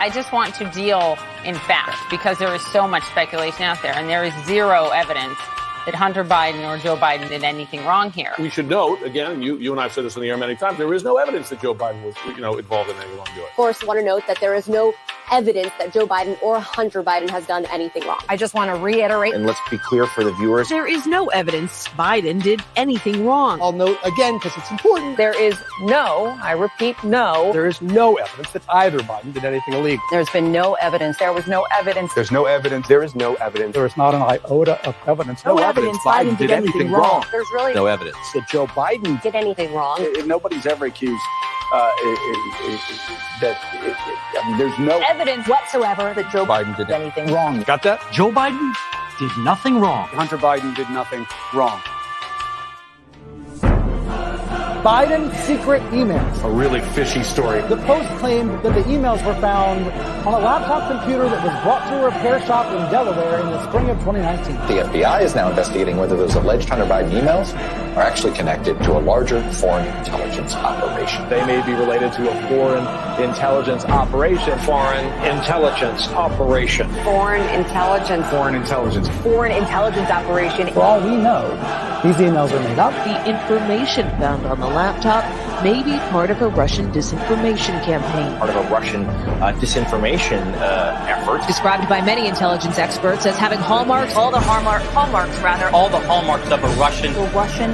I just want to deal in facts because there is so much speculation out there, and there is zero evidence that Hunter Biden or Joe Biden did anything wrong here. We should note, again, you and I have said this on the air many times, there is no evidence that Joe Biden was, involved in any wrongdoing. Of course, I want to note that there is no evidence that Joe Biden or Hunter Biden has done anything wrong. I just want to reiterate. And let's be clear for the viewers. There is no evidence Biden did anything wrong. I'll note again, because it's important. There is no, I repeat, no. There is no evidence that either Biden did anything illegal. There's been no evidence. There was no evidence. There's no evidence. There is no evidence. There is not an iota of evidence. No evidence Biden did anything wrong. There's really no evidence that Joe Biden did anything wrong. Nobody's ever accused there's no evidence whatsoever that Joe Biden did anything wrong. Got that? Joe Biden did nothing wrong. Hunter Biden did nothing wrong. Biden's secret emails. A really fishy story. The Post claimed that the emails were found on a laptop computer that was brought to a repair shop in Delaware in the spring of 2019. The FBI is now investigating whether those alleged Hunter Biden emails are actually connected to a larger foreign intelligence operation. They may be related to a foreign intelligence operation. Foreign intelligence operation. Foreign intelligence. Foreign intelligence. Foreign intelligence operation. For all we know, these emails are made up. The information found on the laptop may be part of a Russian disinformation campaign. Part of a Russian disinformation effort. Described by many intelligence experts as having hallmarks, All the hallmarks of a Russian disinformation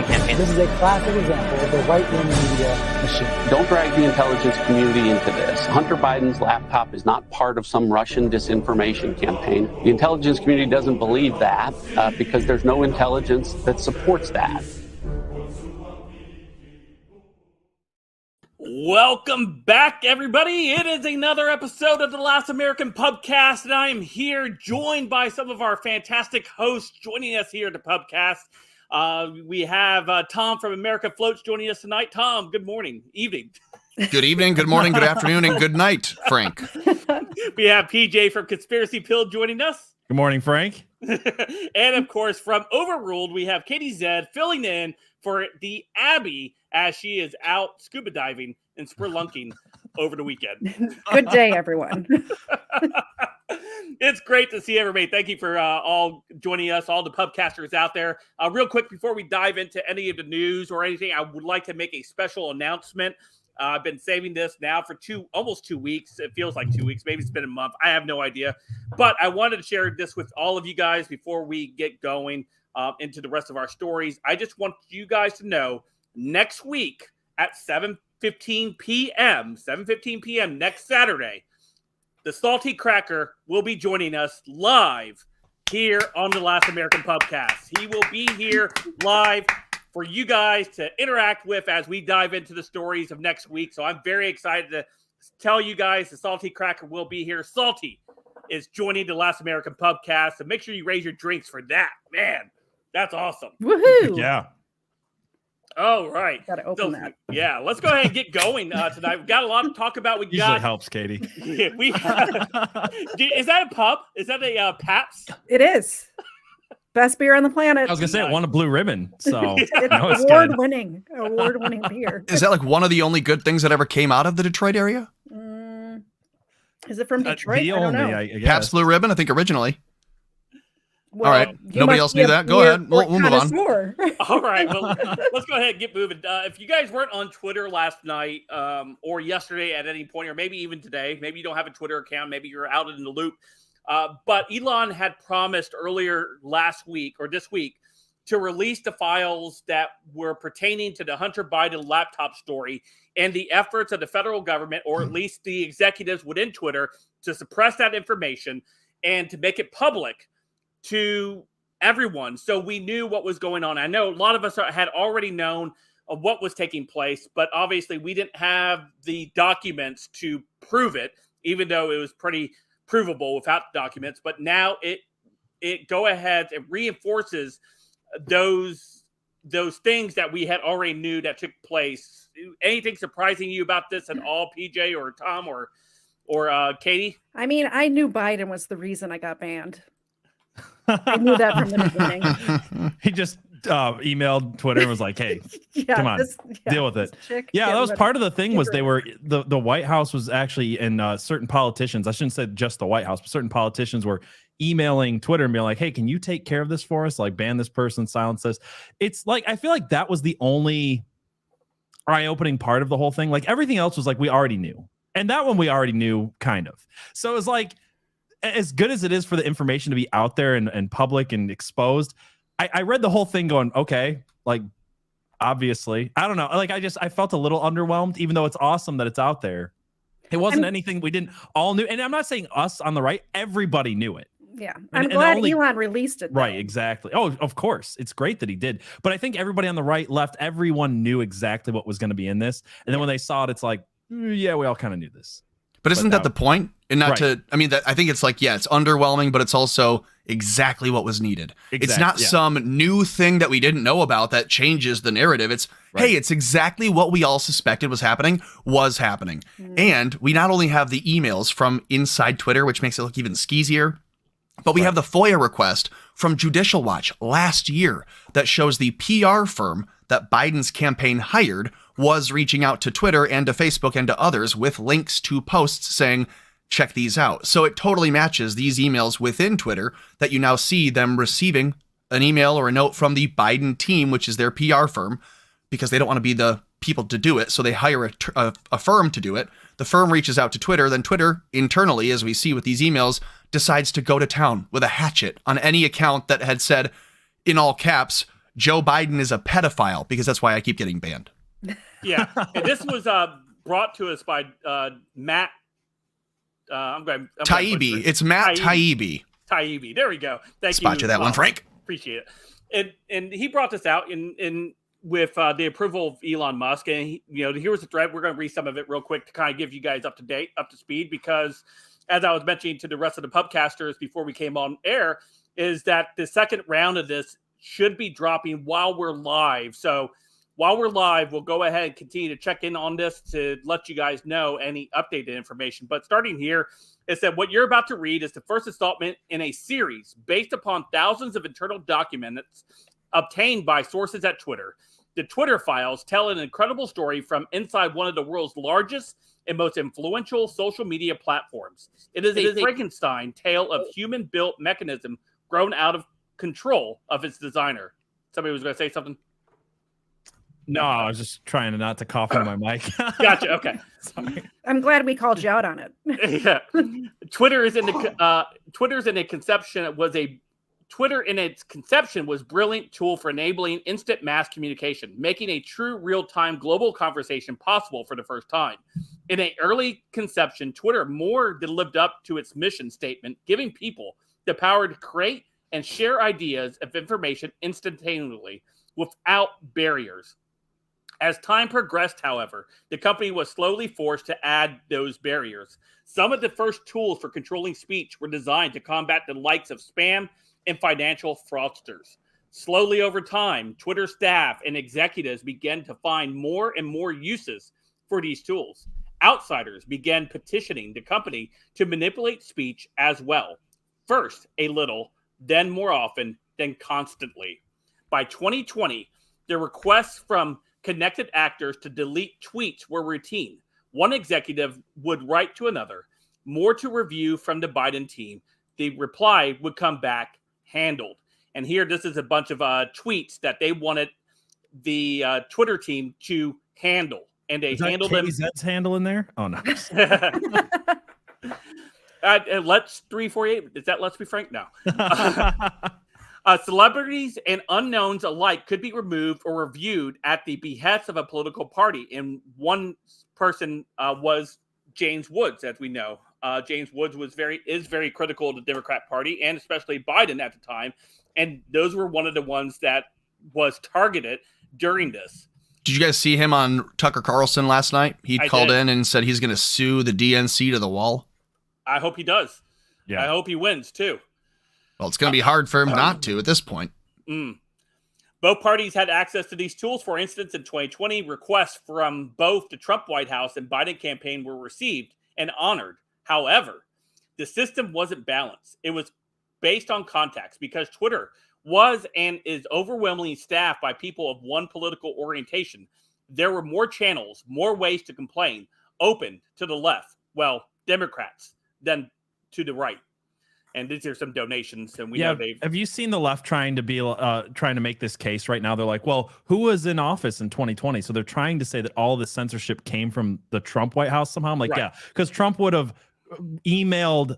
campaign. This is a classic example of the right-wing media machine. Don't drag the intelligence community into this. Hunter Biden's laptop is not part of some Russian disinformation campaign. The intelligence community doesn't believe that because there's no intelligence that supports that. Welcome back, everybody. It is another episode of the Last American Pubcast, and I am here joined by some of our fantastic hosts joining us here at the Pubcast. We have Tom from America Floats joining us tonight. Tom, good morning, evening. Good evening, good morning, good afternoon, and good night, Frank. We have PJ from Conspiracy Pill joining us. Good morning, Frank. And, of course, from Overruled, we have Katie Zed filling in for the Abby as she is out scuba diving and spelunking over the weekend. Good day, everyone. It's great to see everybody. Thank you for all joining us, all the pubcasters out there. Real quick, before we dive into any of the news or anything, I would like to make a special announcement. I've been saving this now for almost 2 weeks. It feels like 2 weeks. Maybe it's been a month. I have no idea. But I wanted to share this with all of you guys before we get going into the rest of our stories. I just want you guys to know next week at 7:15 p.m., next Saturday, the Salty Cracker will be joining us live here on the Last American Pubcast. He will be here live for you guys to interact with as we dive into the stories of next week. So I'm very excited to tell you guys the Salty Cracker will be here. Salty is joining the Last American Pubcast. So make sure you raise your drinks for that. Man, that's awesome. Woohoo! Yeah. All right. Gotta open that. Yeah, let's go ahead and get going tonight. We've got a lot to talk about. Usually helps, Katie. Is that a pub? Is that a Pabst? It is. Best beer on the planet. I was going to say, it won a blue ribbon. So it's it's award-winning beer. Is that like one of the only good things that ever came out of the Detroit area? Is it from Detroit? The I don't only, know. I guess. Pabst Blue Ribbon, I think originally. Well, all right. Nobody else knew that. Go ahead. We'll move on. All right. Well, let's go ahead and get moving. If you guys weren't on Twitter last night or yesterday at any point, or maybe even today, maybe you don't have a Twitter account, maybe you're out in the loop. But Elon had promised earlier last week or this week to release the files that were pertaining to the Hunter Biden laptop story and the efforts of the federal government, or at least the executives within Twitter, to suppress that information and to make it public to everyone. So we knew what was going on. I know a lot of us had already known of what was taking place, but obviously we didn't have the documents to prove it, even though it was pretty provable without documents. But now it go ahead and reinforces those things that we had already knew that took place. Anything surprising you about this at all, PJ or Tom or Katie? I mean, I knew Biden was the reason I got banned. I knew that from the beginning. He just emailed Twitter and was like, "Hey, come on, deal with it." Yeah, that was part of the thing. Was they were the White House was actually, and certain politicians. I shouldn't say just the White House, but certain politicians were emailing Twitter and being like, "Hey, can you take care of this for us? Like, ban this person, silence this." It's like I feel like that was the only eye-opening part of the whole thing. Like everything else was like we already knew, and that one we already knew kind of. So it was like, as good as it is for the information to be out there and public and exposed, I read the whole thing going, okay, like obviously, I don't know, like I felt a little underwhelmed, even though it's awesome that it's out there. It wasn't anything we didn't all knew, and I'm not saying us on the right, everybody knew it. Yeah, I'm glad Elon released it. Right, exactly. Oh, of course. It's great that he did. But I think everybody on the right, left, everyone knew exactly what was going to be in this. And then when they saw it, it's like, yeah, we all kind of knew this. But isn't that the point? And not right. I mean, I think it's like, yeah, it's underwhelming, but it's also exactly what was needed. Exactly, it's not some new thing that we didn't know about that changes the narrative. It's, hey, it's exactly what we all suspected was happening. And we not only have the emails from inside Twitter, which makes it look even skeezier, but we have the FOIA request from Judicial Watch last year that shows the PR firm that Biden's campaign hired was reaching out to Twitter and to Facebook and to others with links to posts saying, check these out. So it totally matches these emails within Twitter that you now see them receiving an email or a note from the Biden team, which is their PR firm, because they don't want to be the people to do it. So they hire a firm to do it. The firm reaches out to Twitter. Then Twitter internally, as we see with these emails, decides to go to town with a hatchet on any account that had said in all caps, Joe Biden is a pedophile, because that's why I keep getting banned. Yeah. And this was brought to us by Matt. Taibbi. It's Matt Taibbi. Taibbi. There we go. Thank you. Spot you that one, Frank. Appreciate it. And he brought this out in with the approval of Elon Musk. And here was the thread. We're going to read some of it real quick to kind of give you guys up to speed, because as I was mentioning to the rest of the pubcasters before we came on air, is that the second round of this should be dropping while we're live. So while we're live, we'll go ahead and continue to check in on this to let you guys know any updated information. But starting here, it said what you're about to read is the first installment in a series based upon thousands of internal documents obtained by sources at Twitter. The Twitter files tell an incredible story from inside one of the world's largest and most influential social media platforms. It is a Frankenstein tale of human-built mechanism grown out of control of its designer. Somebody was going to say something? No, I was just trying not to cough into my mic. Gotcha. Okay. Sorry. I'm glad we called you out on it. Yeah. Twitter in its conception was brilliant tool for enabling instant mass communication, making a true real-time global conversation possible for the first time. In an early conception, Twitter more than lived up to its mission statement, giving people the power to create and share ideas of information instantaneously without barriers. As time progressed, however, the company was slowly forced to add those barriers. Some of the first tools for controlling speech were designed to combat the likes of spam and financial fraudsters. Slowly over time, Twitter staff and executives began to find more and more uses for these tools. Outsiders began petitioning the company to manipulate speech as well. First, a little, then more often, then constantly. By 2020, the requests from connected actors to delete tweets were routine. One executive would write to another, more to review from the Biden team. The reply would come back handled. And here, this is a bunch of tweets that they wanted the Twitter team to handle. And they handled them. Is that handle in there? Oh, no. Let's 348. Is that Let's Be Frank? No. Celebrities and unknowns alike could be removed or reviewed at the behest of a political party. And one person was James Woods, as we know. James Woods is very critical of the Democrat Party and especially Biden at the time. And those were one of the ones that was targeted during this. Did you guys see him on Tucker Carlson last night? He called in and said he's going to sue the DNC to the wall. I hope he does. Yeah. I hope he wins too. Well, it's going to be hard for him not to at this point. Both parties had access to these tools. For instance, in 2020, requests from both the Trump White House and Biden campaign were received and honored. However, the system wasn't balanced. It was based on contacts because Twitter was and is overwhelmingly staffed by people of one political orientation, there were more channels, more ways to complain, open to the left, well, Democrats, than to the right. And these are some donations, and we know they've. Have you seen the left trying to make this case right now? They're like, well, who was in office in 2020? So they're trying to say that all the censorship came from the Trump White House somehow. I'm like, yeah, because Trump would have emailed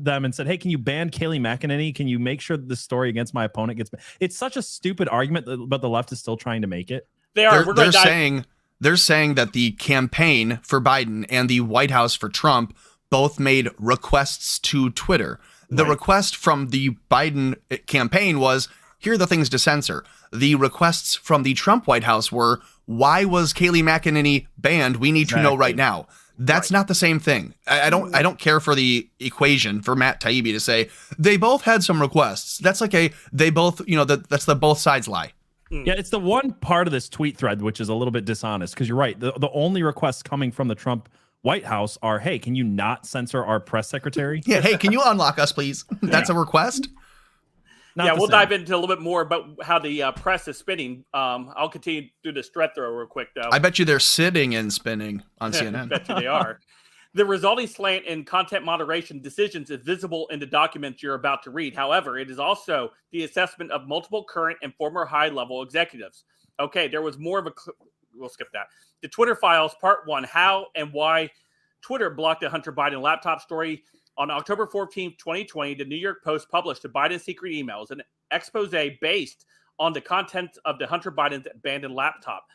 them and said, hey, can you ban Kayleigh McEnany? Can you make sure that the story against my opponent gets banned? It's such a stupid argument, but the left is still trying to make it. They're saying that the campaign for Biden and the White House for Trump both made requests to Twitter. The request from the Biden campaign was, here are the things to censor. The requests from the Trump White House were, why was Kayleigh McEnany banned? We need to know right now. That's not the same thing. I don't care for the equation for Matt Taibbi to say they both had some requests. That's like they both, that's the both sides lie. Yeah, it's the one part of this tweet thread which is a little bit dishonest, because you're right. The only requests coming from the Trump White House are, hey, can you not censor our press secretary? Yeah, hey, can you unlock us, please? That's a request? We'll dive into a little bit more about how the press is spinning. I'll continue through this thread throw real quick, though. I bet you they're sitting and spinning on CNN. I bet you they are. The resulting slant in content moderation decisions is visible in the documents you're about to read. However, it is also the assessment of multiple current and former high-level executives. Okay, there was more of a... We'll skip that. The Twitter Files, Part 1, How and Why Twitter Blocked a Hunter Biden Laptop Story. On October 14th, 2020, the New York Post published the Biden secret emails, an expose based on the contents of the Hunter Biden's abandoned laptop.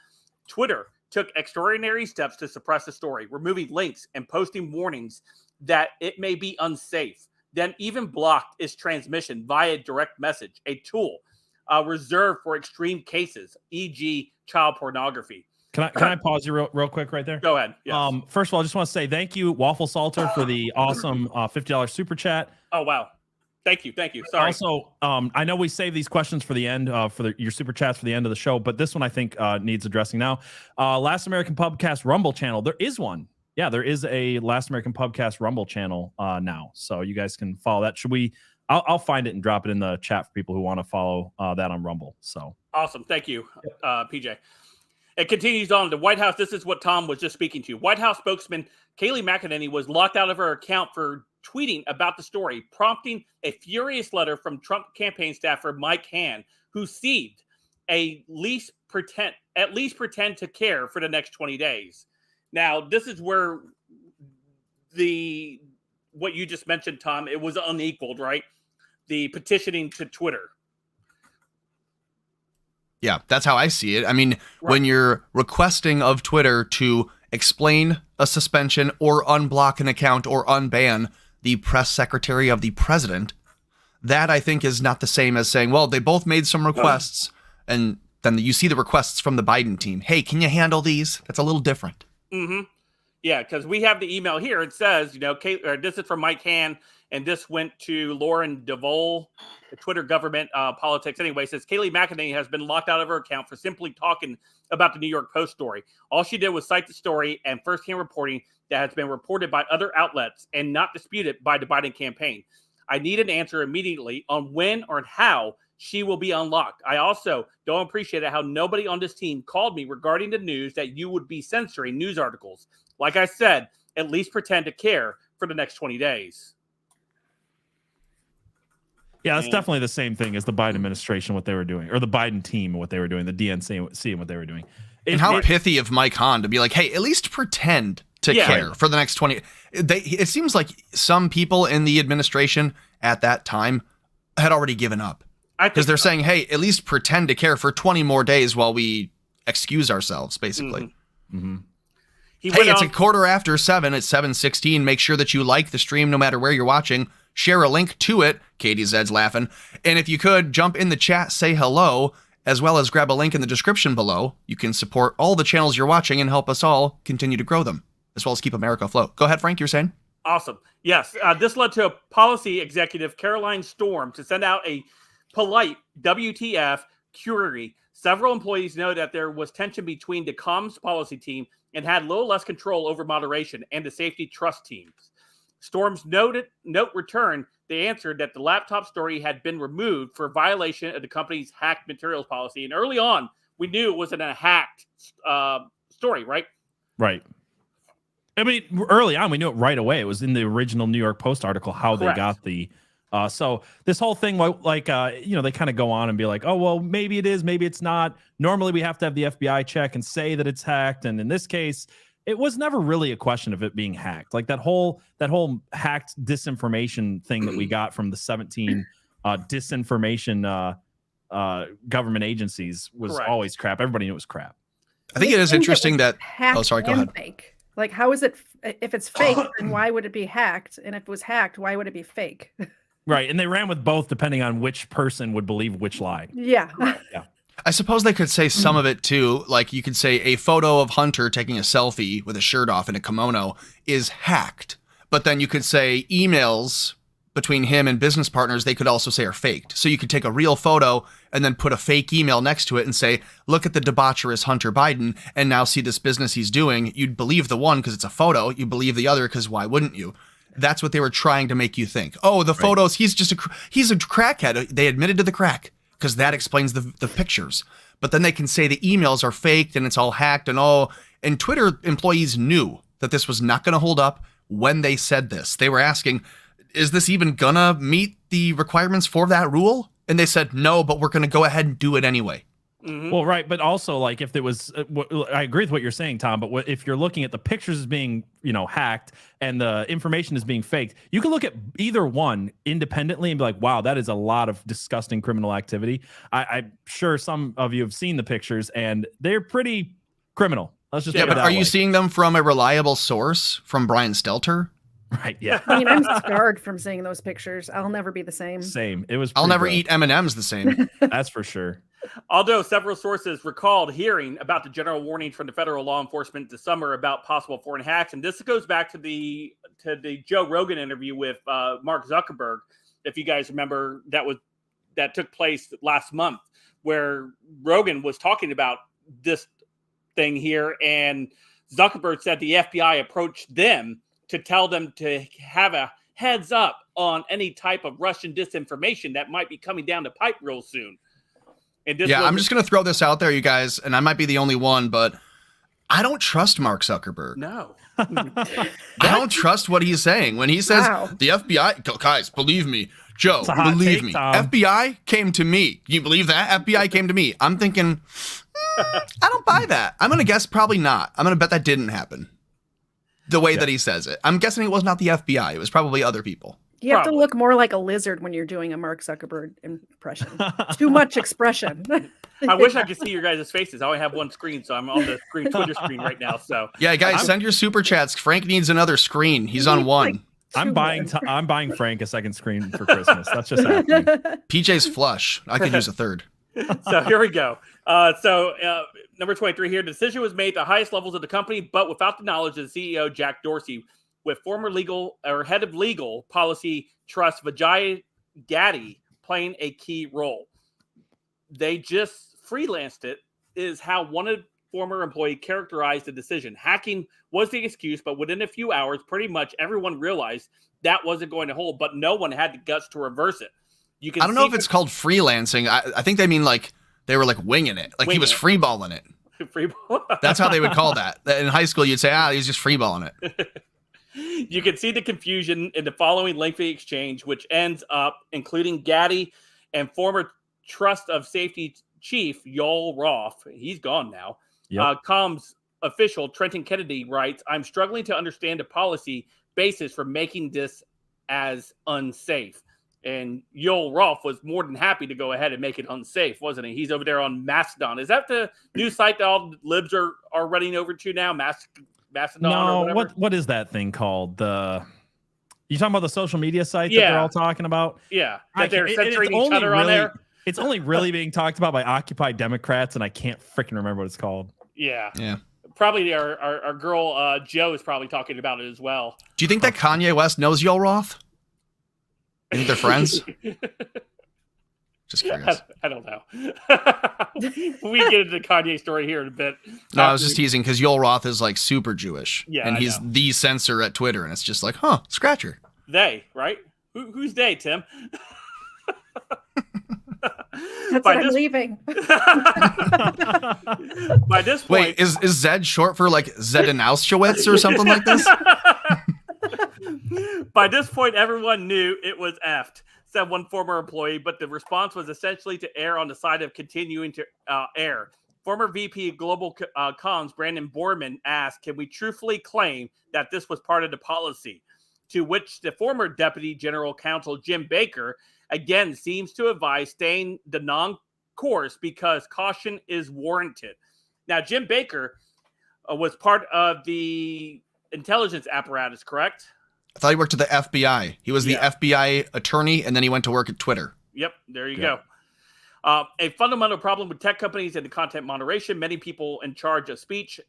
Twitter took extraordinary steps to suppress the story, removing links and posting warnings that it may be unsafe, then even blocked its transmission via direct message, a tool reserved for extreme cases, e.g. child pornography. Can I pause you real quick right there? Go ahead. Yes. First of all, I just want to say thank you, Waffle Salter, for the awesome $50 super chat. Oh, wow. Thank you. Sorry. Also, I know we save these questions for the end, your super chats for the end of the show, but this one I think needs addressing now. Last American Pubcast Rumble channel. There is one. Yeah, there is a Last American Pubcast Rumble channel now, so you guys can follow that. Should we? I'll find it and drop it in the chat for people who want to follow that on Rumble. So awesome. Thank you, PJ. It continues on. The White House, this is what Tom was just speaking to. White House spokesman Kayleigh McEnany was locked out of her account for tweeting about the story, prompting a furious letter from Trump campaign staffer Mike Hahn, who seethed, at least pretend to care for the next 20 days. Now, this is where what you just mentioned, Tom, it was unequaled, right? The petitioning to Twitter. Yeah, that's how I see it. I mean, when you're requesting of Twitter to explain a suspension or unblock an account or unban the press secretary of the president, that I think is not the same as saying, well, they both made some requests, and then you see the requests from the Biden team. Hey, can you handle these? That's a little different. Mm-hmm. Yeah, because we have the email here. It says, this is from Mike Hahn, and this went to Lauren DeVole, the Twitter government politics. Anyway, says Kayleigh McEnany has been locked out of her account for simply talking about the New York Post story. All she did was cite the story and firsthand reporting that has been reported by other outlets and not disputed by the Biden campaign. I need an answer immediately on when or how she will be unlocked. I also don't appreciate how nobody on this team called me regarding the news that you would be censoring news articles. Like I said, at least pretend to care for the next 20 days. Yeah, that's definitely the same thing as the Biden administration, what they were doing, or the Biden team, what they were doing, the DNC and what they were doing. And how pithy of Mike Hahn to be like, hey, at least pretend to care for the next 20. It seems like some people in the administration at that time had already given up. Because they're saying, hey, at least pretend to care for 20 more days while we excuse ourselves, basically. Mm-hmm. Mm-hmm. Hey, it's 7:15. It's 7:16. Make sure that you like the stream no matter where you're watching. Share a link to it. Katie Zed's laughing. And if you could, jump in the chat, say hello, as well as grab a link in the description below. You can support all the channels you're watching and help us all continue to grow them, as well as keep America afloat. Go ahead, Frank, you're saying? Awesome. Yes, this led to a policy executive, Caroline Storm, to send out a polite WTF query. Several employees know that there was tension between the comms policy team and had little less control over moderation and the safety trust teams. Storm's note returned, they answered that the laptop story had been removed for violation of the company's hacked materials policy. And early on, we knew it wasn't a hacked story, right? Right. I mean, early on, we knew it right away. It was in the original New York Post article how Correct. they got the. So this whole thing, like, they kind of go on and be like, oh, well, maybe it is, maybe it's not. Normally, we have to have the FBI check and say that it's hacked. And in this case, it was never really a question of it being hacked. Like that whole hacked disinformation thing that we got from the 17 disinformation government agencies was Correct. always crap. Everybody knew it was crap. I think it is interesting that. Oh, sorry. Go ahead. Fake. Like, how is it? If it's fake, then why would it be hacked? And if it was hacked, why would it be fake? Right. And they ran with both depending on which person would believe which lie. Yeah. Yeah. I suppose they could say some of it too. Like you could say a photo of Hunter taking a selfie with a shirt off in a kimono is hacked. But then you could say emails between him and business partners, they could also say are faked. So you could take a real photo and then put a fake email next to it and say, look at the debaucherous Hunter Biden and now see this business he's doing. You'd believe the one because it's a photo. You believe the other because why wouldn't you? That's what they were trying to make you think. Oh, the photos, he's a crackhead. They admitted to the crack because that explains the pictures. But then they can say the emails are faked and it's all hacked and Twitter employees knew that this was not going to hold up when they said this. They were asking, is this even gonna meet the requirements for that rule? And they said, no, but we're going to go ahead and do it anyway. Mm-hmm. Well, right. But also, like, if it was, I agree with what you're saying, Tom, but if you're looking at the pictures as being, hacked and the information is being faked, you can look at either one independently and be like, wow, that is a lot of disgusting criminal activity. I'm sure some of you have seen the pictures and they're pretty criminal. Let's just but are you seeing them from a reliable source from Brian Stelter? Right. Yeah. I mean, I'm scarred from seeing those pictures. I'll never be the same. Same. It was. I'll never gross. eat M&Ms the same. That's for sure. Although several sources recalled hearing about the general warnings from the federal law enforcement this summer about possible foreign hacks, and this goes back to the Joe Rogan interview with Mark Zuckerberg, if you guys remember, that took place last month, where Rogan was talking about this thing here, and Zuckerberg said the FBI approached them to tell them to have a heads up on any type of Russian disinformation that might be coming down the pipe real soon. And I'm just going to throw this out there, you guys, and I might be the only one, but I don't trust Mark Zuckerberg. No. I don't trust what he's saying. When he says the FBI, guys, believe me, Joe, believe me, FBI came to me. You believe that? FBI came to me. I'm thinking, I don't buy that. I'm going to guess probably not. I'm going to bet that didn't happen. The way that he says it. I'm guessing it was not the FBI. It was probably other people. You have to look more like a lizard when you're doing a Mark Zuckerberg impression. Too much expression. I wish I could see your guys' faces. I only have one screen, so I'm on the Twitter screen right now. So yeah, guys, send your super chats. Frank needs another screen. He's on one. I'm buying Frank a second screen for Christmas. That's just happening. PJ's flush. I could use a third. So here we go. Number 23 here. The decision was made at the highest levels of the company, but without the knowledge of the CEO, Jack Dorsey, with former head of legal policy trust Vijay Gaddy playing a key role. They just freelanced it, is how one former employee characterized the decision. Hacking was the excuse, but within a few hours, pretty much everyone realized that wasn't going to hold, but no one had the guts to reverse it. I don't know if it's called freelancing. I think they mean like they were like winging it. Like he was freeballing it. Freeball. That's how they would call that. In high school, you'd say, he's just freeballing it. You can see the confusion in the following lengthy exchange, which ends up including Gaddy and former Trust of Safety Chief Yoel Roth. He's gone now. Yep. Comms official Trenton Kennedy writes, I'm struggling to understand the policy basis for making this as unsafe. And Yoel Roth was more than happy to go ahead and make it unsafe, wasn't he? He's over there on Mastodon. Is that the new site that all libs are running over to now? Mastodon? No, what is that thing called? You talking about the social media site that they're all talking about? Yeah, that they're censoring each other on there. It's only really being talked about by Occupy Democrats, and I can't freaking remember what it's called. Yeah. Probably our girl Joe is probably talking about it as well. Do you think that Kanye West knows Yoel Roth? You think they're friends? Just curious. I don't know. We get into the Kanye story here in a bit. No, I was just teasing because Yoel Roth is like super Jewish. Yeah, and he's the censor at Twitter. And it's just like, scratcher. They, right? Who's they, Tim? That's why I'm leaving. By this point, wait, is Zed short for like Zedanauschwitz or something like this? By this point, everyone knew it was effed, said one former employee, but the response was essentially to err on the side of continuing to air. Former VP Global Comms Brandon Borman asked, "Can we truthfully claim that this was part of the policy?" To which the former Deputy General Counsel Jim Baker again seems to advise staying the non-course because caution is warranted. Now, Jim Baker was part of the intelligence apparatus, correct? I thought he worked at the FBI. He was the FBI attorney, and then he went to work at Twitter. Yep, there you go. A fundamental problem with tech companies and the content moderation, many people in charge of speech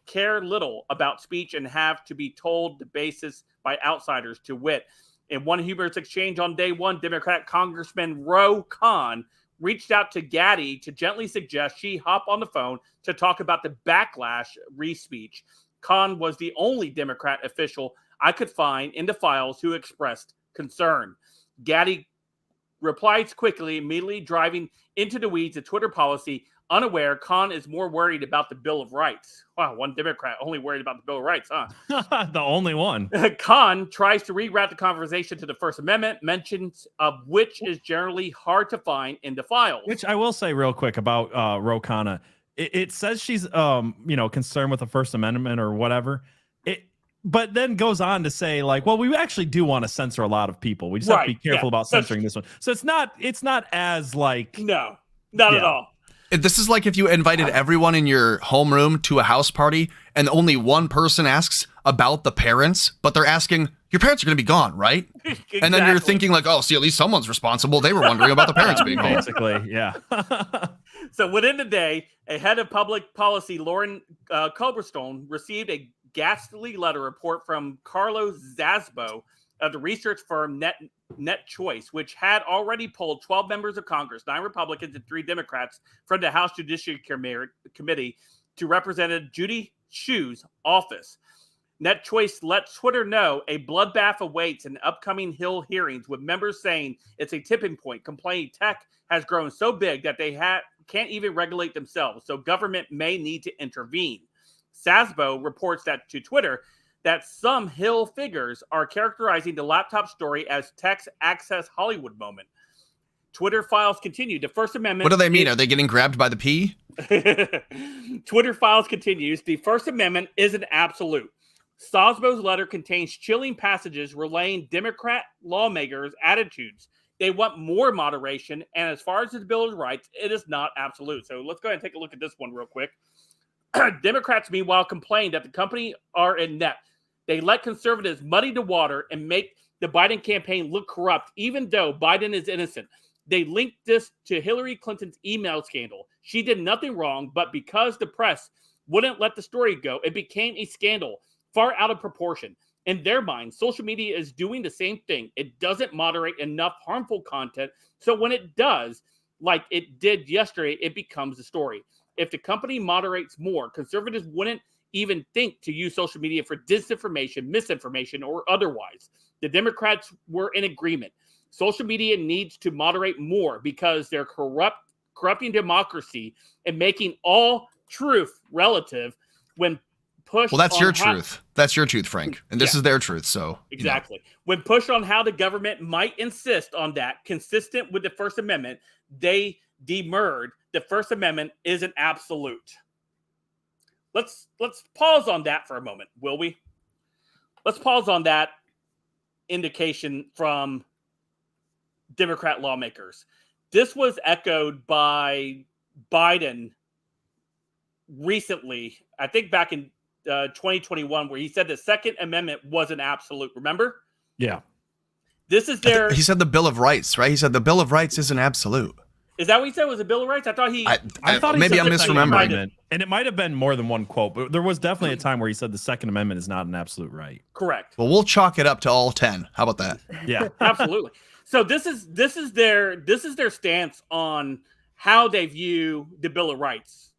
care little about speech and have to be told the basis by outsiders, to wit. In one humorous exchange on day one, Democratic Congressman Ro Khan reached out to Gaddy to gently suggest she hop on the phone to talk about the backlash re-speech. Khan was the only Democrat official I could find in the files who expressed concern. Gaddy replies quickly, immediately driving into the weeds of Twitter policy, unaware Khan is more worried about the Bill of Rights. Wow, one Democrat only worried about the Bill of Rights, huh? The only one. Khan tries to reroute the conversation to the First Amendment, mentions of which is generally hard to find in the files. Which I will say real quick about Ro Khanna. It says she's concerned with the First Amendment or whatever. But then goes on to say, like, well, we actually do want to censor a lot of people. We just have to be careful about censoring this one. So it's not as like not at all. This is like if you invited everyone in your homeroom to a house party and only one person asks about the parents, but they're asking, your parents are going to be gone, right? Exactly. And then you're thinking like, oh, see, at least someone's responsible. They were wondering about the parents being gone. Basically, yeah. So within the day, a head of public policy, Lauren Culberstone, received a ghastly letter report from Carlos Zasbo of the research firm Net Choice, which had already pulled 12 members of Congress, 9 Republicans and 3 Democrats, from the House Judiciary Committee to Representative Judy Shu's office. Net Choice let Twitter know a bloodbath awaits in upcoming Hill hearings, with members saying it's a tipping point, complaining tech has grown so big that they can't even regulate themselves, so government may need to intervene. Zasbo reports that to Twitter that some Hill figures are characterizing the laptop story as tech's Access Hollywood moment. Twitter files continue. The First Amendment. What do they mean? Are they getting grabbed by the pee? Twitter files continues. The First Amendment isn't absolute. Zasbo's letter contains chilling passages relaying Democrat lawmakers' attitudes. They want more moderation, and as far as the Bill of Rights, it is not absolute. So let's go ahead and take a look at this one real quick. Democrats, meanwhile, complain that the company are in net. They let conservatives muddy the water and make the Biden campaign look corrupt, even though Biden is innocent. They linked this to Hillary Clinton's email scandal. She did nothing wrong, but because the press wouldn't let the story go, it became a scandal far out of proportion. In their mind, social media is doing the same thing. It doesn't moderate enough harmful content, so when it does, like it did yesterday, it becomes a story. If the company moderates more, conservatives wouldn't even think to use social media for disinformation, misinformation, or otherwise. The Democrats were in agreement. Social media needs to moderate more because they're corrupting democracy and making all truth relative when pushed. Well, that's your truth. That's your truth, Frank. And this is their truth. So exactly. When pushed on how the government might insist on that, consistent with the First Amendment, they demurred. The First Amendment isn't absolute. Let's pause on that for a moment, will we? Let's pause on that indication from Democrat lawmakers. This was echoed by Biden recently, I think back in 2021, where he said the Second Amendment wasn't absolute. Remember? Yeah. This is their... He said the Bill of Rights, right? He said the Bill of Rights isn't absolute. Is that what he said was a Bill of Rights? I thought I thought he maybe said I'm the Second misremembering. Amendment. And it might have been more than one quote, but there was definitely a time where he said the Second Amendment is not an absolute right. Correct. Well, we'll chalk it up to all 10. How about that? Yeah, absolutely. So this is their stance on how they view the Bill of Rights,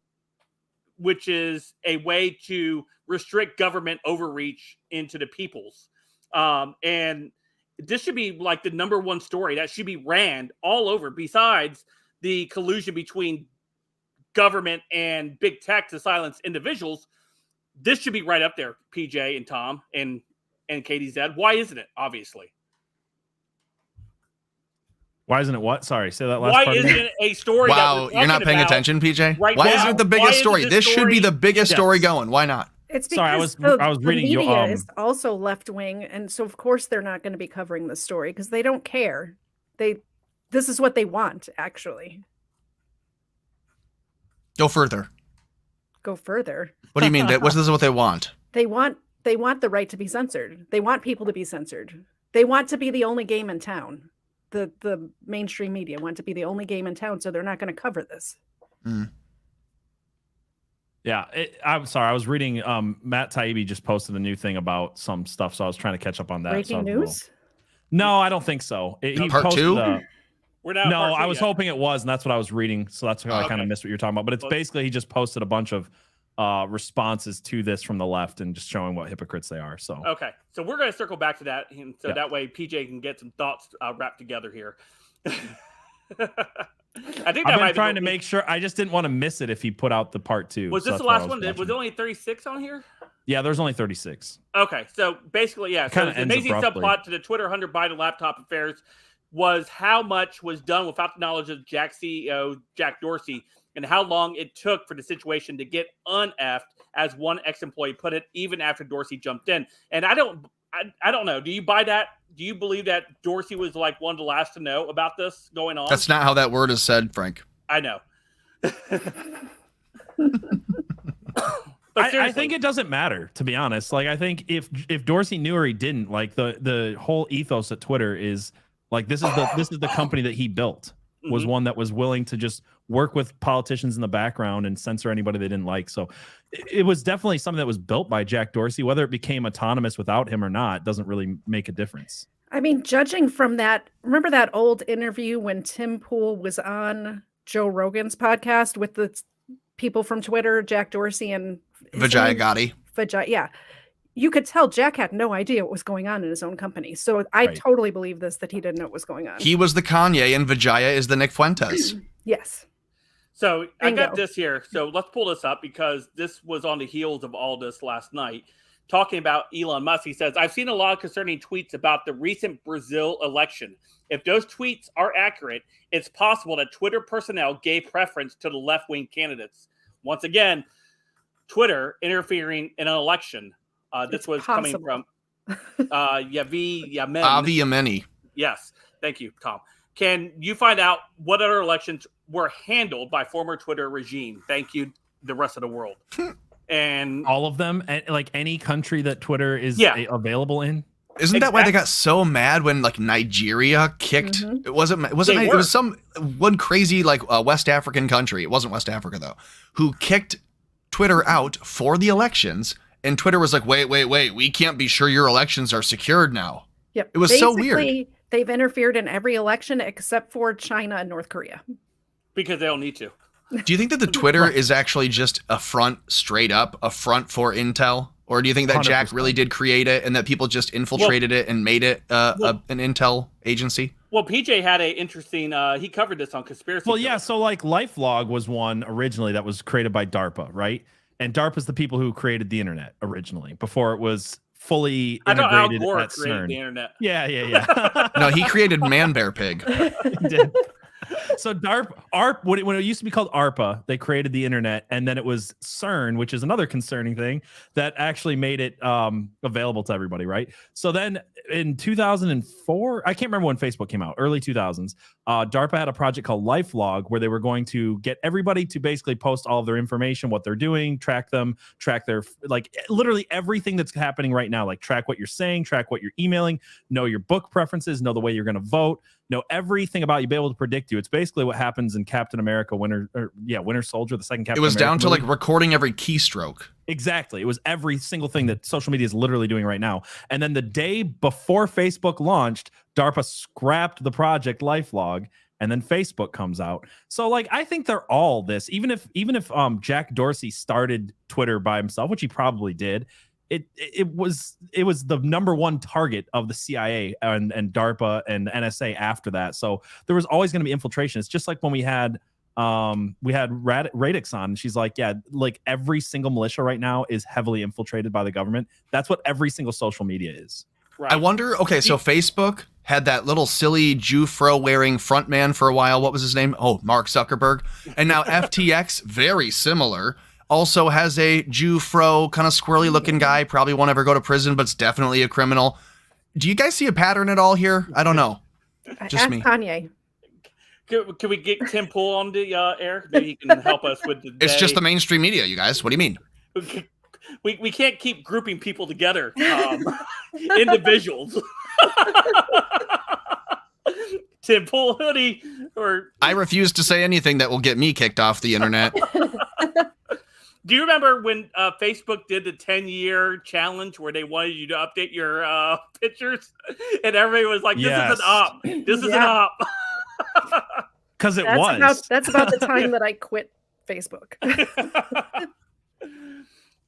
which is a way to restrict government overreach into the peoples. And this should be like the number one story that should be ran all over, besides the collusion between government and big tech to silence individuals. This should be right up there, PJ and Tom and KDZ. Why isn't it? Obviously. Why isn't it what? Sorry, say that last Why part. isn't it a story? Wow, you're not paying attention, PJ? Right Why now? isn't it the biggest story? This should be the biggest Yes. story going. Why not? It's because Sorry, I was the reading you. media is also left wing, and so of course they're not going to be covering the story because they don't care. This is what they want, actually. Go further. Go further. What do you mean? This is what they want? They want the right to be censored. They want people to be censored. They want to be the only game in town. The mainstream media want to be the only game in town, so they're not going to cover this. Mm. Yeah, I'm sorry. I was reading. Matt Taibbi just posted a new thing about some stuff, so I was trying to catch up on that. Breaking news? No, I don't think so. He Part posted, two? We're not. No, I was hoping it was, and that's what I was reading. So that's why I kind of missed what you're talking about. But it's basically he just posted a bunch of responses to this from the left and just showing what hypocrites they are. So okay, so we're going to circle back to that, and so that way PJ can get some thoughts wrapped together here. I think I've been trying to make sure. I just didn't want to miss it if he put out the part 2. Was this the last one? Was there only 36 on here? Yeah, there's only 36. Okay, so basically, yeah. So the amazing subplot to the Twitter Hunter Biden laptop affairs was how much was done without the knowledge of Jack CEO Jack Dorsey, and how long it took for the situation to get un-effed, as one ex-employee put it, even after Dorsey jumped in. And I don't know. Do you buy that? Do you believe that Dorsey was like one of the last to know about this going on? That's not how that word is said, Frank. I know. I think it doesn't matter, to be honest. Like, I think if Dorsey knew or he didn't, like the whole ethos at Twitter is like this is the company that he built, was one that was willing to just work with politicians in the background and censor anybody they didn't like. So it was definitely something that was built by Jack Dorsey. Whether it became autonomous without him or not doesn't really make a difference. I mean, judging from that, remember that old interview when Tim Pool was on Joe Rogan's podcast with the people from Twitter, Jack Dorsey and Vijaya Gotti. Yeah. You could tell Jack had no idea what was going on in his own company. So I totally believe this, that he didn't know what was going on. He was the Kanye and Vijaya is the Nick Fuentes. Yes. So I got this here. So let's pull this up because this was on the heels of all this last night. Talking about Elon Musk, he says, I've seen a lot of concerning tweets about the recent Brazil election. If those tweets are accurate, it's possible that Twitter personnel gave preference to the left-wing candidates. Once again, Twitter interfering in an election. This was coming from Avi Yemeni. Yes. Thank you, Tom. Can you find out what other elections were handled by former Twitter regime? Thank you, the rest of the world. And all of them, like any country that Twitter is available in. Isn't that why they got so mad when like Nigeria kicked? It wasn't. It was some one crazy like West African country. It wasn't West Africa though, who kicked Twitter out for the elections. And Twitter was like, wait, we can't be sure your elections are secured now. Yep. It was so weird. They've interfered in every election except for China and North Korea. Because they don't need to. Do you think that the Twitter is actually just a front for Intel? Or do you think that 100%. Jack really did create it and that people just infiltrated it and made it an Intel agency? Well, PJ had a interesting, he covered this on Conspiracy. Well, yeah, so like LifeLog was one originally that was created by DARPA, right? And DARPA's the people who created the internet originally, before it was fully integrated at CERN. The internet. Yeah. No, he created Man Bear Pig. He did. So when it used to be called ARPA, they created the internet, and then it was CERN, which is another concerning thing that actually made it available to everybody, right? So then in 2004, I can't remember when Facebook came out, early 2000s, DARPA had a project called LifeLog where they were going to get everybody to basically post all of their information, what they're doing, track them, track their, like literally everything that's happening right now, like track what you're saying, track what you're emailing, know your book preferences, know the way you're going to vote, know everything about you, be able to predict you. It's basically basically what happens in Captain America Winter Soldier, the second Captain It was America down to movie. like recording every keystroke. Exactly. It was every single thing that social media is literally doing right now. And then the day before Facebook launched, DARPA scrapped the project LifeLog, and then Facebook comes out. So like, I think they're all this. Even if Jack Dorsey started Twitter by himself, which he probably did, it was the number one target of the CIA and DARPA and NSA after that. So there was always going to be infiltration. It's just like when we had Radix on, and she's like, yeah, like every single militia right now is heavily infiltrated by the government. That's what every single social media is. Right. I wonder, okay, so Facebook had that little silly Jew fro wearing front man for a while. What was his name? Oh, Mark Zuckerberg. And now FTX, very similar, also has a Jew fro kind of squirrely looking guy. Probably won't ever go to prison, but it's definitely a criminal. Do you guys see a pattern at all here? I don't know. Just Ask me. Kanye. Can we get Tim Pool on the air? Maybe he can help us with the It's just the mainstream media, you guys. What do you mean? We can't keep grouping people together, individuals. Tim Pool hoodie, or I refuse to say anything that will get me kicked off the internet. Do you remember when Facebook did the 10-year challenge where they wanted you to update your pictures, and everybody was like, "This is an op. This is an op." Because that's about the time that I quit Facebook.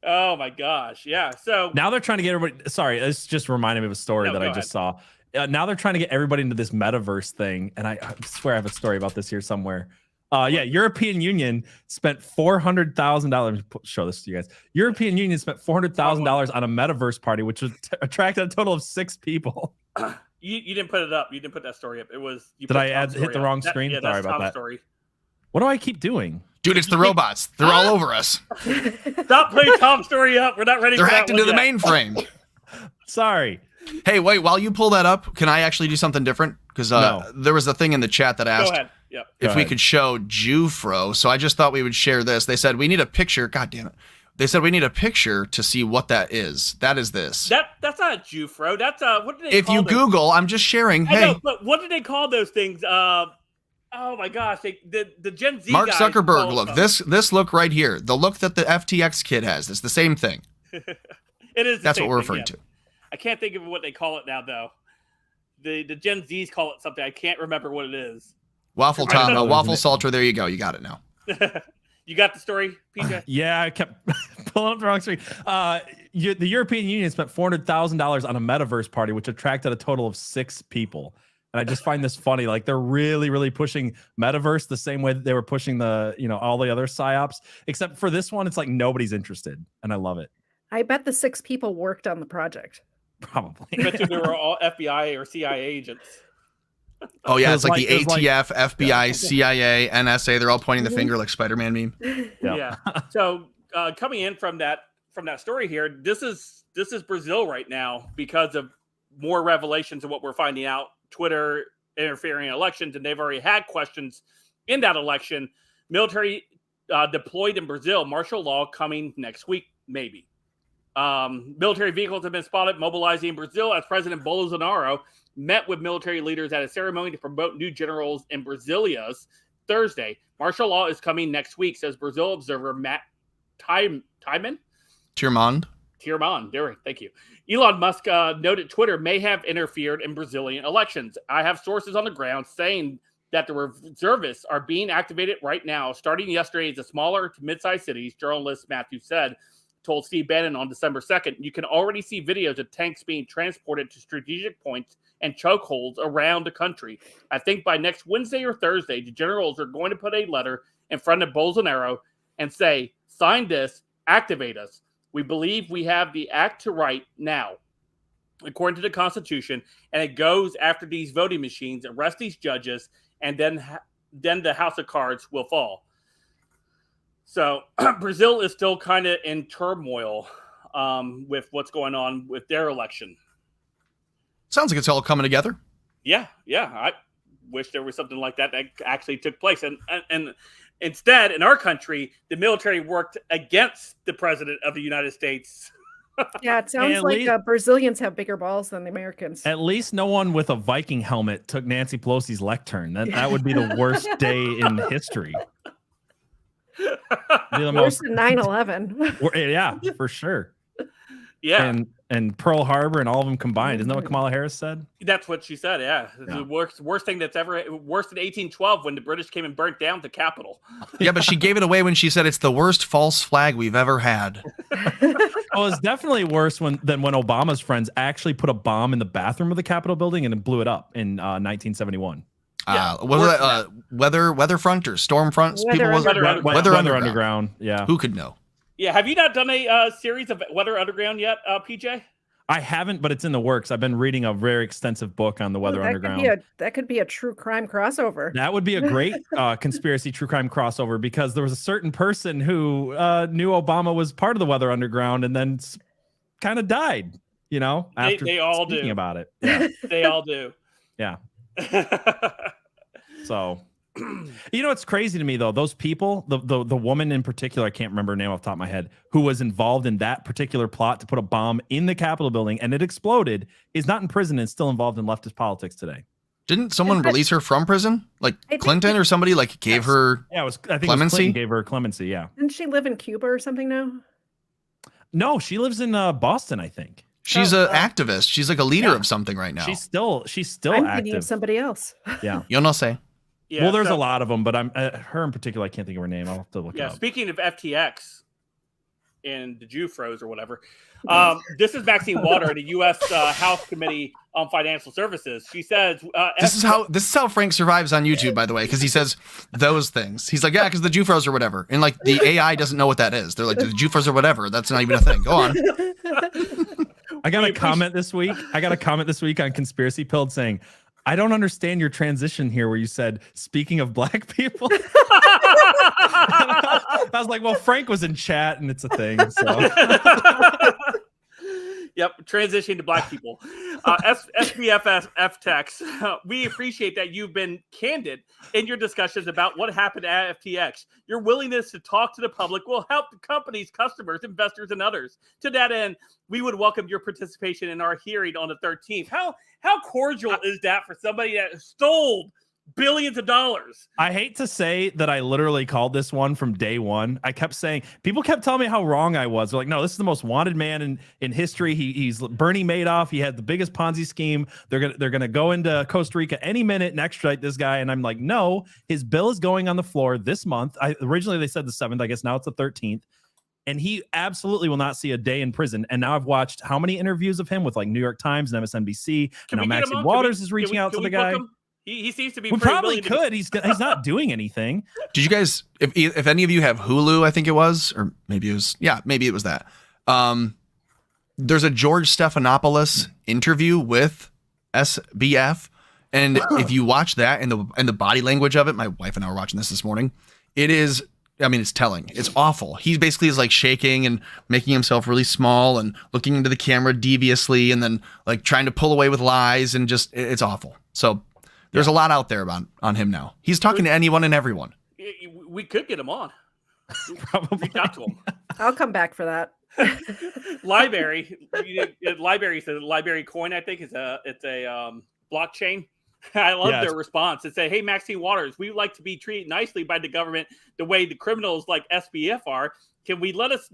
Oh my gosh. Yeah. So now they're trying to get everybody. Sorry, this just reminded me of a story that I just saw. Now they're trying to get everybody into this metaverse thing. And I swear I have a story about this here somewhere. European Union spent $400,000. Show this to you guys. European Union spent $400,000 on a metaverse party, which attracted a total of 6 people. You didn't put it up. You didn't put that story up. It was. Did I hit the wrong screen? Sorry about that. Story. What do I keep doing? Dude, it's the robots. They're all over us. Stop putting Tom's story up. We're not ready for that. They're hacked into the mainframe. Sorry. Hey, wait, while you pull that up, can I actually do something different? Because there was a thing in the chat that asked if we could show Jewfro. So I just thought we would share this. They said we need a picture. God damn it. They said we need a picture to see what that is. That is this. That's not a Jewfro. That's what do they if call you those? Google, I'm just sharing. I Hey, know, but what do they call those things? Oh my gosh, the Gen Z. Mark guys Zuckerberg call look. This look right here. The look that the FTX kid has. It's the same thing. It is. That's what we're referring to. I can't think of what they call it now, though. The Gen Zs call it something. I can't remember what it is. Waffle top, waffle salter. There you go. You got it now. You got the story, PJ? Yeah, I kept pulling up the wrong screen. The European Union spent $400,000 on a metaverse party, which attracted a total of 6 people. And I just find this funny. Like they're really, really pushing metaverse the same way that they were pushing all the other psyops. Except for this one, it's like nobody's interested, and I love it. I bet the 6 people worked on the project. Probably. I bet you they were all FBI or CIA agents. Oh yeah, it's like the ATF, FBI, CIA, NSA. They're all pointing the finger like Spider-Man meme. Yeah. So coming in from that story here, this is Brazil right now because of more revelations of what we're finding out. Twitter interfering in elections, and they've already had questions in that election. Military deployed in Brazil. Martial law coming next week, maybe. Military vehicles have been spotted mobilizing in Brazil as President Bolsonaro met with military leaders at a ceremony to promote new generals in Brasilia's Thursday. Martial law is coming next week, says Brazil observer Matt Tiemann. There, thank you. Elon Musk noted Twitter may have interfered in Brazilian elections. I have sources on the ground saying that the reservists are being activated right now, starting yesterday in the smaller to mid-sized cities, journalist Matthew told Steve Bannon on December 2nd. You can already see videos of tanks being transported to strategic points and chokeholds around the country. I think by next Wednesday or Thursday, the generals are going to put a letter in front of Bolsonaro and say, sign this, activate us. We believe we have the act to right now, according to the Constitution, and it goes after these voting machines, arrest these judges, and then the house of cards will fall. So Brazil is still kind of in turmoil with what's going on with their election. Sounds like it's all coming together. Yeah. I wish there was something like that actually took place. And instead, in our country, the military worked against the president of the United States Yeah, it sounds like Brazilians have bigger balls than the Americans. At least no one with a Viking helmet took Nancy Pelosi's lectern. That would be the worst day in history. Worse than 9/11. Yeah, for sure. Yeah. And Pearl Harbor and all of them combined. Isn't that what Kamala Harris said? That's what she said, yeah. The worst thing that's ever, worse than 1812 when the British came and burnt down the Capitol. Yeah, but she gave it away when she said it's the worst false flag we've ever had. Well, it's definitely worse than when Obama's friends actually put a bomb in the bathroom of the Capitol building and blew it up in 1971. What was that? Weather front or storm front? Weather Underground. Yeah. Who could know? Yeah, have you not done a series of Weather Underground yet, PJ? I haven't, but it's in the works. I've been reading a very extensive book on the Weather Underground. That could be a true crime crossover. That would be a great conspiracy true crime crossover, because there was a certain person who knew Obama was part of the Weather Underground and then kind of died, after they all speaking do about it. Yeah. They all do. Yeah. So... it's crazy to me though, those people, the woman in particular, I can't remember her name off the top of my head, who was involved in that particular plot to put a bomb in the Capitol building and it exploded, is not in prison and still involved in leftist politics today. Didn't someone release her from prison? Like Clinton or somebody gave her I think clemency? Clinton gave her clemency, yeah. Didn't she live in Cuba or something now? No, she lives in Boston, I think. She's an activist. She's like a leader of something right now. She's still I'm active. thinking of somebody else. Yeah. Yo no sé. Yeah, well, there's a lot of them, but I'm her in particular. I can't think of her name. I'll have to look it up. Speaking of FTX and the Jew froze or whatever, this is Maxine Water in the U.S. House Committee on Financial Services. She says this is how Frank survives on YouTube, by the way, because he says those things. He's like, yeah, because the Jew froze or whatever, and like the AI doesn't know what that is. They're like, the Jew froze or whatever. That's not even a thing. Go on. I got a comment this week on Conspiracy Pilled saying, I don't understand your transition here where you said, speaking of black people. I was like, well, Frank was in chat and it's a thing. So. Yep, transition to black people. SBFF text. We appreciate that you've been candid in your discussions about what happened at FTX. Your willingness to talk to the public will help the company's customers, investors, and others. To that end, we would welcome your participation in our hearing on the 13th. How cordial is that for somebody that stole billions of dollars? I hate to say that I literally called this one from day one. I kept saying, people kept telling me how wrong I was. They're like, no, this is the most wanted man in history. He's Bernie Madoff. He had the biggest Ponzi scheme. They're gonna go into Costa Rica any minute and extradite this guy. And I'm like, no, his bill is going on the floor this month. Originally they said the 7th. I guess now it's the 13th. And he absolutely will not see a day in prison. And now I've watched how many interviews of him with like New York Times and MSNBC. And now Maxine Waters is reaching out to the guy. He seems to be. We probably could. He's not doing anything. Did you guys, if any of you have Hulu, I think it was, or maybe it was, maybe it was that. There's a George Stephanopoulos interview with SBF, and if you watch that and the body language of it, my wife and I were watching this morning. It is. I mean, it's telling. It's awful. He basically is like shaking and making himself really small and looking into the camera deviously, and then like trying to pull away with lies, and just it's awful. So. There's a lot out there on him now. He's talking to anyone and everyone. We could get him on. Probably. Got to him. I'll come back for that. Library says Library Coin, I think it's a blockchain. I love their response. It said, hey, Maxine Waters, we would like to be treated nicely by the government the way the criminals like SBF are. Can you let us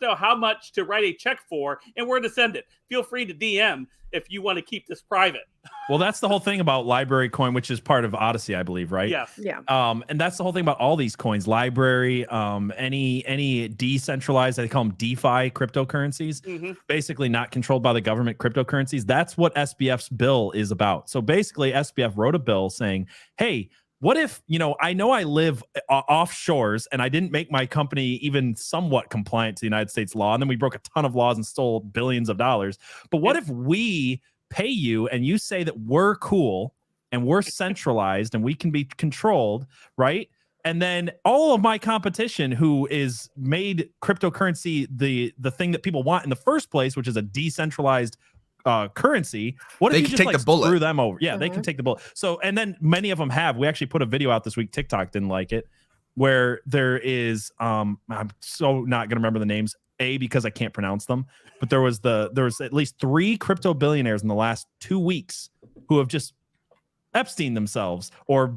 know how much to write a check for and where to send it? Feel free to DM if you want to keep this private. Well, that's the whole thing about Library Coin, which is part of Odyssey, I believe, right? Yes. Yeah. And that's the whole thing about all these coins, Library, any decentralized, they call them DeFi cryptocurrencies, basically not controlled by the government cryptocurrencies. That's what SBF's bill is about. So basically, SBF wrote a bill saying, hey, what if, I know I live offshores and I didn't make my company even somewhat compliant to the United States law, and then we broke a ton of laws and stole billions of dollars. But what if we pay you and you say that we're cool and we're centralized and we can be controlled, right? And then all of my competition who is made cryptocurrency the thing that people want in the first place, which is a decentralized currency, what if they you can just take the bullet? Screw them over? Yeah, they can take the bullet. So, and then many of them have. We actually put a video out this week. TikTok didn't like it, where there is I'm so not gonna remember the names. because I can't pronounce them, but there was at least 3 crypto billionaires in the last 2 weeks who have just Epstein themselves or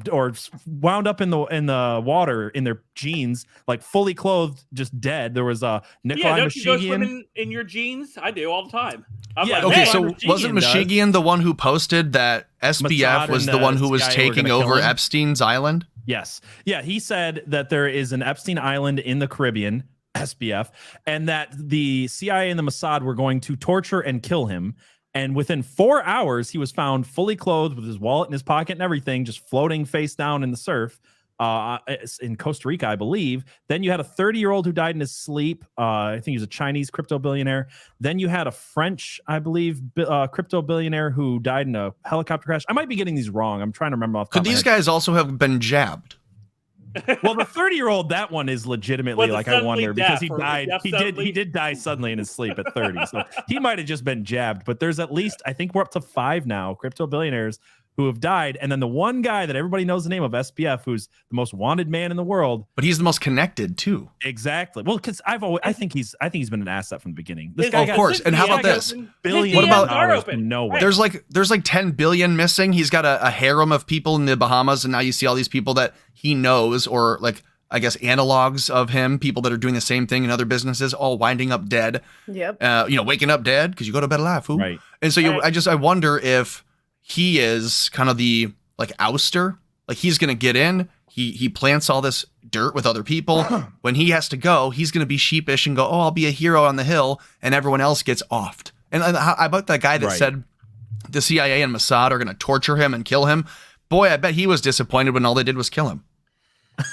wound up in the water in their jeans, like fully clothed, just dead. There was Nikolai don't you go Mishigian. swimming in your jeans? I do all the time. Okay, so wasn't Mishigian the one who posted that SBF was the one who was taking over Epstein's island? Yes. Yeah, he said that there is an Epstein Island in the Caribbean, SBF, and that the CIA and the Mossad were going to torture and kill him. And within 4 hours, he was found fully clothed with his wallet in his pocket and everything, just floating face down in the surf in Costa Rica, I believe. Then you had a 30-year-old who died in his sleep. I think he was a Chinese crypto billionaire. Then you had a French, I believe, crypto billionaire who died in a helicopter crash. I might be getting these wrong. I'm trying to remember off the top of my head. Could these guys also have been jabbed? Well, the 30-year-old, that one is legitimately like, I wonder, because he died. He did die suddenly in his sleep at 30. So he might have just been jabbed. But there's at least, I think we're up to 5 now, crypto billionaires who have died. And then the one guy that everybody knows the name of, SBF, who's the most wanted man in the world. But he's the most connected too. Exactly. Well, because I think he's been an asset from the beginning. This guy, of course. And how about this? What about nowhere? There's like 10 billion missing. He's got a harem of people in the Bahamas, and now you see all these people that he knows, or like, I guess, analogs of him, people that are doing the same thing in other businesses, all winding up dead. Yep. Waking up dead because you go to bed alive. Fool. Right. And so I wonder if he is kind of the like ouster, like he's going to get in. He plants all this dirt with other people. When he has to go, he's going to be sheepish and go, "Oh, I'll be a hero on the hill," and everyone else gets offed. And how about that guy that said the CIA and Mossad are going to torture him and kill him? Boy, I bet he was disappointed when all they did was kill him.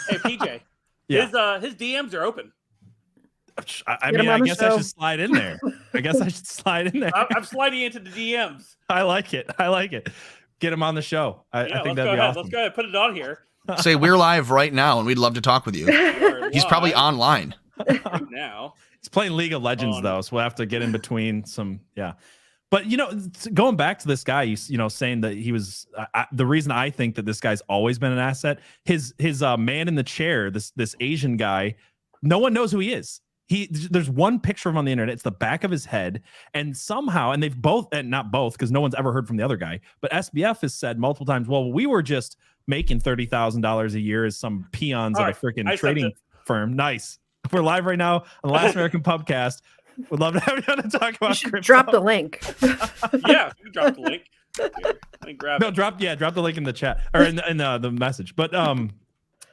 Hey, PJ, his DMs are open. I mean, I guess I should slide in there. I'm sliding into the DMs. I like it. Get him on the show. I think that'd be awesome. Let's go ahead. Put it on here. Say we're live right now, and we'd love to talk with you. He's probably online right now. He's playing League of Legends though, so we'll have to get in between some. Yeah, but going back to this guy, saying that he was the reason I think that this guy's always been an asset. His man in the chair, this Asian guy, no one knows who he is. There's one picture of him on the internet. It's the back of his head. And somehow, and they've both, and not both, because no one's ever heard from the other guy, but SBF has said multiple times, well, we were just making $30,000 a year as some peons at a freaking trading firm. Nice. We're live right now on the Last American Pubcast. Would love to have you on to talk about crypto. Drop the link. Yeah, you can drop the link. Here, let me grab it. Drop the link in the chat or in the message. But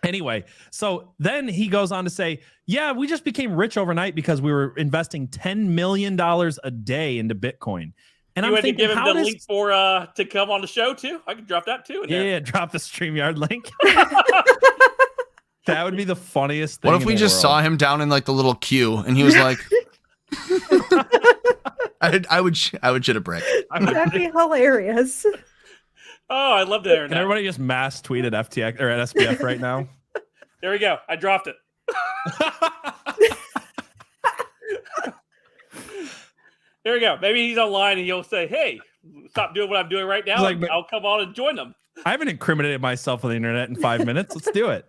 anyway, so then he goes on to say, yeah, we just became rich overnight because we were investing $10 million a day into Bitcoin. And I'm thinking, give him the link for to come on the show too. I can drop that too. Yeah, drop the StreamYard link. That would be the funniest thing. What if we just saw him down in like the little queue and he was like, I would shit a brick. That'd be hilarious. Oh, I love the internet. Can everybody just mass tweet at FTX or at SBF right now? There we go. I dropped it. There we go. Maybe he's online and he'll say, "Hey, stop doing what I'm doing right now. Like, I'll come on and join them." I haven't incriminated myself on the internet in 5 minutes. Let's do it.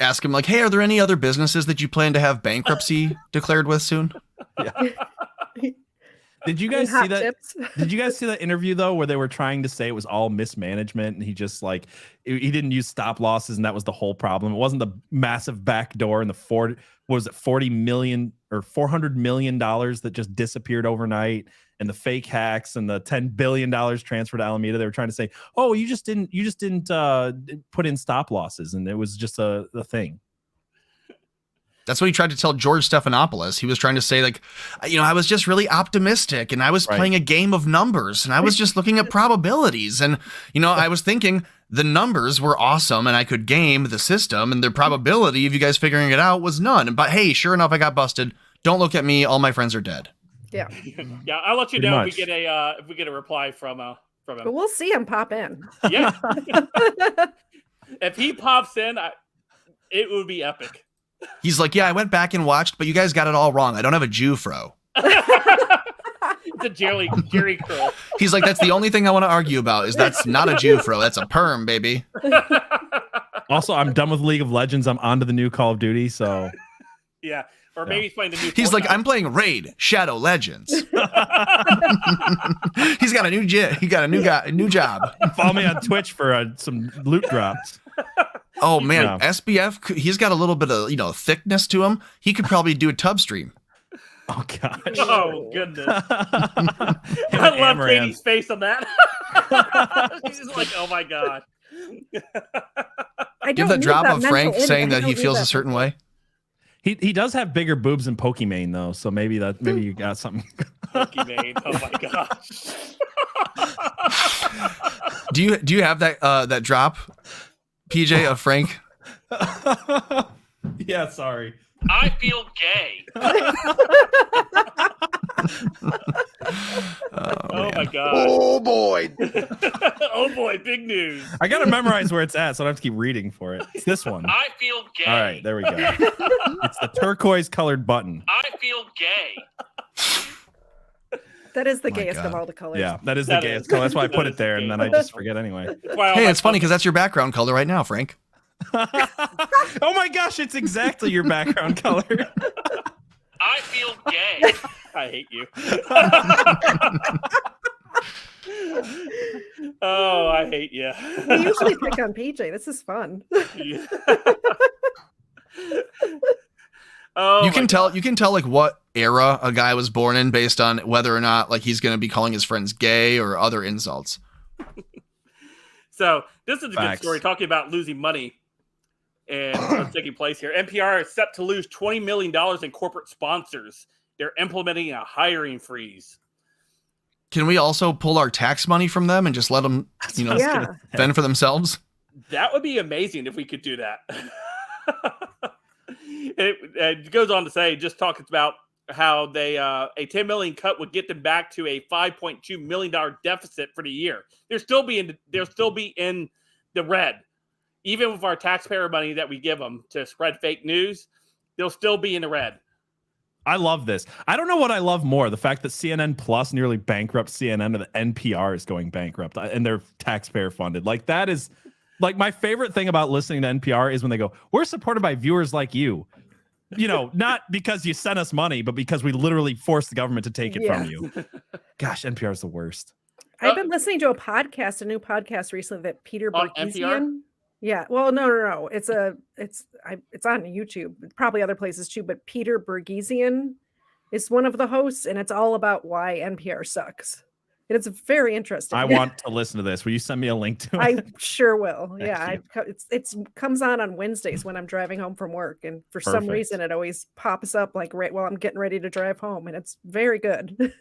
Ask him like, "Hey, are there any other businesses that you plan to have bankruptcy declared with soon?" Yeah. Did you guys see that? Did you guys see that interview though, where they were trying to say it was all mismanagement, and he just like he didn't use stop losses, and that was the whole problem. It wasn't the massive back door and the $40 million or $400 million that just disappeared overnight, and the fake hacks and the $10 billion transfer to Alameda. They were trying to say, oh, you just didn't put in stop losses, and it was just a thing. That's what he tried to tell George Stephanopoulos. He was trying to say, like, I was just really optimistic, and I was playing a game of numbers, and I was just looking at probabilities. And, I was thinking the numbers were awesome, and I could game the system, and the probability of you guys figuring it out was none. But hey, sure enough, I got busted. Don't look at me. All my friends are dead. Yeah. Yeah, I'll let you know if we get a reply from him. But we'll see him pop in. Yeah. If he pops in, it would be epic. He's like, yeah, I went back and watched, but you guys got it all wrong. I don't have a Jew fro. It's a Jerry curl. He's like, that's the only thing I want to argue about is that's not a Jew fro. That's a perm, baby. Also, I'm done with League of Legends. I'm on to the new Call of Duty. So yeah. Or maybe he's playing the new He's Fortnite. like, I'm playing Raid Shadow Legends. He's got a new job. Follow me on Twitch for some loot drops. Oh man, SBF, he's got a little bit of thickness to him. He could probably do a tub stream. Oh gosh. Oh goodness. I love Katie's face on that. She's just like, oh my god. Give that drop of Frank saying that he feels a certain way. He does have bigger boobs than Pokimane though, so maybe you got something. Pokimane, oh my gosh. Do you have that drop, PJ, of Frank? Yeah, sorry. I feel gay. Oh my god. Oh boy. Oh boy, big news. I gotta memorize where it's at, so I don't have to keep reading for it. It's this one. I feel gay. All right, there we go. It's the turquoise colored button. I feel gay. That is the gayest of all the colors. Yeah, that is the gayest color. That's why I put it there, and then I just forget anyway. Hey, it's funny because that's your background color right now, Frank. Oh my gosh, it's exactly your background color. I feel gay. I hate you. Oh, I hate you. We usually pick on PJ. This is fun. You can tell like what era a guy was born in based on whether or not like he's going to be calling his friends gay or other insults. So this is a good story talking about losing money and what's taking place here. NPR is set to lose $20 million in corporate sponsors. They're implementing a hiring freeze. Can we also pull our tax money from them and just let them, fend for themselves? That would be amazing if we could do that. It goes on to say, just talking about how they a $10 million cut would get them back to a $5.2 million deficit for the year. They'll still be in the red, even with our taxpayer money that we give them to spread fake news. They'll still be in the red. I love this. I don't know what I love more: the fact that CNN Plus nearly bankrupt CNN, or the NPR is going bankrupt and they're taxpayer funded. Like that is like my favorite thing about listening to NPR is when they go, "We're supported by viewers like you." Not because you sent us money, but because we literally forced the government to take it from you. Gosh, NPR is the worst. I've been listening to a new podcast recently that Peter Bergesian. Yeah, well, no. It's on YouTube, probably other places too. But Peter Bergesian is one of the hosts, and it's all about why NPR sucks. And it's very interesting. I want to listen to this. Will you send me a link to it? I sure will. Yeah, it comes on Wednesdays when I'm driving home from work, and for some reason it always pops up like right while I'm getting ready to drive home, and it's very good.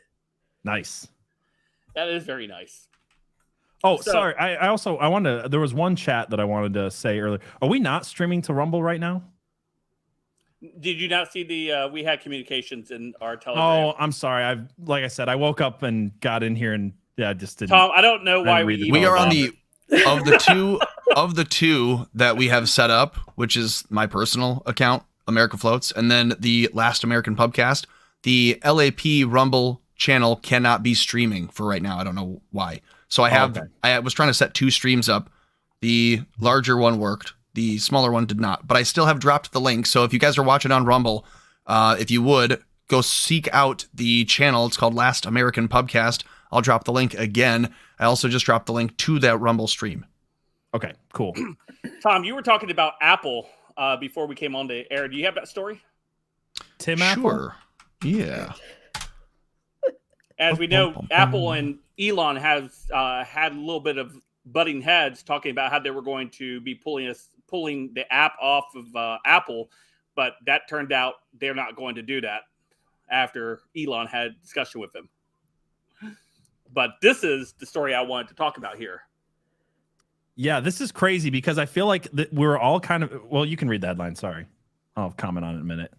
Nice. That is very nice. Oh, sorry. I wanted to. There was one chat that I wanted to say earlier. Are we not streaming to Rumble right now? Did you not see we had communications in our Telegram? Oh, I'm sorry. Like I said, I woke up and got in here and just didn't. Tom, I don't know why we are on of the two that we have set up, which is my personal account, America Floats, and then the Last American Pubcast. The LAP Rumble channel cannot be streaming for right now. I don't know why. So I was trying to set two streams up. The larger one worked. The smaller one did not, but I still have dropped the link. So if you guys are watching on Rumble, if you would go seek out the channel, it's called Last American Pubcast. I'll drop the link again. I also just dropped the link to that Rumble stream. Okay, cool. Tom, you were talking about Apple before we came on the air. Do you have that story? Tim Sure. Apple? Yeah. As we know, Apple and Elon has had a little bit of butting heads talking about how they were going to be pulling the app off of Apple, but that turned out they're not going to do that after Elon had a discussion with them. But this is the story I wanted to talk about here. Yeah, this is crazy because I feel like we're all kind of, well, you can read the headline. Sorry. I'll comment on it in a minute.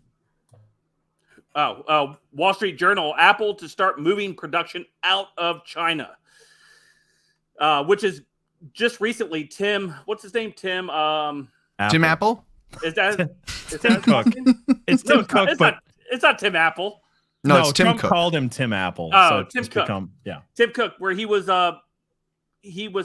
Wall Street Journal, Apple to start moving production out of China, which is just recently Tim, what's his name? Tim Apple? Is that Tim Cook? It's Tim Cook, but it's not Tim Apple. No, it's Tim Trump Cook. called him Tim Apple. Oh, Tim Cook. Tim Cook, where he was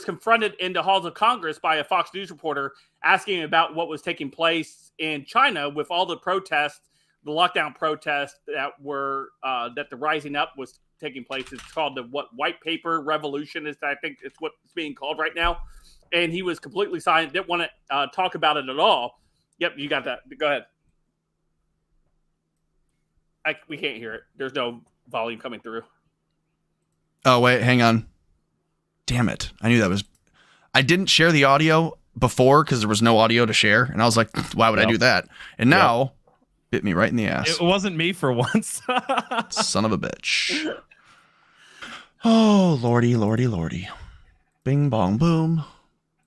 confronted in the halls of Congress by a Fox News reporter asking him about what was taking place in China with all the protests the lockdown protests that were that the rising up was taking place. It's called the white paper revolution is I think it's what it's being called right now. And he was completely silent, didn't want to talk about it at all. Yep, you got that. Go ahead. We can't hear it. There's no volume coming through. Oh, wait, hang on. Damn it. I knew that was... I didn't share the audio before because there was no audio to share. And I was like, why would I do that? And now, bit me right in the ass. It wasn't me for once. Son of a bitch. Oh, lordy, lordy, lordy. Bing, bong, boom.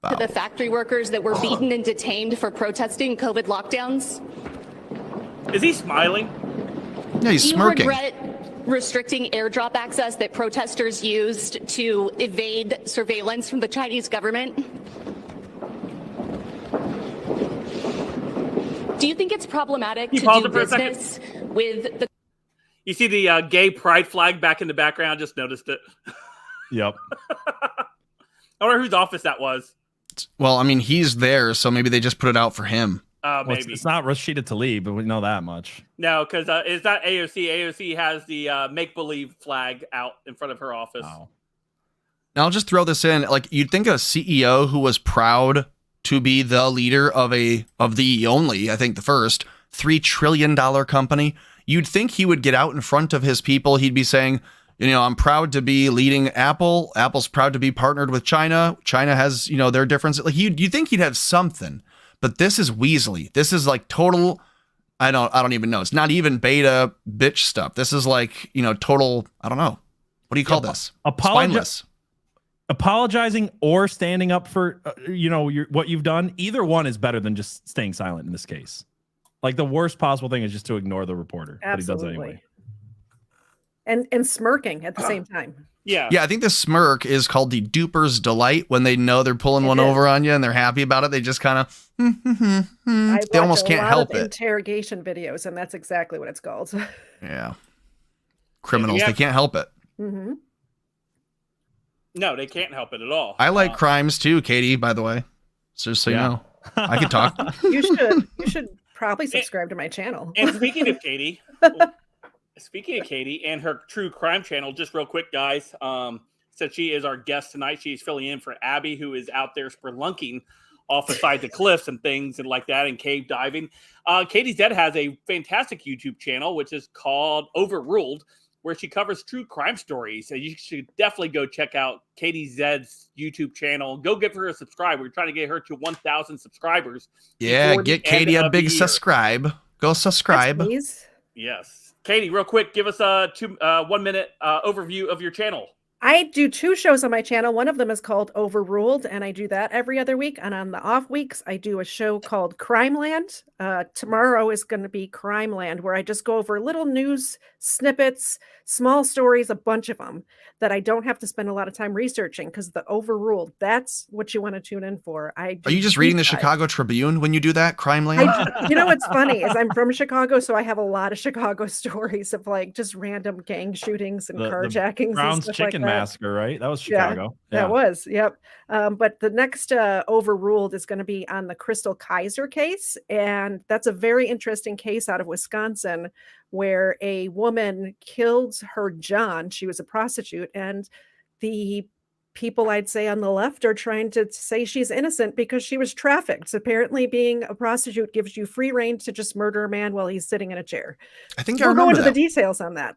Wow. To the factory workers that were beaten and detained for protesting COVID lockdowns? Is he smiling? Yeah, he's smirking. Do you regret restricting airdrop access that protesters used to evade surveillance from the Chinese government? Do you think it's problematic to do business with the... You see the gay pride flag back in the background? Just noticed it. Yep. I wonder whose office that was. Well, I mean, he's there, so maybe they just put it out for him. Maybe. It's not Rashida Tlaib, but we know that much. No, because it's not AOC. AOC has the make-believe flag out in front of her office. Oh. Now, I'll just throw this in. Like, you'd think a CEO who was proud to be the leader of the only, I think the first, $3 trillion company, you'd think he would get out in front of his people. He'd be saying, I'm proud to be leading Apple. Apple's proud to be partnered with China. China has, their differences. Like, you'd think he'd have something. But this is Weasley. This is like total, I don't even know. It's not even beta bitch stuff. This is like, total, I don't know. What do you call this? Spineless. Apologizing or standing up for, what you've done. Either one is better than just staying silent in this case. Like the worst possible thing is just to ignore the reporter. Absolutely. But he does anyway. And smirking at the same time. Yeah. Yeah, I think the smirk is called the duper's delight when they know they're pulling one over on you and they're happy about it. They just kind of, they almost can't help it. Interrogation videos, and that's exactly what it's called. Yeah. Criminals, they can't help it. Mm-hmm. No, they can't help it at all. I like crimes too, Katie, by the way. Just so you know. I can talk. You should probably subscribe to my channel. And speaking of Katie, and her true crime channel, just real quick, guys, since she is our guest tonight, she's filling in for Abby, who is out there spelunking off the side of the cliffs and things and like that and cave diving. Katie Zed has a fantastic YouTube channel, which is called Overruled, where she covers true crime stories. So you should definitely go check out Katie Zed's YouTube channel. Go give her a subscribe. We're trying to get her to 1,000 subscribers. Yeah, get Katie a big subscribe. Go subscribe. Please. Yes. Katie, real quick, give us a 1 minute overview of your channel. I do 2 shows on my channel. One of them is called Overruled, and I do that every other week. And on the off weeks, I do a show called Crime Land. Tomorrow is going to be Crime Land, where I just go over little news snippets, small stories, a bunch of them that I don't have to spend a lot of time researching because the Overruled, that's what you want to tune in for. Are you just reading the Chicago Tribune when you do that, Crime Land? What's funny is I'm from Chicago, so I have a lot of Chicago stories of like just random gang shootings and carjackings. Brown's and stuff Chicken like that. Massacre, right? That was Chicago. Yeah, that was. Yep. But the next Overruled is going to be on the Crystal Kaiser case. And that's a very interesting case out of Wisconsin where a woman killed her John. She was a prostitute. And the people I'd say on the left are trying to say she's innocent because she was trafficked. So apparently being a prostitute gives you free reign to just murder a man while he's sitting in a chair. I think we'll go into the details on that.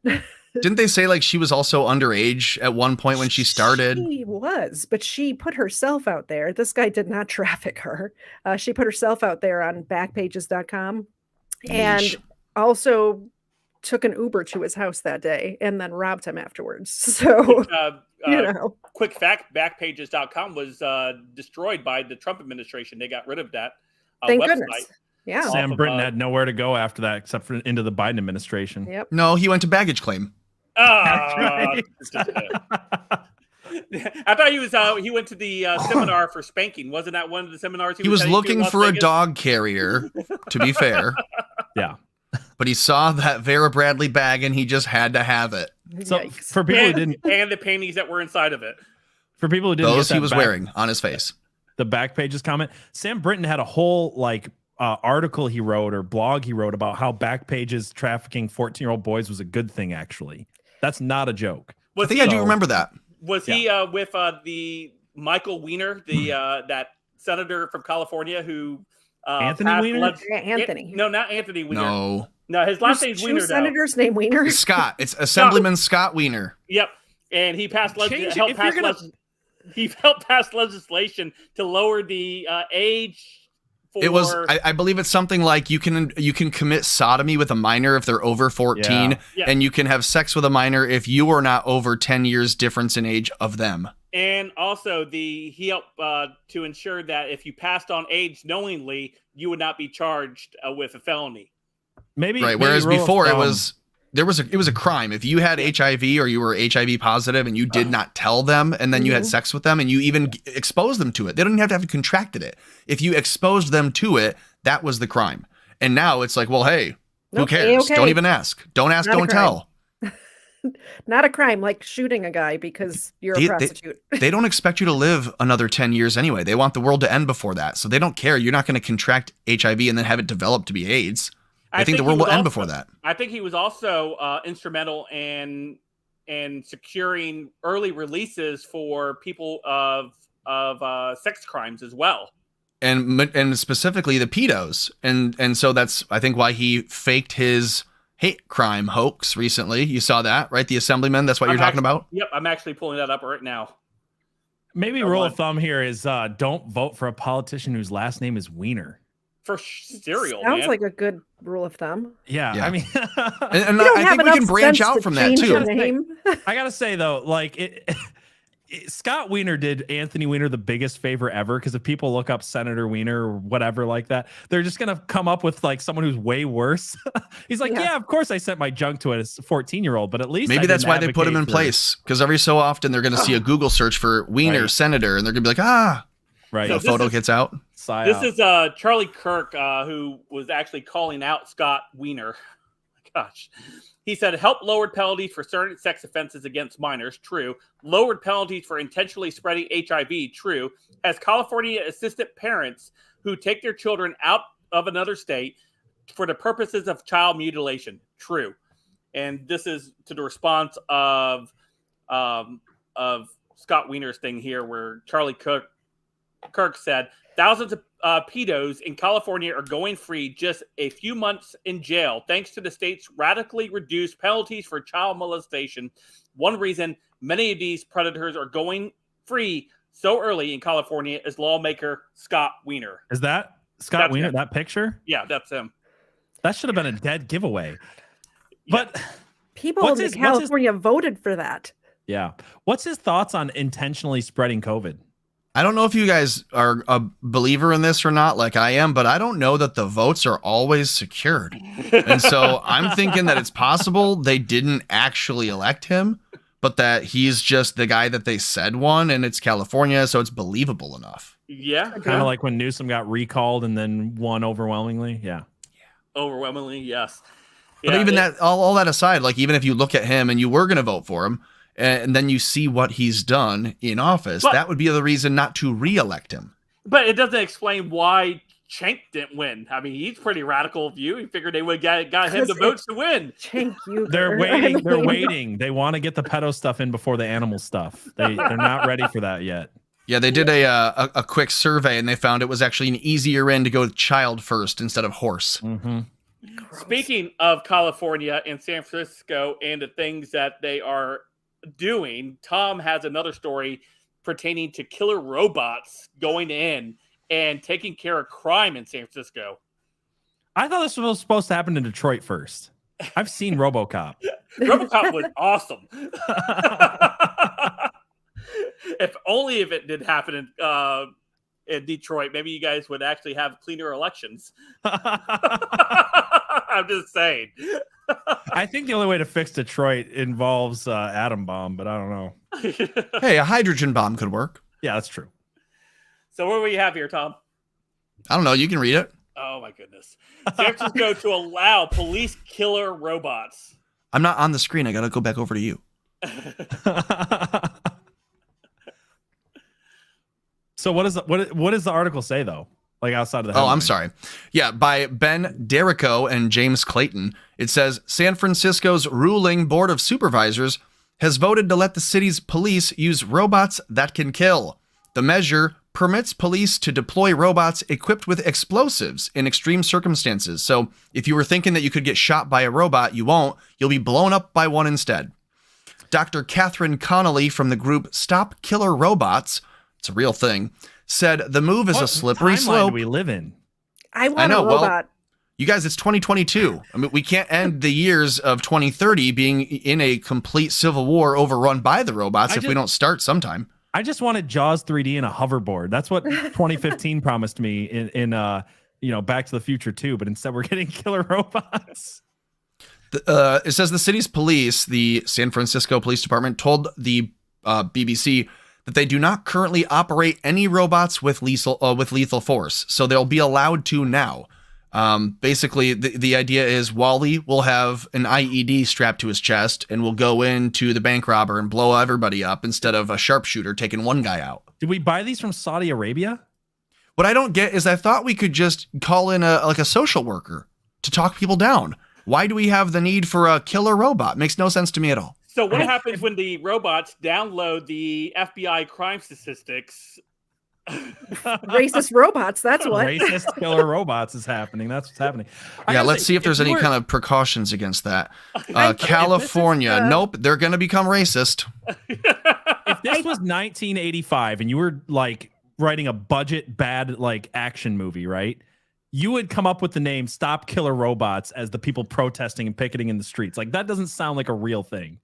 Didn't they say like she was also underage at one point when she started? She was, but she put herself out there. This guy did not traffic her. She put herself out there on backpages.com and also took an Uber to his house that day and then robbed him afterwards. So, quick fact, backpages.com was destroyed by the Trump administration. They got rid of that Thank website. Goodness. Yeah. Sam Brinton had nowhere to go after that except for into the Biden administration. Yep. No, he went to baggage claim. I thought he went to the seminar for spanking. Wasn't that one of the seminars? He was looking for a dog carrier, to be fair. Yeah. But he saw that Vera Bradley bag and he just had to have it. So for people who didn't, and the panties that were inside of it. For people who didn't, those he was wearing on his face. The Backpages comment. Sam Brinton had a whole article he wrote or blog he wrote about how Backpage's trafficking 14-year-old boys was a good thing. Actually, that's not a joke. I think I do remember that. Was he with the Michael Weiner, that senator from California who Anthony Weiner? Anthony. No, not Anthony Weiner. No, his last name's Weiner. Senators named Weiner. Scott. It's Assemblyman Scott Weiner. Yep, and he passed he helped pass legislation to lower the age. It was, I believe it's something like you can commit sodomy with a minor if they're over 14, and you can have sex with a minor if you are not over 10 years difference in age of them. And also, he helped to ensure that if you passed on age knowingly, you would not be charged with a felony. Whereas before it was a crime if you had HIV or you were HIV positive and you did not tell them, and then you had sex with them and you even exposed them to it. They don't even have to contracted it. If you exposed them to it, that was the crime. And now it's like, well, hey, who cares? Okay. Don't even ask. Don't ask. Don't tell. Not a crime like shooting a guy because you're a prostitute. They don't expect you to live another 10 years anyway. They want the world to end before that. So they don't care. You're not going to contract HIV and then have it develop to be AIDS. I think the world will end before that. I think he was also instrumental in securing early releases for people of sex crimes as well. And specifically the pedos. And so that's, I think, why he faked his hate crime hoax recently. You saw that, right? The Assemblyman, that's what you're talking about? Yep, I'm actually pulling that up right now. Maybe rule of thumb here is don't vote for a politician whose last name is Weiner. For cereal, sounds like a good rule of thumb. Yeah. I mean, and I think we can branch out from that too. I gotta say though, like Scott Weiner did Anthony Weiner the biggest favor ever, because if people look up Senator Weiner or whatever like that, they're just gonna come up with like someone who's way worse. He's like, yeah, of course I sent my junk to a 14-year-old, but at least maybe that's why they put him in place, because every so often they're gonna see a Google search for Weiner senator, and they're gonna be like, right. The photo gets out. This is Charlie Kirk, who was actually calling out Scott Weiner. Gosh. He said, help lowered penalties for certain sex offenses against minors. True. Lowered penalties for intentionally spreading HIV. True. Has California assisted parents who take their children out of another state for the purposes of child mutilation. True. And this is to the response of Scott Weiner's thing here, where Charlie Kirk said, thousands of pedos in California are going free just a few months in jail thanks to the state's radically reduced penalties for child molestation. One reason many of these predators are going free so early in California is lawmaker Scott Weiner. Is that Scott Weiner, that picture? Yeah, that's him. That should have been a dead giveaway. But people in California voted for that. Yeah. What's his thoughts on intentionally spreading COVID? I don't know if you guys are a believer in this or not, like I am, but I don't know that the votes are always secured. And so I'm thinking that it's possible they didn't actually elect him, but that he's just the guy that they said won, and it's California, so it's believable enough. Yeah. Kind of like when Newsom got recalled and then won overwhelmingly. Yeah. Overwhelmingly, yes. But even that, all that aside, like even if you look at him and you were going to vote for him, and then you see what he's done in office, that would be the reason not to re-elect him. But it doesn't explain why Cenk didn't win. I mean, he's pretty radical view. He figured they would got him the votes to win. Cenk, they're waiting. They're waiting. They want to get the pedo stuff in before the animal stuff. They're not ready for that yet. Yeah, they did a quick survey, and they found it was actually an easier in to go with child first instead of horse. Mm-hmm. Speaking of California and San Francisco and the things that they are doing, Tom has another story pertaining to killer robots going in and taking care of crime in San Francisco. I thought this was supposed to happen in Detroit first. I've seen RoboCop. RoboCop was awesome. If it did happen in Detroit, maybe you guys would actually have cleaner elections. I'm just saying. I think the only way to fix Detroit involves atom bomb, but I don't know. Hey, a hydrogen bomb could work. Yeah, that's true. So what do we have here, Tom? I don't know. You can read it. Oh, my goodness. San Francisco to allow police killer robots. I'm not on the screen. I got to go back over to you. So what does the article say, though? like outside of the headline. Oh, I'm sorry. Yeah, by Ben Derrico and James Clayton. It says, San Francisco's ruling Board of Supervisors has voted to let the city's police use robots that can kill. The measure permits police to deploy robots equipped with explosives in extreme circumstances. So if you were thinking that you could get shot by a robot, you won't. You'll be blown up by one instead. Dr. Catherine Connolly from the group Stop Killer Robots, it's a real thing, said the move is a slippery slope. We live in. I want a robot. Well, you guys, it's 2022. I mean, we can't end the years of 2030 being in a complete civil war overrun by the robots if we don't start sometime. I just wanted Jaws 3D and a hoverboard. That's what 2015 promised me in Back to the Future 2, but instead we're getting killer robots. It says the city's police, the San Francisco Police Department, told the BBC that they do not currently operate any robots with lethal force, so they'll be allowed to now. Basically, the idea is Wally will have an IED strapped to his chest and will go into the bank robber and blow everybody up instead of a sharpshooter taking one guy out. Did we buy these from Saudi Arabia? What I don't get is I thought we could just call in a social worker to talk people down. Why do we have the need for a killer robot? Makes no sense to me at all. So what happens when the robots download the FBI crime statistics? Racist robots, that's what. Racist killer robots is happening. That's what's happening. Yeah, let's see if there's any kind of precautions against that. California, nope, they're going to become racist. If this was 1985 and you were like writing a budget bad like action movie, right? You would come up with the name Stop Killer Robots as the people protesting and picketing in the streets. Like that doesn't sound like a real thing.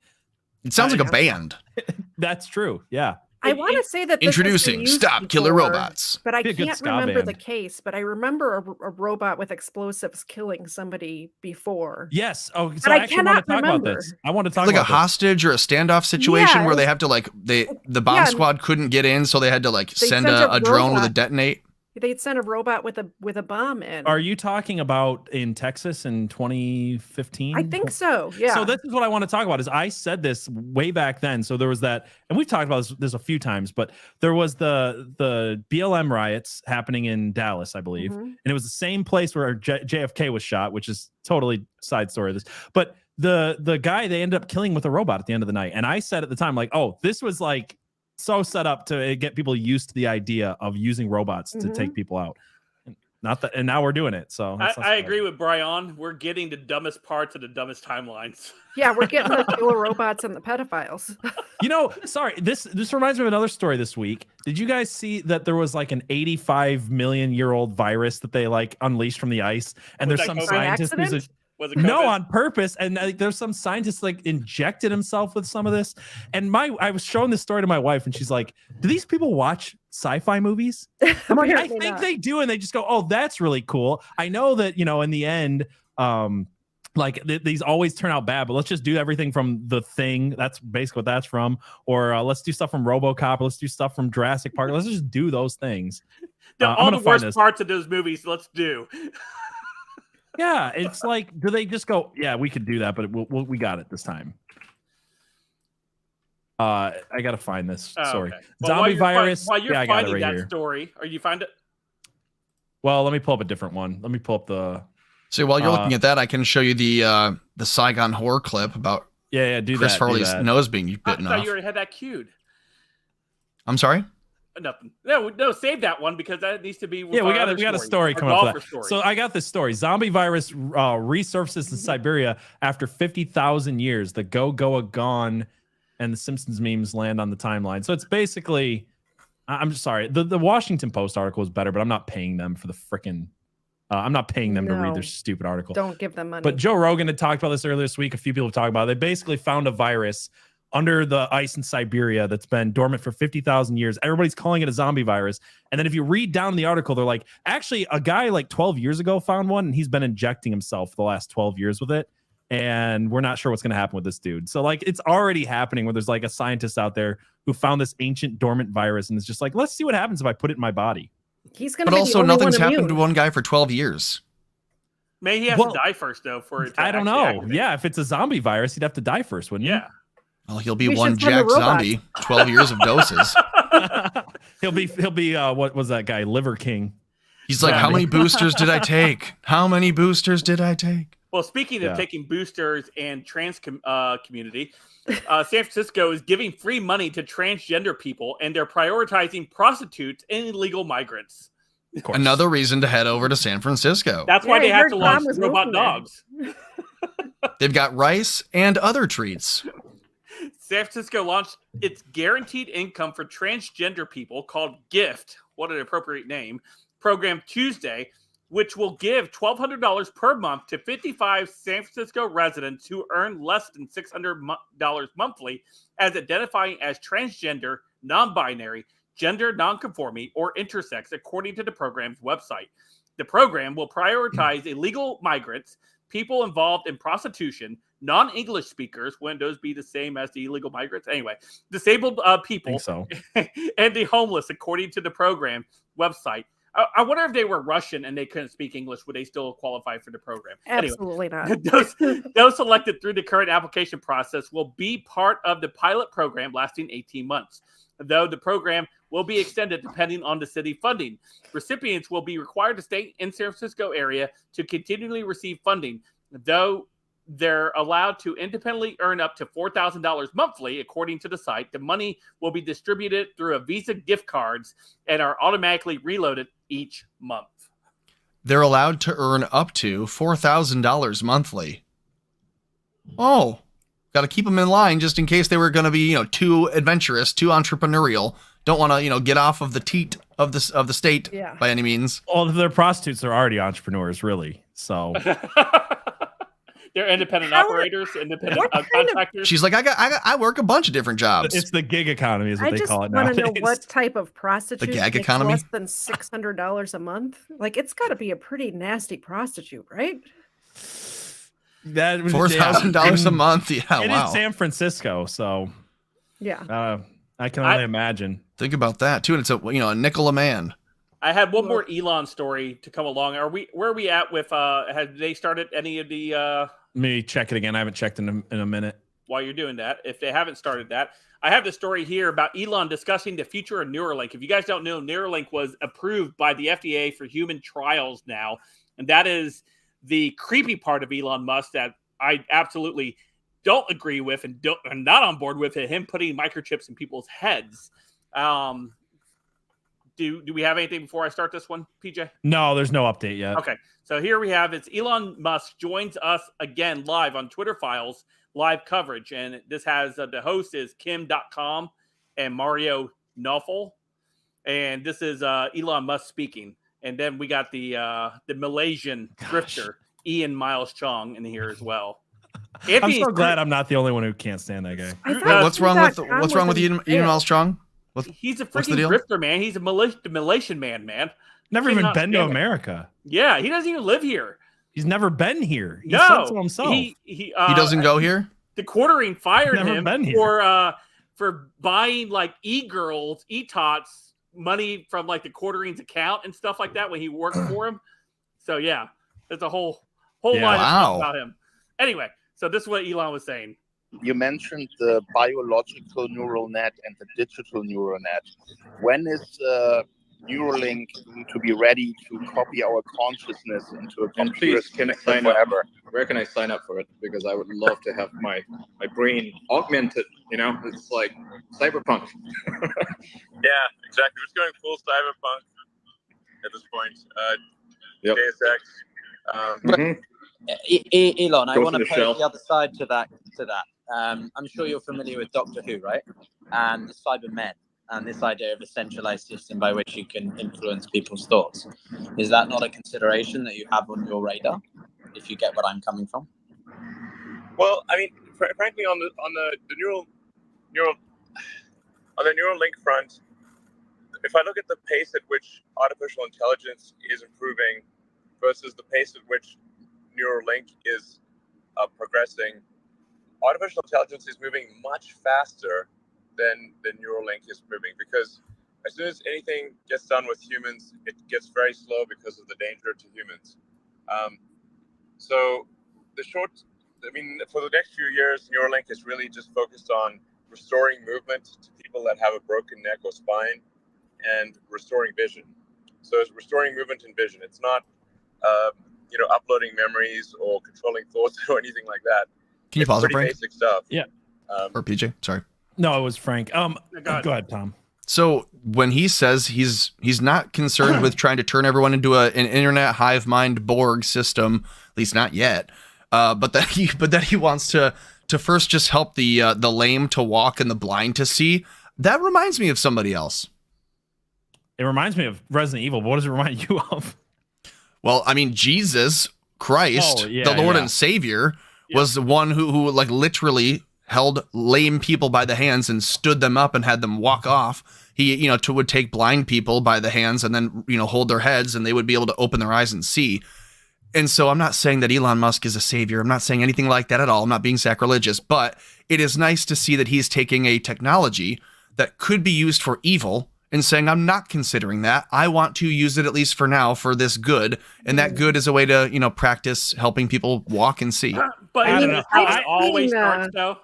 It sounds like a band. That's true. Yeah. I want to say that this introducing Stop Killer Robots, but I can't remember the case. But I remember a robot with explosives killing somebody before. Yes. Oh, so but I cannot talk remember. About this. I want to talk like about a hostage or a standoff situation where they have to the bomb squad couldn't get in, so they had to send a drone with a detonate. They'd send a robot with a bomb in. Are you talking about in Texas in 2015? I think so. Yeah. So this is what I want to talk about. Is I said this way back then. So there was that, and we've talked about this a few times. But there was the BLM riots happening in Dallas, I believe, and it was the same place where JFK was shot, which is totally side story of this. But the guy they ended up killing with a robot at the end of the night, and I said at the time, like, oh, this was like so set up to get people used to the idea of using robots to take people out. Not that, and now we're doing it. So I agree with Brian. We're getting the dumbest parts of the dumbest timelines. Yeah, we're getting the killer robots and the pedophiles. Sorry, this reminds me of another story this week. Did you guys see that there was like an 85 million year old virus that they like unleashed from the ice? And there's some scientist who's no, on purpose. And there's some scientist like injected himself with some of this. And I was showing this story to my wife, and she's like, "Do these people watch sci-fi movies?" I'm like, I think they do, and they just go, "Oh, that's really cool." I know that in the end, these always turn out bad, but let's just do everything from The Thing. That's basically what that's from. Or let's do stuff from RoboCop. Or let's do stuff from Jurassic Park. Let's just do those things. All the worst parts of those movies, let's do. Yeah, it's like, do they just go, yeah, we could do that, but we got it this time. I got to find this. Sorry. Okay. Well, Zombie virus. While you're finding right that here. story, or you find it? Well, let me pull up a different one. Let me pull up the... So while you're looking at that, I can show you the Saigon horror clip about do Chris Farley's nose being bitten off. I thought you already had that queued. I'm sorry? Nothing. No, save that one because that needs to be. Yeah, we got a story coming up. So I got this story. Zombie virus resurfaces in Siberia after 50,000 years. The Go gone, and the Simpsons memes land on the timeline. So it's basically, I'm just sorry. The Washington Post article is better, but I'm not paying them for the frickin'. I'm not paying them to read their stupid article. Don't give them money. But Joe Rogan had talked about this earlier this week. A few people have talked about it. They basically found a virus under the ice in Siberia that's been dormant for 50,000 years. Everybody's calling it a zombie virus. And then if you read down the article, they're like, actually, a guy like 12 years ago found one, and he's been injecting himself the last 12 years with it. And we're not sure what's going to happen with this dude. So like, it's already happening where there's like a scientist out there who found this ancient dormant virus and is just like, let's see what happens if I put it in my body. He's going to But also nothing's happened to one guy for 12 years. Maybe he has to die first, though. I don't know. Yeah, if it's a zombie virus, he'd have to die first, wouldn't he? Yeah. Well, he'll be one Jack zombie. 12 years of doses. He'll be what was that guy? Liver King. He's like, how many boosters did I take? How many boosters did I take? Well, speaking of taking boosters and trans community, San Francisco is giving free money to transgender people, and they're prioritizing prostitutes and illegal migrants. Another reason to head over to San Francisco. That's why they have to launch robot dogs. They've got rice and other treats. San Francisco launched its guaranteed income for transgender people called GIFT, what an appropriate name, program Tuesday, which will give $1,200 per month to 55 San Francisco residents who earn less than $600 monthly as identifying as transgender, non-binary, gender non-conforming, or intersex, according to the program's website. The program will prioritize illegal migrants, people involved in prostitution, non-English speakers, wouldn't those be the same as the illegal migrants? Anyway, disabled people, and the homeless, according to the program website. I wonder if they were Russian and they couldn't speak English, would they still qualify for the program? Absolutely anyway, not. Those selected through the current application process will be part of the pilot program lasting 18 months. Though the program will be extended depending on the city funding. Recipients will be required to stay in San Francisco area to continually receive funding, though they're allowed to independently earn up to $4,000 monthly, according to the site. The money will be distributed through a Visa gift cards and are automatically reloaded each month. They're allowed to earn up to $4,000 monthly. Oh, got to keep them in line just in case they were going to be, too adventurous, too entrepreneurial. Don't want to, get off of the teat of the state by any means. All of their prostitutes are already entrepreneurs, really. So they're independent operators, independent contractors. She's like, I work a bunch of different jobs. It's the gig economy, is what they call it now. I just want to know what type of prostitute the gag makes economy? less than $600 a month. Like, it's got to be a pretty nasty prostitute, right? That was $4,000 a month. Yeah, it is San Francisco, so yeah. I can only imagine. Think about that too. And it's a nickel a man. I had one more Elon story to come along. Where are we at with? Have they started any of the? Let me check it again. I haven't checked in a minute. While you're doing that, if they haven't started that, I have the story here about Elon discussing the future of Neuralink. If you guys don't know, Neuralink was approved by the FDA for human trials now, and that is the creepy part of Elon Musk that I absolutely don't agree with and I'm not on board with it, him putting microchips in people's heads. Do we have anything before I start this one, PJ? No, there's no update yet. Okay, so here we have it's Elon Musk joins us again live on Twitter Files live coverage, and this has the host is Kim.com and Mario Knopfel, and this is Elon Musk speaking. And then we got the Malaysian drifter, Ian Miles Chong, in here as well. I'm so glad I'm not the only one who can't stand that guy. What's wrong with Ian Miles Chong? He's a freaking drifter, man. He's a Malaysian man. Never even been to America. Yeah, he doesn't even live here. He's never been here. He said so himself. He doesn't go here? The quartering fired him for buying like e-girls, e-tots, money from like the quartering's account and stuff like that when he worked for him. So yeah, there's a whole lot of stuff about him. Anyway, so this is what Elon was saying. You mentioned the biological neural net and the digital neural net. When is Neuralink going to be ready to copy our consciousness into a computer can I sign forever? Where can I sign up for it? Because I would love to have my brain augmented. It's like cyberpunk. Yeah, exactly. We're just going full cyberpunk at this point. Deus Ex. Elon, I want to pose the other side to that. I'm sure you're familiar with Doctor Who, right? And the Cybermen, and this idea of a centralized system by which you can influence people's thoughts. Is that not a consideration that you have on your radar? If you get what I'm coming from. Well, I mean, frankly, on the Neuralink front, if I look at the pace at which artificial intelligence is improving versus the pace at which Neuralink is progressing, artificial intelligence is moving much faster than Neuralink is moving, because as soon as anything gets done with humans, it gets very slow because of the danger to humans. So for the next few years, Neuralink is really just focused on restoring movement to people that have a broken neck or spine and restoring vision. So it's restoring movement and vision. It's not, uploading memories or controlling thoughts or anything like that. Can you pause it, Frank? Basic stuff. Yeah. Or PJ, sorry. No, it was Frank. Go ahead, Tom. So when he says he's not concerned with trying to turn everyone into an internet hive mind Borg system, at least not yet, but that he wants to first just help the lame to walk and the blind to see. That reminds me of somebody else. It reminds me of Resident Evil. But what does it remind you of? Well, I mean, Jesus Christ, the Lord and Savior, was the one who like literally held lame people by the hands and stood them up and had them walk off. He, would take blind people by the hands and then, hold their heads and they would be able to open their eyes and see. And so I'm not saying that Elon Musk is a savior. I'm not saying anything like that at all. I'm not being sacrilegious, but it is nice to see that he's taking a technology that could be used for evil and saying, I'm not considering that. I want to use it, at least for now, for this good. And that good is a way to, practice helping people walk and see. But I don't know how it always starts, though.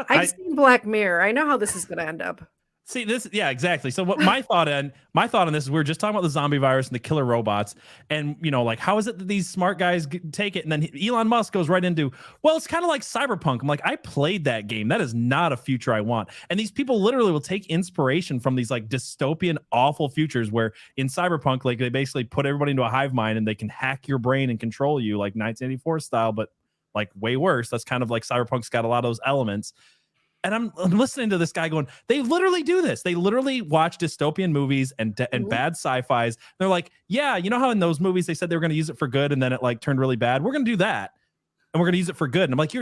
I've seen Black Mirror. I know how this is going to end up. See this, yeah, exactly. So what my thought on this is we were just talking about the zombie virus and the killer robots, and how is it that these smart guys take it, and then Elon Musk goes right into, well, it's kind of like Cyberpunk. I'm like, I played that game. That is not a future I want. And these people literally will take inspiration from these like dystopian, awful futures where in Cyberpunk, like they basically put everybody into a hive mind and they can hack your brain and control you like 1984 style, but like way worse. That's kind of like Cyberpunk's got a lot of those elements. And I'm listening to this guy going, they literally do this. They literally watch dystopian movies and bad sci-fis. They're like, yeah, you know how in those movies they said they were going to use it for good and then it like turned really bad? We're going to do that. And we're going to use it for good. And I'm like,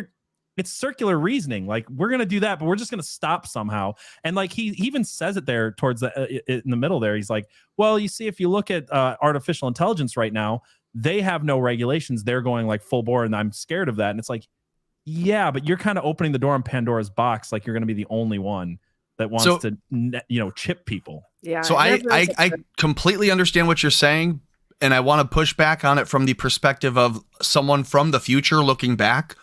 it's circular reasoning. Like we're going to do that, but we're just going to stop somehow. And like he even says it there towards in the middle there. He's like, well, you see, if you look at artificial intelligence right now, they have no regulations. They're going like full bore and I'm scared of that. And it's like, yeah, but you're kind of opening the door on Pandora's box. Like you're going to be the only one that wants to, chip people. Yeah. So I completely understand what you're saying. And I want to push back on it from the perspective of someone from the future looking back.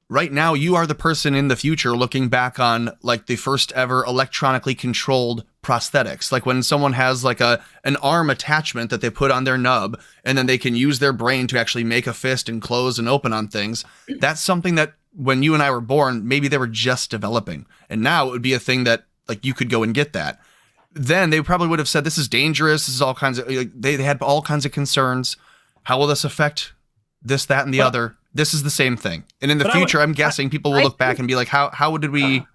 Right now, you are the person in the future looking back on like the first ever electronically controlled prosthetics. Like when someone has like an arm attachment that they put on their nub and then they can use their brain to actually make a fist and close and open on things. That's something that when you and I were born, maybe they were just developing. And now it would be a thing that like you could go and get that. Then they probably would have said, this is dangerous. This is all kinds of, they had all kinds of concerns. How will this affect this, that, and the other? This is the same thing. And in the future, I'm guessing people will look back and be like, how did we...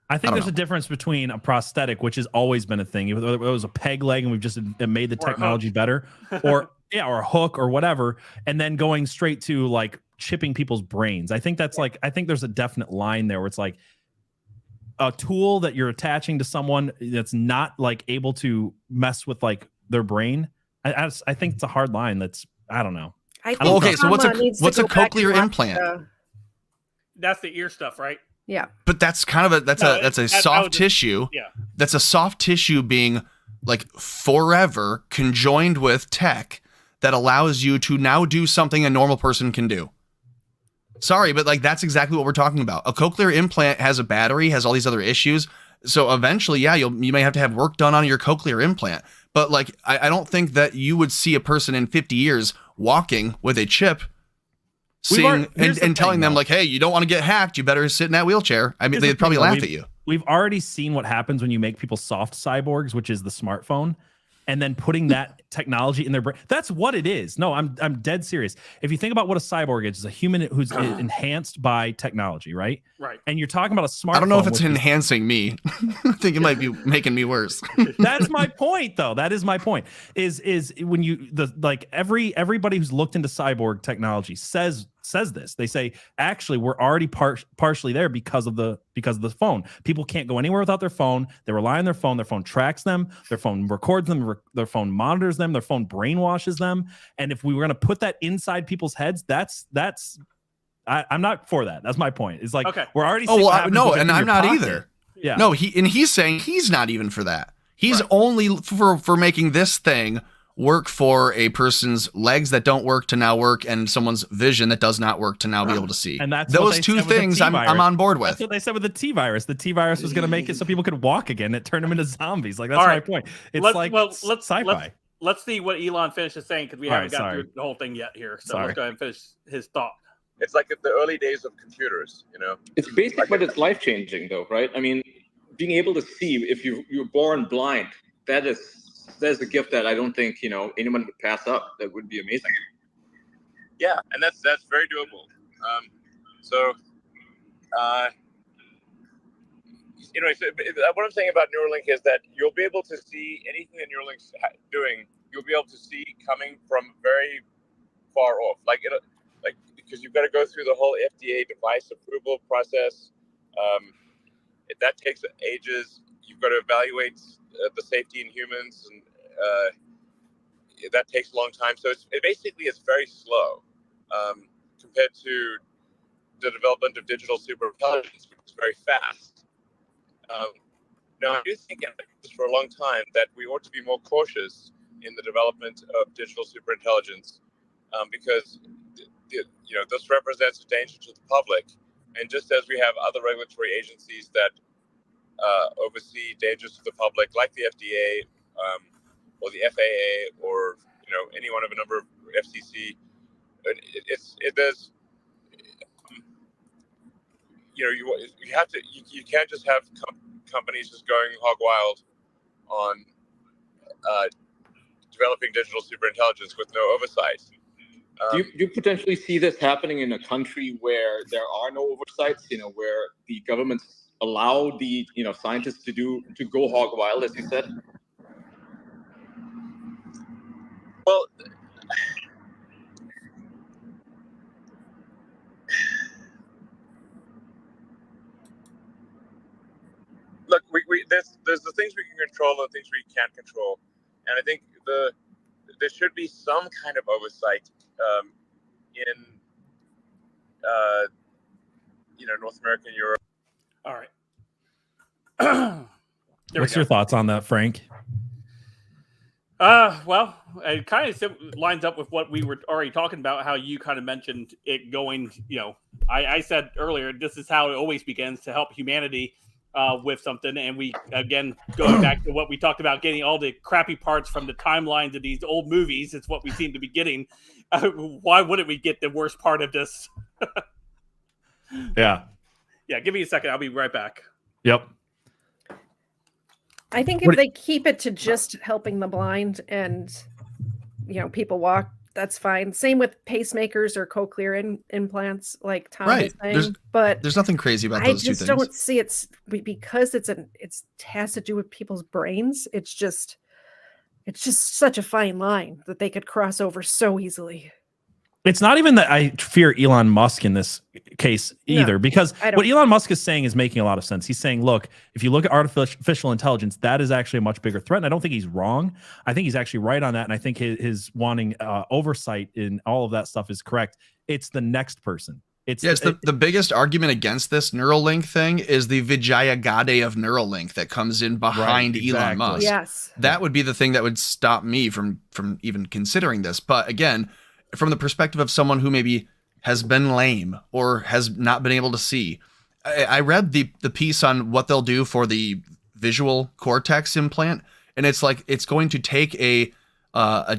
I think there's a difference between a prosthetic, which has always been a thing. It was a peg leg and we've just made the technology better, or a hook or whatever. And then going straight to like chipping people's brains. I think that's like, I think there's a definite line there where it's like a tool that you're attaching to someone that's not like able to mess with like their brain. I think it's a hard line. That's, I don't know. Okay, so what's a cochlear implant? That's the ear stuff, right? Yeah. But that's kind of that's a soft tissue. Yeah. That's a soft tissue being like forever conjoined with tech that allows you to now do something a normal person can do. Sorry, but like that's exactly what we're talking about. A cochlear implant has a battery, has all these other issues. So eventually, yeah, you may have to have work done on your cochlear implant. But like, I don't think that you would see a person in 50 years walking with a chip, seeing and telling them like, hey, you don't want to get hacked. You better sit in that wheelchair. I mean, they'd probably laugh at you. We've already seen what happens when you make people soft cyborgs, which is the smartphone, and then putting that technology in their brain. That's what it is. No, I'm dead serious. If you think about what a cyborg is, it's a human who's enhanced by technology, right? Right. And you're talking about a smartphone. I don't know if it's enhancing me. I think it might be making me worse. That's my point, though. That is my point. Is when you everybody who's looked into cyborg technology says this. They say actually we're already partially there because of the phone. People can't go anywhere without their phone. They rely on their phone. Their phone tracks them. Their phone records them. Their phone monitors them. Their phone brainwashes them. And if we were going to put that inside people's heads, I'm not for that. That's my point. It's like we're already. Oh well, no, and I'm not either. Yeah. No, he's saying he's not even for that. He's only for making this thing work for a person's legs that don't work to now work, and someone's vision that does not work to now be able to see. And that's those two things I'm on board with. That's what they said with the T virus. The T virus was going to make it so people could walk again. It turned them into zombies. Like, that's my point. It's let's sci-fi. Let's see what Elon finishes saying, because we haven't got through the whole thing yet here. So let's go ahead and finish his thought. It's like the early days of computers, you know. It's basic, but it's life-changing, though, right? I mean, being able to see, if you're born blind, that's a gift that I don't think anyone would pass up. That would be amazing. Yeah, and that's very doable. So what I'm saying about Neuralink is that you'll be able to see anything that Neuralink's doing. You'll be able to see coming from very far off, because you've got to go through the whole FDA device approval process. That takes ages. You've got to evaluate the safety in humans, and that takes a long time. So it basically is very slow compared to the development of digital superintelligence, which is very fast. Now, I do think for a long time that we ought to be more cautious in the development of digital superintelligence because this represents a danger to the public. And just as we have other regulatory agencies that oversee dangers to the public, like the FDA or the FAA or any one of a number of FCC, you can't just have companies just going hog wild on developing digital superintelligence with no oversight. Do you potentially see this happening in a country where there are no oversights? Where the governments allow the scientists to go hog wild, as you said? Well, look, there's the things we can control and the things we can't control, and I think there should be some kind of oversight in North America and Europe. All right. What's your thoughts on that, Frank? Well, it kind of lines up with what we were already talking about, how you kind of mentioned it going, I said earlier, this is how it always begins, to help humanity with something. And we, again, going back to what we talked about, getting all the crappy parts from the timelines of these old movies, it's what we seem to be getting. Why wouldn't we get the worst part of this? Yeah. Yeah, give me a second. I'll be right back. Yep. I think if they keep it to just helping the blind and, people walk, that's fine. Same with pacemakers or cochlear implants, like Tom was saying. But there's nothing crazy about those two things. I just don't see it's because it has to do with people's brains. It's just such a fine line that they could cross over so easily. It's not even that I fear Elon Musk in this case either, because what Elon Musk is saying is making a lot of sense. He's saying, look, if you look at artificial intelligence, that is actually a much bigger threat. And I don't think he's wrong. I think he's actually right on that. And I think his wanting oversight in all of that stuff is correct. It's the next person. The biggest argument against this Neuralink thing is the Vijayagade of Neuralink that comes in behind Elon Musk. Yes. That would be the thing that would stop me from even considering this. But again, from the perspective of someone who maybe has been lame or has not been able to see, I read the piece on what they'll do for the visual cortex implant, and it's like it's going to take a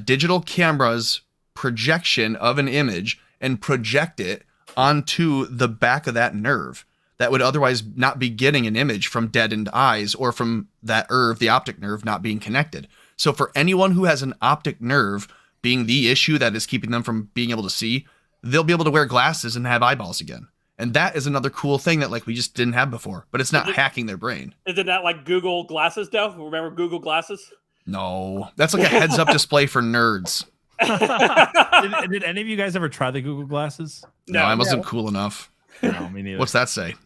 digital camera's projection of an image and project it onto the back of that nerve that would otherwise not be getting an image from deadened eyes or from that nerve, the optic nerve, not being connected. So for anyone who has an optic nerve being the issue that is keeping them from being able to see, they'll be able to wear glasses and have eyeballs again. And that is another cool thing that we just didn't have before, but it's not hacking their brain. Isn't that like Google Glasses, though? Remember Google Glasses? No, that's like a heads up display for nerds. Did any of you guys ever try the Google Glasses? No, I wasn't cool enough. No, me neither. What's that say?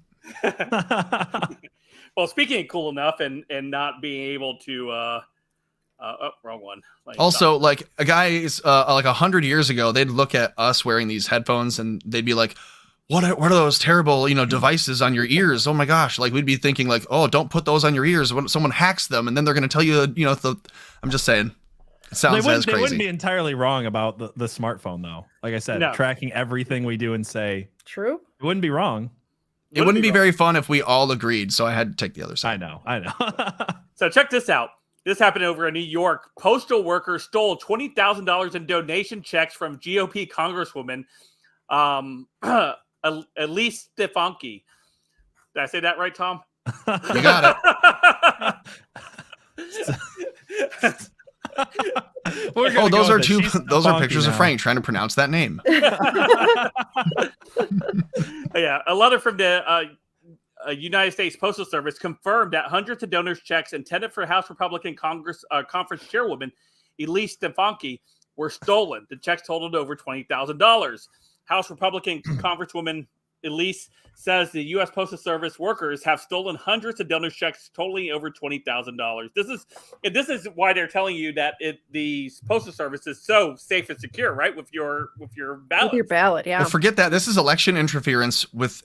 Well, speaking of cool enough and not being able to, wrong one. Also, like a guy's like 100 years ago, they'd look at us wearing these headphones and they'd be like, what are those terrible, devices on your ears? Oh my gosh. Like we'd be thinking like, oh, don't put those on your ears when someone hacks them. And then they're going to tell you, I'm just saying. Sounds as crazy. They wouldn't be entirely wrong about the smartphone, though. Like I said, tracking everything we do and say. True. It wouldn't be wrong. It wouldn't be very fun if we all agreed, so I had to take the other side. I know. So check this out. This happened over in New York. Postal workers stole $20,000 in donation checks from GOP Congresswoman Elise Stefanski. Did I say that right, Tom? You got it. Those are pictures of Frank trying to pronounce that name. Yeah, a letter from the United States Postal Service confirmed that hundreds of donors' checks intended for House Republican Conference Chairwoman Elise Stefanski were stolen. The checks totaled over $20,000. House Republican Congresswoman Elise says the U.S. Postal Service workers have stolen hundreds of donors' checks totaling over $20,000. This is why they're telling you that the Postal Service is so safe and secure, right? With your ballot. With your ballot, yeah. Well, forget that. This is election interference with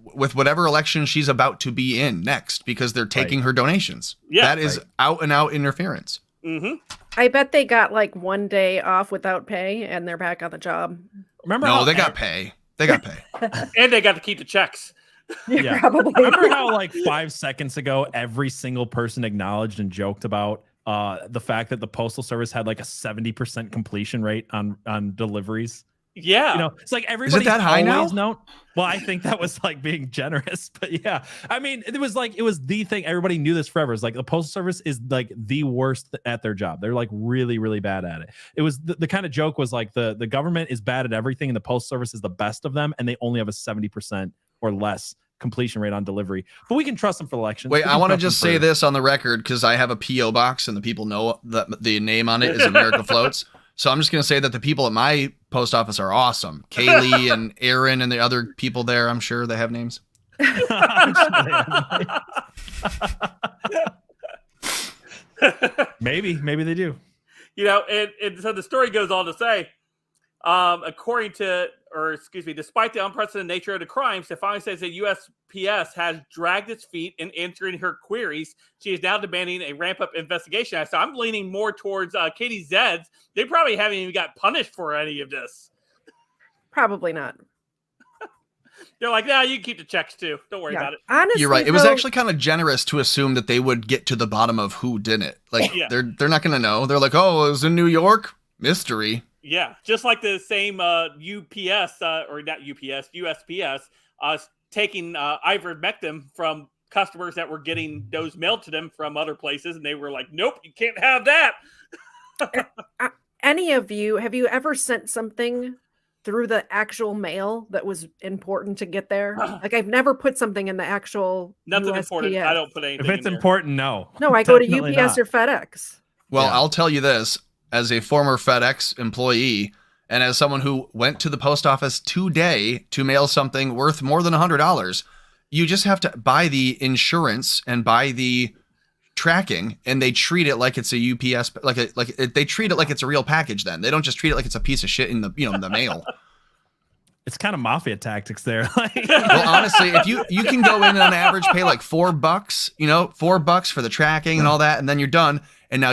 whatever election she's about to be in next, because they're taking her donations. Yeah, that is out and out interference. Mm-hmm. I bet they got like 1 day off without pay, and they're back on the job. No, they got pay. They got pay. And they got to keep the checks. Yeah. Probably. Remember how like 5 seconds ago, every single person acknowledged and joked about the fact that the Postal Service had like a 70% completion rate on deliveries? Yeah. You know, it's like everybody's that high now? known. Well, I think that was like being generous, but yeah. I mean, it was the thing. Everybody knew this forever. It's like the Postal Service is like the worst at their job. They're like really, really bad at it. It was the kind of joke was like the government is bad at everything and the Postal Service is the best of them, and they only have a 70% or less completion rate on delivery. But we can trust them for elections. Wait, I want to just say this on the record because I have a P.O. box and the people know that the name on it is America Floats. So I'm just going to say that the people at my post office are awesome. Kaylee and Aaron and the other people there, I'm sure they have names. Maybe they do. You know, and so the story goes on to say, despite the unprecedented nature of the crime, Stefani says that USPS has dragged its feet in answering her queries. She is now demanding a ramp-up investigation. So I'm leaning more towards Katie Zeds. They probably haven't even got punished for any of this. Probably not. They're like, nah, you can keep the checks too. Don't worry about it. Honestly, you're right. It was actually kind of generous to assume that they would get to the bottom of who did it. Like, they're not going to know. They're like, oh, it was in New York? Mystery. Yeah, just like the same USPS, taking ivermectin from customers that were getting those mailed to them from other places, and they were like, nope, you can't have that. Any of you, have you ever sent something through the actual mail that was important to get there? Like, I've never put something in the actual Nothing USPS. important. I don't put anything If it's important, no. No, I go to UPS or FedEx. Well, I'll tell you this. As a former FedEx employee and as someone who went to the post office today to mail something worth more than $100, you just have to buy the insurance and buy the tracking, and they treat it like it's a UPS, they treat it like it's a real package. Then they don't just treat it like it's a piece of shit in the the mail. It's kind of mafia tactics there. Well, honestly, if you can go in on average, pay like $4, $4 for the tracking and all that, and then you're done. And now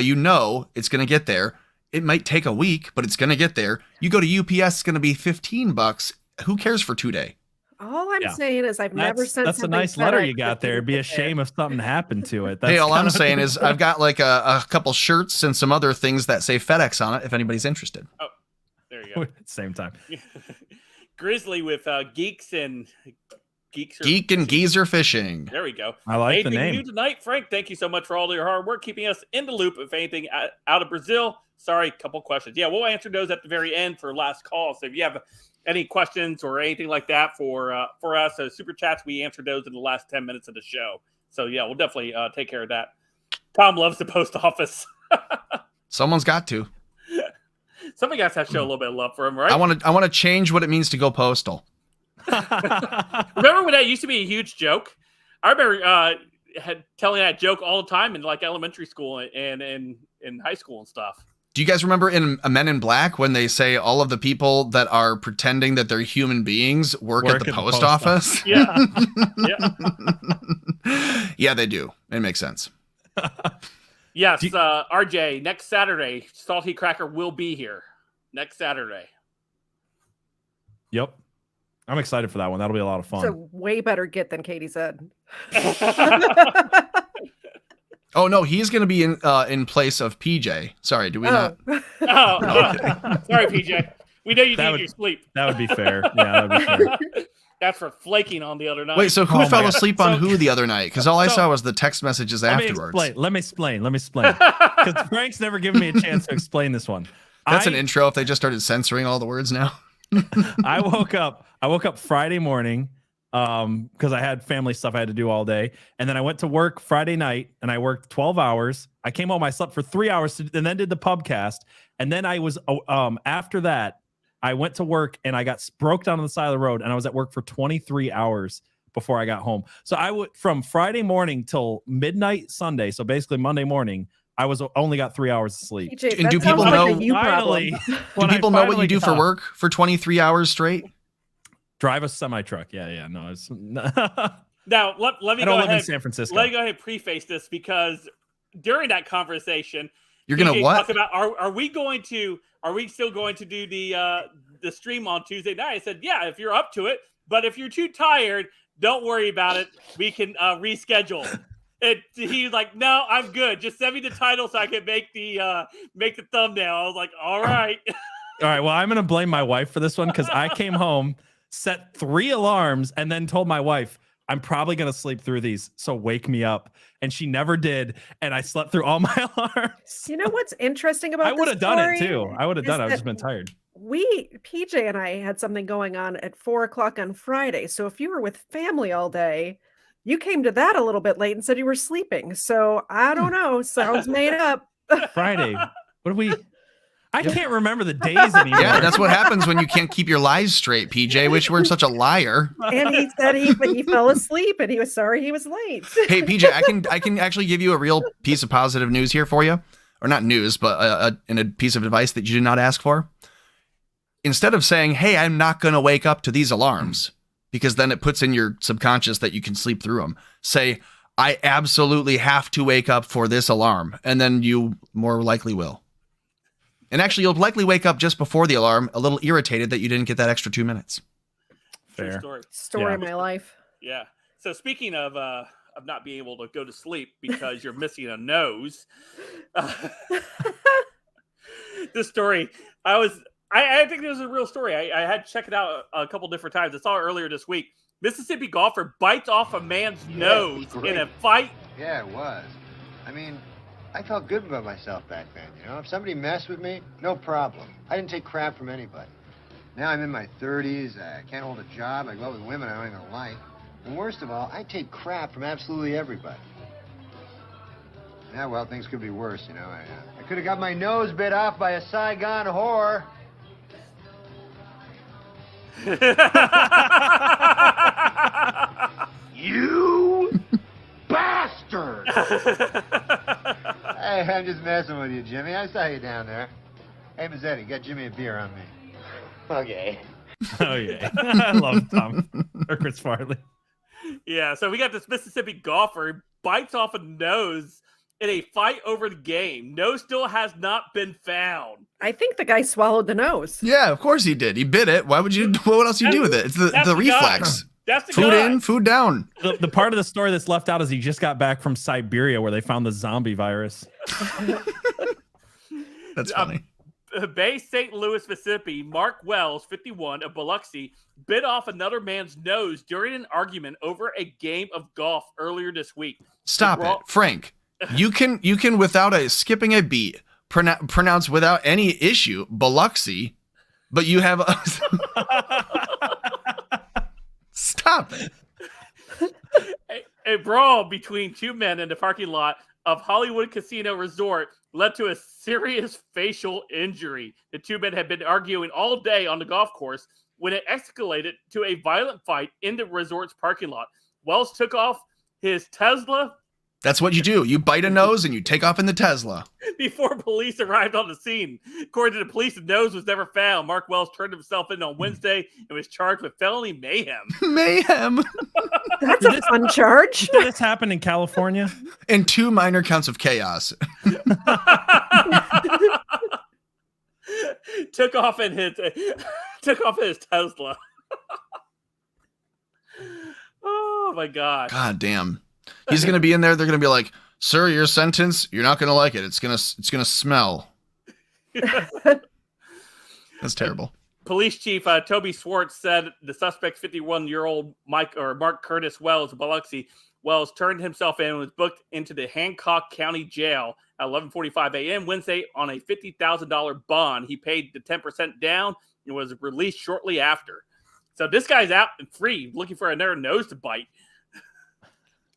it's going to get there. It might take a week, but it's going to get there. You go to UPS, it's going to be $15. Who cares for 2 days? All I'm saying is I've never sent. That's a nice letter you got there. It'd be a shame if something happened to it. Hey, all I'm saying is I've got like a couple shirts and some other things that say FedEx on it if anybody's interested. Oh, there you go. Same time. Grizzly with Geek and Geezer Fishing. There we go. I like the name. Anything new tonight, Frank? Thank you so much for all your hard work, keeping us in the loop. If anything out of Brazil, sorry, couple questions. Yeah, we'll answer those at the very end for last call. So if you have any questions or anything like that for us, super chats, we answered those in the last 10 minutes of the show. So yeah, we'll definitely take care of that. Tom loves the post office. Someone's got to. Somebody has to show a little bit of love for him, right? I want to change what it means to go postal. Remember when that used to be a huge joke? I remember telling that joke all the time in like elementary school and in high school and stuff. Do you guys remember in Men in Black when they say all of the people that are pretending that they're human beings work at the post office? Yeah. Yeah, they do. It makes sense. Yes, RJ, next Saturday, Salty Cracker will be here. Next Saturday. Yep. I'm excited for that one. That'll be a lot of fun. It's a way better get than Katie said. Oh no, he's going to be in place of PJ. Sorry, do we not? Sorry, PJ. We know you need your sleep. That would be fair. Yeah, that would be fair. That's for flaking on the other night. Wait, so who fell asleep on who the other night? Because all I saw was the text messages afterwards. Let me explain. Because Frank's never given me a chance to explain this one. That's an intro if they just started censoring all the words now. I woke up Friday morning because I had family stuff I had to do all day. And then I went to work Friday night and I worked 12 hours. I came home, I slept for 3 hours and then did the pubcast. And then I was, after that, I went to work and I got broke down on the side of the road and I was at work for 23 hours before I got home. So I would, from Friday morning till midnight Sunday, so basically Monday morning, I only got 3 hours of sleep. PJ, and do people know? Finally, do people know what you do for work for 23 hours straight? Drive a semi truck. Yeah. No, it's now let me I don't live in San Francisco. Let me go ahead and preface this because during that conversation, you're gonna what? Talk about are we still going to do the stream on Tuesday night? I said, yeah, if you're up to it, but if you're too tired, don't worry about it. We can reschedule. He's like, no, I'm good. Just send me the title so I can make the thumbnail. I was like, all right. All right. Well, I'm going to blame my wife for this one because I came home, set 3 alarms, and then told my wife, I'm probably going to sleep through these. So wake me up. And she never did. And I slept through all my alarms. You know what's interesting about this I would have done it too. I would have done it. I've just been tired. PJ and I had something going on at 4:00 on Friday. So if you were with family all day, you came to that a little bit late and said you were sleeping. So I don't know. Sounds made up. Friday. What did we? I can't remember the days anymore. Yeah, that's what happens when you can't keep your lies straight, PJ. Wish you weren't such a liar. And he said he fell asleep and he was sorry he was late. Hey, PJ, I can actually give you a real piece of positive news here for you. Or not news, but a piece of advice that you did not ask for. Instead of saying, hey, I'm not going to wake up to these alarms, because then it puts in your subconscious that you can sleep through them. Say, I absolutely have to wake up for this alarm. And then you more likely will. And actually, you'll likely wake up just before the alarm, a little irritated that you didn't get that extra 2 minutes. Fair. Story of my life. Yeah. So speaking of not being able to go to sleep because you're missing a nose, this story, I think this is a real story. I had to check it out a couple different times. I saw it earlier this week. Mississippi golfer bites off a man's nose in a fight. Yeah, it was. I mean, I felt good about myself back then, you know? If somebody messed with me, no problem. I didn't take crap from anybody. Now I'm in my 30s, I can't hold a job, I go out with women I don't even like. And worst of all, I take crap from absolutely everybody. Yeah, well, things could be worse, you know? I could have got my nose bit off by a Saigon whore. You bastard! Hey, I'm just messing with you, Jimmy. I saw you down there. Hey, Mazzetti, get Jimmy a beer on me. Okay. Oh, yeah. I love Tom or Chris Farley. Yeah, so we got this Mississippi golfer bites off a nose in a fight over the game. Nose still has not been found. I think the guy swallowed the nose. Yeah, of course he did. He bit it. Why would you? What else you do with it? It's the reflex. That's the food guy. in, food down. The part of the story that's left out is he just got back from Siberia where they found the zombie virus. That's funny. Bay St. Louis, Mississippi, Mark Wells, 51, of Biloxi, bit off another man's nose during an argument over a game of golf earlier this week. Stop it, Frank. You can without skipping a beat pronounce without any issue Biloxi, but you have stop it. A brawl between two men in the parking lot of Hollywood Casino Resort led to a serious facial injury. The two men had been arguing all day on the golf course when it escalated to a violent fight in the resort's parking lot. Wells took off his Tesla That's what you do. You bite a nose and you take off in the Tesla. Before police arrived on the scene, according to the police, the nose was never found. Mark Wells turned himself in on Wednesday and was charged with felony mayhem. Mayhem. That's a fun charge. Did this happen in California? And 2 minor counts of chaos. Took off in his Tesla. Oh my God. God damn. He's gonna be in there. They're gonna be like, "Sir, your sentence. You're not gonna like it. It's gonna smell." That's terrible. Police Chief Toby Swartz said the suspect, 51-year-old Mark Curtis Wells of Biloxi, Wells turned himself in and was booked into the Hancock County Jail at 11:45 a.m. Wednesday on a $50,000 bond. He paid the 10% down and was released shortly after. So this guy's out and free, looking for another nose to bite.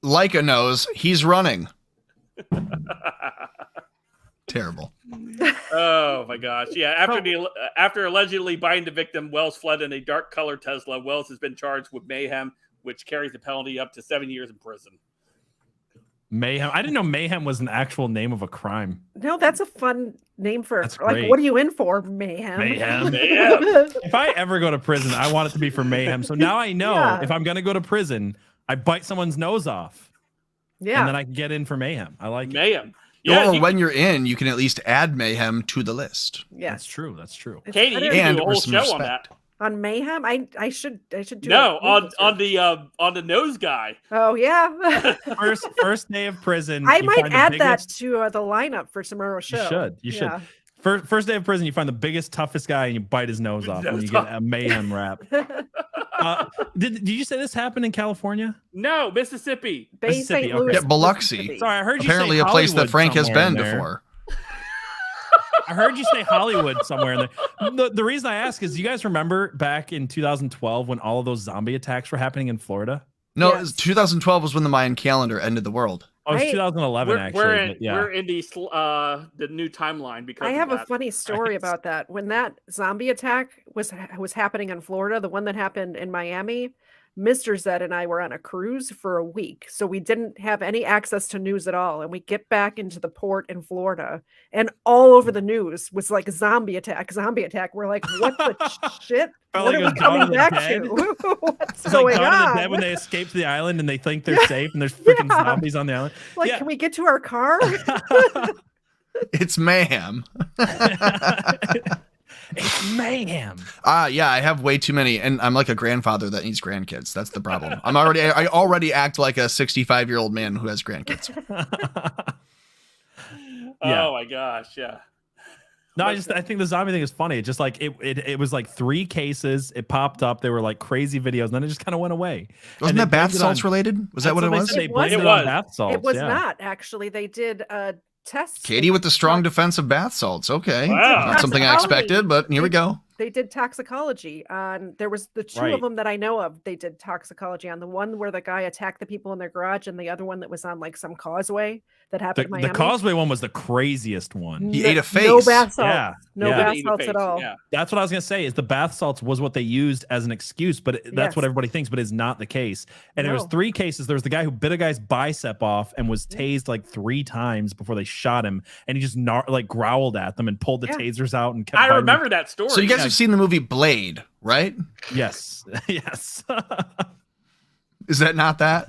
Like a nose, he's running. Terrible. Oh my gosh! Yeah, after allegedly biting the victim, Wells fled in a dark-colored Tesla. Wells has been charged with mayhem, which carries the penalty up to 7 years in prison. Mayhem. I didn't know mayhem was an actual name of a crime. No, that's a fun name for That's like. great. What are you in for? Mayhem. Mayhem. Mayhem. If I ever go to prison, I want it to be for mayhem. So now I know if I'm going to go to prison, I bite someone's nose off. Yeah. And then I can get in for mayhem. I like mayhem. Yeah, or when you're in, you can at least add mayhem to the list. Yeah, that's true. That's true. Katie, you can do a whole show on that. On mayhem, I should do. No, on the nose guy. Oh yeah. First day of prison. I you might find the add biggest- that to the lineup for tomorrow's show. You should. First day of prison, you find the biggest, toughest guy, and you bite his nose off, and you get a mayhem rap. Did you say this happened in California? No, Mississippi. Mississippi. St. Louis, Yeah, Biloxi. Sorry, I heard you apparently say a place that Hollywood Frank has somewhere been in there. before. I heard you say Hollywood somewhere in there. The reason I ask is, you guys remember back in 2012 when all of those zombie attacks were happening in Florida? No, it was 2012 was when the Mayan calendar ended the world. Oh, it's 2011 actually. We're in the new timeline because I have of a funny story about that. When that zombie attack was happening in Florida, the one that happened in Miami, Mr. Zed and I were on a cruise for a week, so we didn't have any access to news at all. And we get back into the port in Florida, and all over the news was like zombie attack. We're like, what the shit? What are we coming back to? What's It's going like Dawn of the on? Dead when they escape to the island and they think they're safe, and there's freaking zombies on the island. Like, can we get to our car? It's mayhem. It's mayhem. Yeah, I have way too many, and I'm like a grandfather that needs grandkids. That's the problem. I already act like a 65-year-old man who has grandkids. Oh my gosh, yeah. No, I think the zombie thing is funny. Just like it was like 3 cases. It popped up. They were like crazy videos, and then it just kind of went away. Wasn't that bath salts related? Was that what it was? They blamed it on bath salts. It was not actually. They did tests. Katie with the strong defense of bath salts. Okay, Wow. not something I expected, but here we go. They did toxicology on. There was the two of them that I know of. They did toxicology on the one where the guy attacked the people in their garage, and the other one that was on like some causeway that happened in Miami. The causeway one was the craziest one. He ate a face. No bath salts. Yeah. No bath salts at all. Yeah. That's what I was gonna say. Is the bath salts was what they used as an excuse, but that's what everybody thinks, but it's not the case. And there was 3 cases. There was the guy who bit a guy's bicep off and was tased like 3 times before they shot him, and he just like growled at them and pulled the tasers out and kept. I remember that story. So you guys have seen the movie Blade, right? Yes. Yes. Is that not that?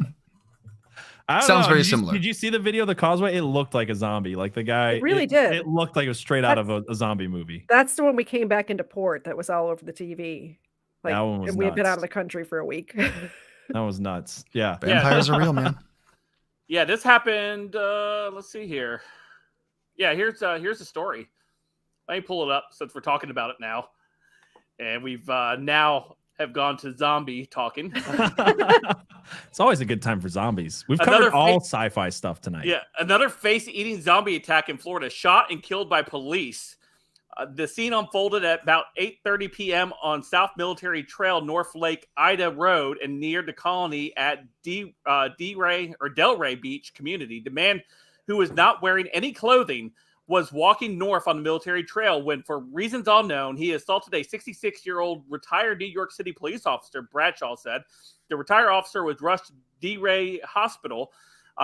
I don't Sounds know. very similar. Did you see the video of the causeway? It looked like a zombie. Like the guy. It really did. It looked like it was straight out of a zombie movie. That's the one we came back into port. That was all over the TV. Like, That one was and we had been nuts. out of the country for a week. That was nuts. Yeah. Vampires are real, man. Yeah, this happened. Let's see here. Yeah, here's the story. Let me pull it up since we're talking about it now, and we've now have gone to zombie talking. It's always a good time for zombies. We've covered all sci-fi stuff tonight. Yeah, another face-eating zombie attack in Florida, shot and killed by police. The scene unfolded at about 8:30 p.m. on South Military Trail, North Lake Ida Road, and near the colony at Delray Beach community. The man, who was not wearing any clothing, was walking north on the Military Trail when, for reasons unknown, he assaulted a 66-year-old retired New York City police officer, Bradshaw said. The retired officer was rushed to D-Ray Hospital.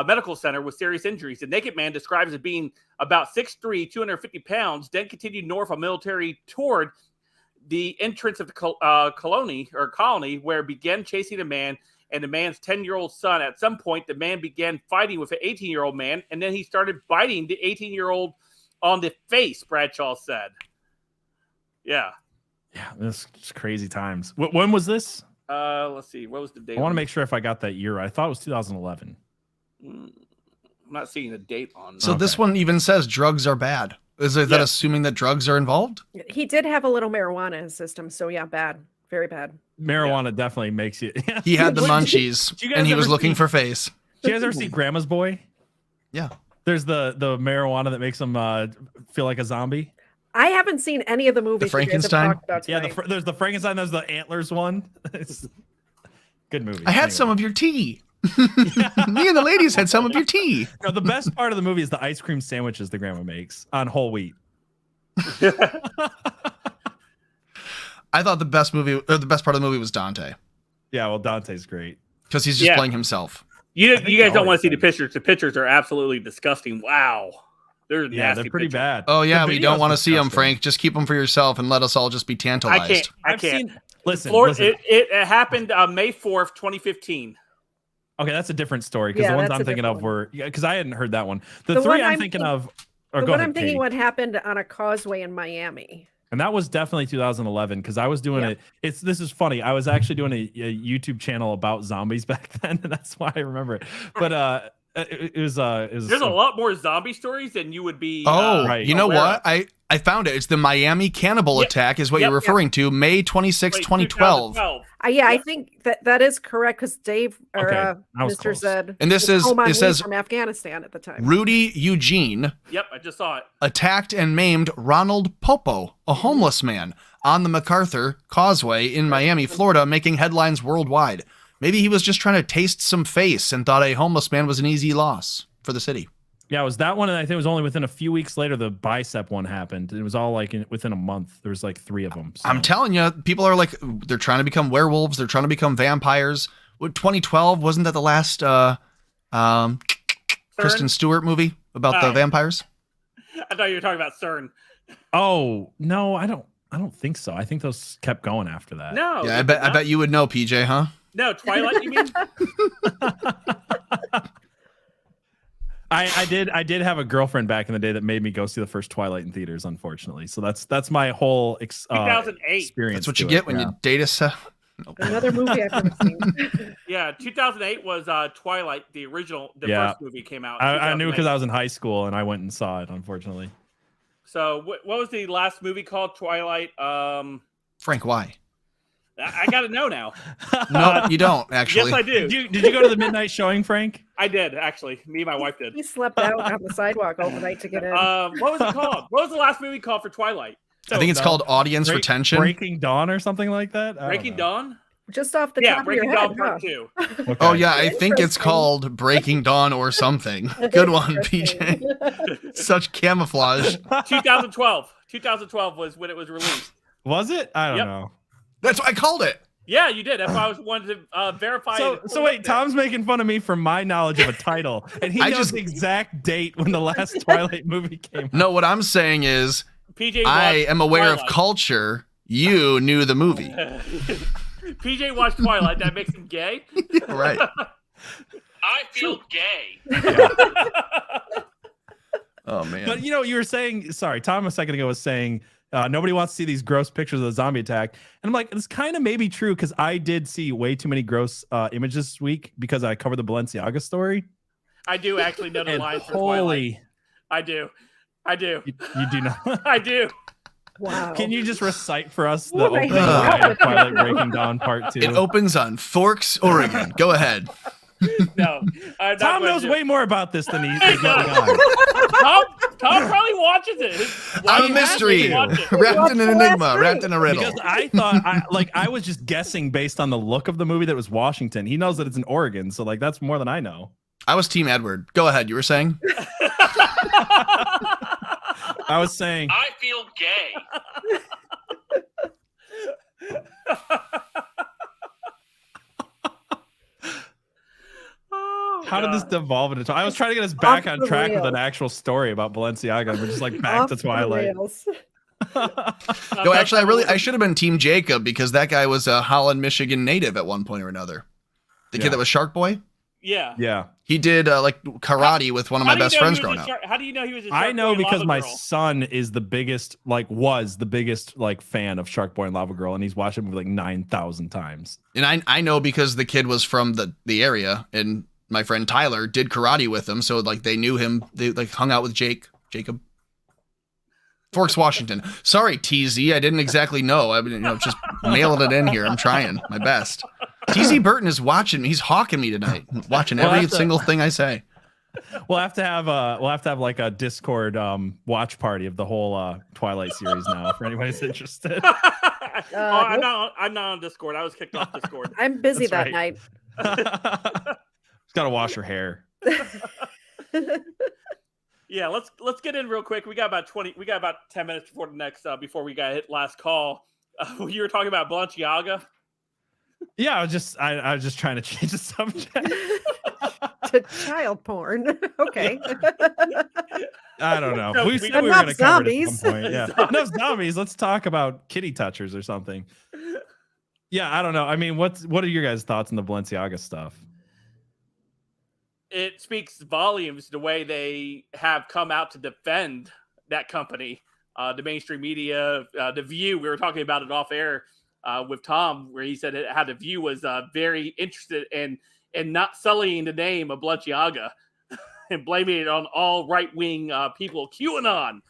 medical center with serious injuries. The naked man describes as being about 6'3", 250 pounds, then continued north on military toward the entrance of the colony, where began chasing a man and the man's 10-year-old son. At some point, the man began fighting with an 18-year-old man, and then he started biting the 18-year-old on the face, Bradshaw said. Yeah. Yeah, this is crazy times. When was this? Let's see. What was the date? I want to make sure if I got that year right. I thought it was 2011. I'm not seeing a date on. So this one even says drugs are bad. Is that assuming that drugs are involved? He did have a little marijuana in his system, so yeah, bad. Very bad. Marijuana definitely makes you. He had the munchies, and he was looking for face. Do you guys ever see Grandma's Boy? Yeah. There's the marijuana that makes him feel like a zombie. I haven't seen any of the movies. The Frankenstein? There's the Frankenstein. There's the antlers one. It's good movie. I had some of your tea. Me and the ladies had some of your tea. No, the best part of the movie is the ice cream sandwiches the grandma makes on whole wheat. I thought the best part of the movie was Dante. Yeah, well, Dante's great because he's just playing himself. You guys don't want to see the pictures. The pictures are absolutely disgusting. Wow, they're nasty. They're pretty bad. Oh yeah, we don't want to see them, Frank. Just keep them for yourself and let us all just be tantalized. I can't. Listen. It happened May 4th, 2015. Okay, that's a different story because the ones I'm thinking of were because I hadn't heard that one. The three I'm thinking of. The one I'm thinking what happened on a causeway in Miami. And that was definitely 2011 because I was doing it. This is funny. I was actually doing a YouTube channel about zombies back then, and that's why I remember it. But it was. There's a lot more zombie stories than you would be. Right. You know what? I found it. It's the Miami cannibal attack is what you're referring to. May 26, 2012. I think that is correct because Dave or Mr. said, and this is it says from Afghanistan at the time. Rudy Eugene. Yep, I just saw it. Attacked and maimed Ronald Popo, a homeless man, on the MacArthur Causeway in Miami, Florida, making headlines worldwide. Maybe he was just trying to taste some face and thought a homeless man was an easy loss for the city. Yeah, it was that one, and I think it was only within a few weeks later the bicep one happened. It was all like within a month. There was like 3 of them. So. I'm telling you, people are like they're trying to become werewolves. They're trying to become vampires. 2012 wasn't that the last Kristen Stewart movie about the vampires? I thought you were talking about CERN. Oh no, I don't think so. I think those kept going after that. No, yeah, I bet you would know, PJ, huh? No, Twilight. You mean? I did have a girlfriend back in the day that made me go see the first Twilight in theaters, unfortunately. So that's my whole 2008 experience. That's what you get when you date a another movie I've never seen. Yeah, 2008 was Twilight, the original. The first movie came out. I knew because I was in high school and I went and saw it, unfortunately. So what was the last movie called? Twilight. Frank, why? I got to know now. No, you don't, actually. Yes, I do. Did you go to the midnight showing, Frank? I did, actually. Me and my wife did. He slept out on the sidewalk overnight to get in. What was it called? What was the last movie called for Twilight? I think it's called Audience Retention. Breaking Dawn or something like that. Breaking Dawn? Just off the top of Breaking your head. Dawn Part 2. Okay. Oh, yeah, I think it's called Breaking Dawn or something. Good one, PJ. Such camouflage. 2012. 2012 was when it was released. Was it? I don't know. That's what I called it. Yeah, you did. That's why I wanted to verify. So wait, Tom's making fun of me for my knowledge of a title, and he knows the exact date when the last Twilight movie came out. No, what I'm saying is, PJ I am aware Twilight. of culture. You knew the movie. PJ watched Twilight. That makes him gay. Right. I feel gay. Yeah. Oh man. But you were saying. Sorry, Tom a second ago was saying. Nobody wants to see these gross pictures of the zombie attack. And I'm like, it's kind of maybe true because I did see way too many gross images this week because I covered the Balenciaga story. I do actually know the lines for Twilight. I do. You do not? I do. Wow. Can you just recite for us the opening line of Twilight Breaking Dawn Part 2? It opens on Forks, Oregon. Go ahead. No. Tom knows way more about this than he's letting on. Tom probably watches it. I'm a mystery, wrapped in an enigma, wrapped in a riddle. Because I thought, I was just guessing based on the look of the movie that it was Washington. He knows that it's in Oregon, so that's more than I know. I was Team Edward. Go ahead. You were saying? I was saying. I feel gay. How did this devolve into? I was trying to get us back on track with an actual story about Balenciaga. We're just like back to Twilight. No, actually, I should have been Team Jacob because that guy was a Holland, Michigan native at one point or another. The kid that was Shark Boy. Yeah. He did like karate with one of my best friends growing up. How do you know he was a Shark I know Boy and because Lava my Girl? son is the biggest, was the biggest fan of Shark Boy and Lava Girl, and he's watched it like 9,000 times. And I know because the kid was from the area, and my friend Tyler did karate with him, so like they knew him. They like hung out with Jacob. Forks, Washington. Sorry, TZ. I didn't exactly know. I mean, just mailing it in here. I'm trying my best. TZ Burton is watching me. He's hawking me tonight, watching every single thing I say. We'll have to have like a Discord watch party of the whole Twilight series now for anybody who's interested. I'm not on Discord. I was kicked off Discord. I'm busy That's that night. She's got to wash her hair. Yeah, let's get in real quick. We got about 10 minutes before the next before we got hit last call. You were talking about Balenciaga. Yeah, I was just trying to change the subject to child porn. Okay. I don't know. So we said we were going to cover it at some point. Yeah, enough zombies. Let's talk about kitty touchers or something. Yeah, I don't know. I mean, what are your guys' thoughts on the Balenciaga stuff? It speaks volumes the way they have come out to defend that company. The mainstream media, The View, we were talking about it off air with Tom, where he said how The View was very interested in not sullying the name of Balenciaga and blaming it on all right-wing people. QAnon.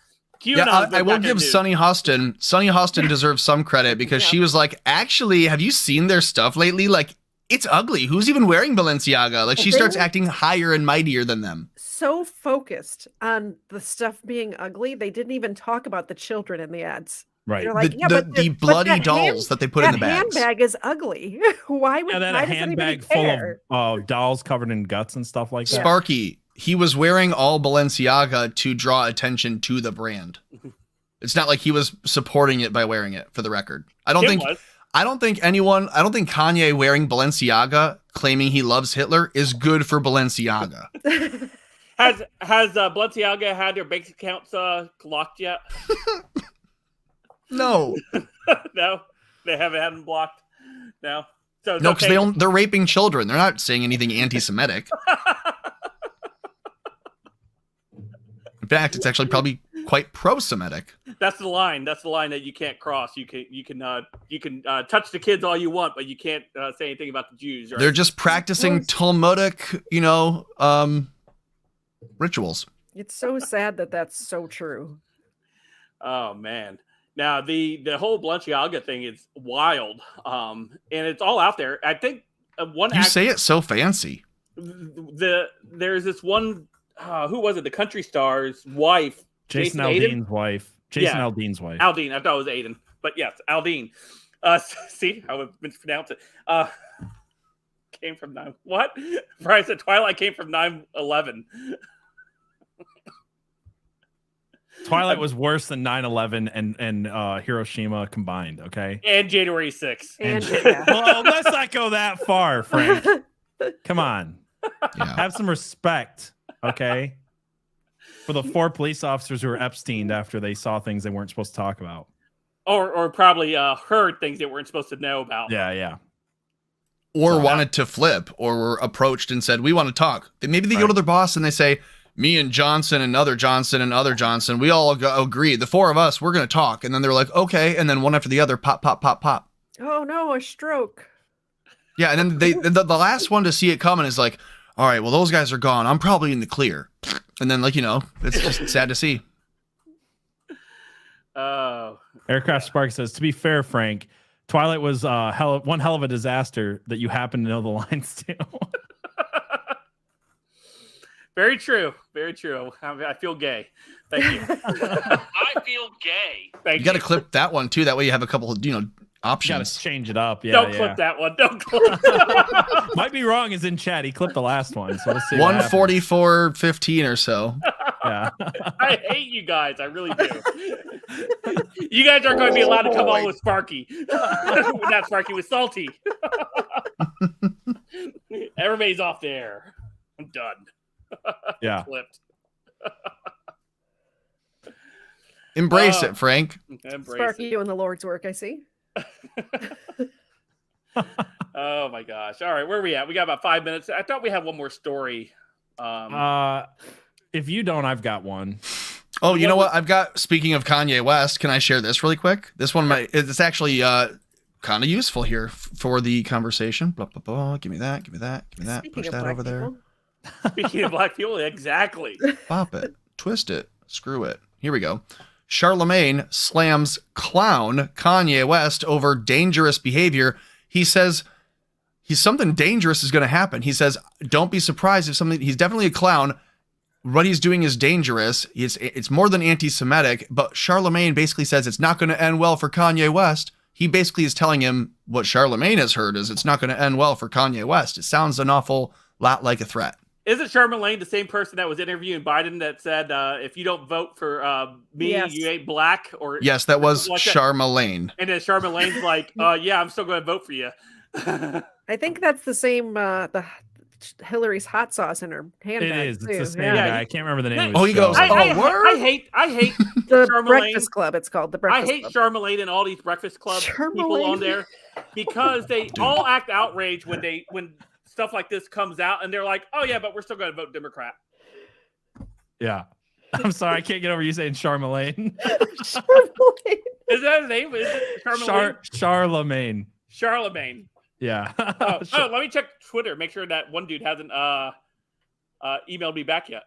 Yeah, I will give Sunny Hostin. Sunny Hostin deserves some credit because she was like, actually, have you seen their stuff lately? Like, it's ugly. Who's even wearing Balenciaga? Like, she starts acting higher and mightier than them. So focused on the stuff being ugly, they didn't even talk about the children in the ads. Right. Like, the bloody dolls that they put in the bags. That handbag is ugly. Why would a handbag full of dolls covered in guts and stuff like that? Sparky, he was wearing all Balenciaga to draw attention to the brand. It's not like he was supporting it by wearing it, for the record. I don't think Kanye wearing Balenciaga claiming he loves Hitler is good for Balenciaga. Has Balenciaga had their bank accounts locked yet? No. No, they haven't had them blocked. No. So no, because they're raping children. They're not saying anything anti-Semitic. In fact, it's actually probably quite pro-Semitic. That's the line. That's the line that you can't cross. You can touch the kids all you want, but you can't say anything about the Jews. Right? They're just practicing Talmudic, rituals. It's so sad that that's so true. Oh man. Now the whole Balenciaga thing is wild, and it's all out there. I think say it so fancy. There's this one. Who was it? The country star's wife, Jason Aldean's wife. Jason Aldean's wife. Aldine. I thought it was Aiden, but yes, Aldine. See, I would mispronounce it. Came from 9. What? Brian said Twilight came from 9/11. Twilight was worse than 9/11 and Hiroshima combined, okay? And January 6th. Well, let's not go that far, Frank. Come on. Yeah. Have some respect, okay? For the 4 police officers who were Epsteined after they saw things they weren't supposed to talk about. Or probably heard things they weren't supposed to know about. Yeah. Or wanted to flip, or were approached and said, we want to talk. Maybe they go to their boss and they say, me and Johnson and other Johnson and other Johnson, we all agree. The 4 of us, we're going to talk. And then they're like, okay. And then one after the other, pop, pop, pop, pop. Oh, no, a stroke. Yeah, and then the last one to see it coming is like, all right, well, those guys are gone. I'm probably in the clear. And then, it's just sad to see. Oh. Aircraft Spark says, to be fair, Frank, Twilight was one hell of a disaster that you happen to know the lines to. Very true. Very true. I feel gay. Thank you. I feel gay. Thank you. You got to clip that one too. That way you have a couple of, options. You got to change it up. Yeah. Don't clip that one. Don't clip. Might be wrong. Is in chat. He clipped the last one. So let's see. 144.15 or so. Yeah. I hate you guys. I really do. You guys aren't going to be allowed to come on with Sparky. Not Sparky, with Salty. Everybody's off there. I'm done. Yeah. Clipped. Embrace it, Frank. Sparky doing the Lord's work, I see. Oh my gosh. All right, where are we at? We got about 5 minutes. I thought we had one more story. If you don't, I've got one. Oh, you know what? I've got, speaking of Kanye West, can I share this really quick? This one it's actually kind of useful here for the conversation. Blah, blah, blah. Give me that. Give me that. Give me that. Push that over there. Speaking of black people, exactly. Pop it. Twist it. Screw it. Here we go. Charlemagne slams clown Kanye West over dangerous behavior. He says something dangerous is going to happen. He says, don't be surprised if something, he's definitely a clown. What he's doing is dangerous. It's more than anti-Semitic, but Charlemagne basically says it's not going to end well for Kanye West. He basically is telling him what Charlemagne has heard is it's not going to end well for Kanye West. It sounds an awful lot like a threat. Isn't Charlemagne the same person that was interviewing Biden that said, if you don't vote for me, you ain't black? Or yes, that was like Charlemagne. And then Charlemagne's like, yeah, I'm still going to vote for you. I think that's the same, the Hillary's hot sauce in her handbag. It is. Too. It's the same guy. I can't remember the name. Oh, he goes, word? I hate the Charlemagne. Breakfast Club. It's called the Breakfast Club. I hate Charlemagne and all these Breakfast Club people on there because they all act outraged when stuff like this comes out and they're like, oh yeah, but we're still going to vote Democrat. Yeah. I'm sorry, I can't get over you saying Charlemagne. Charlemagne. Is that his name? Is it Charlemagne? Charlemagne. Charlemagne. Yeah. Oh, let me check Twitter. Make sure that one dude hasn't emailed me back yet.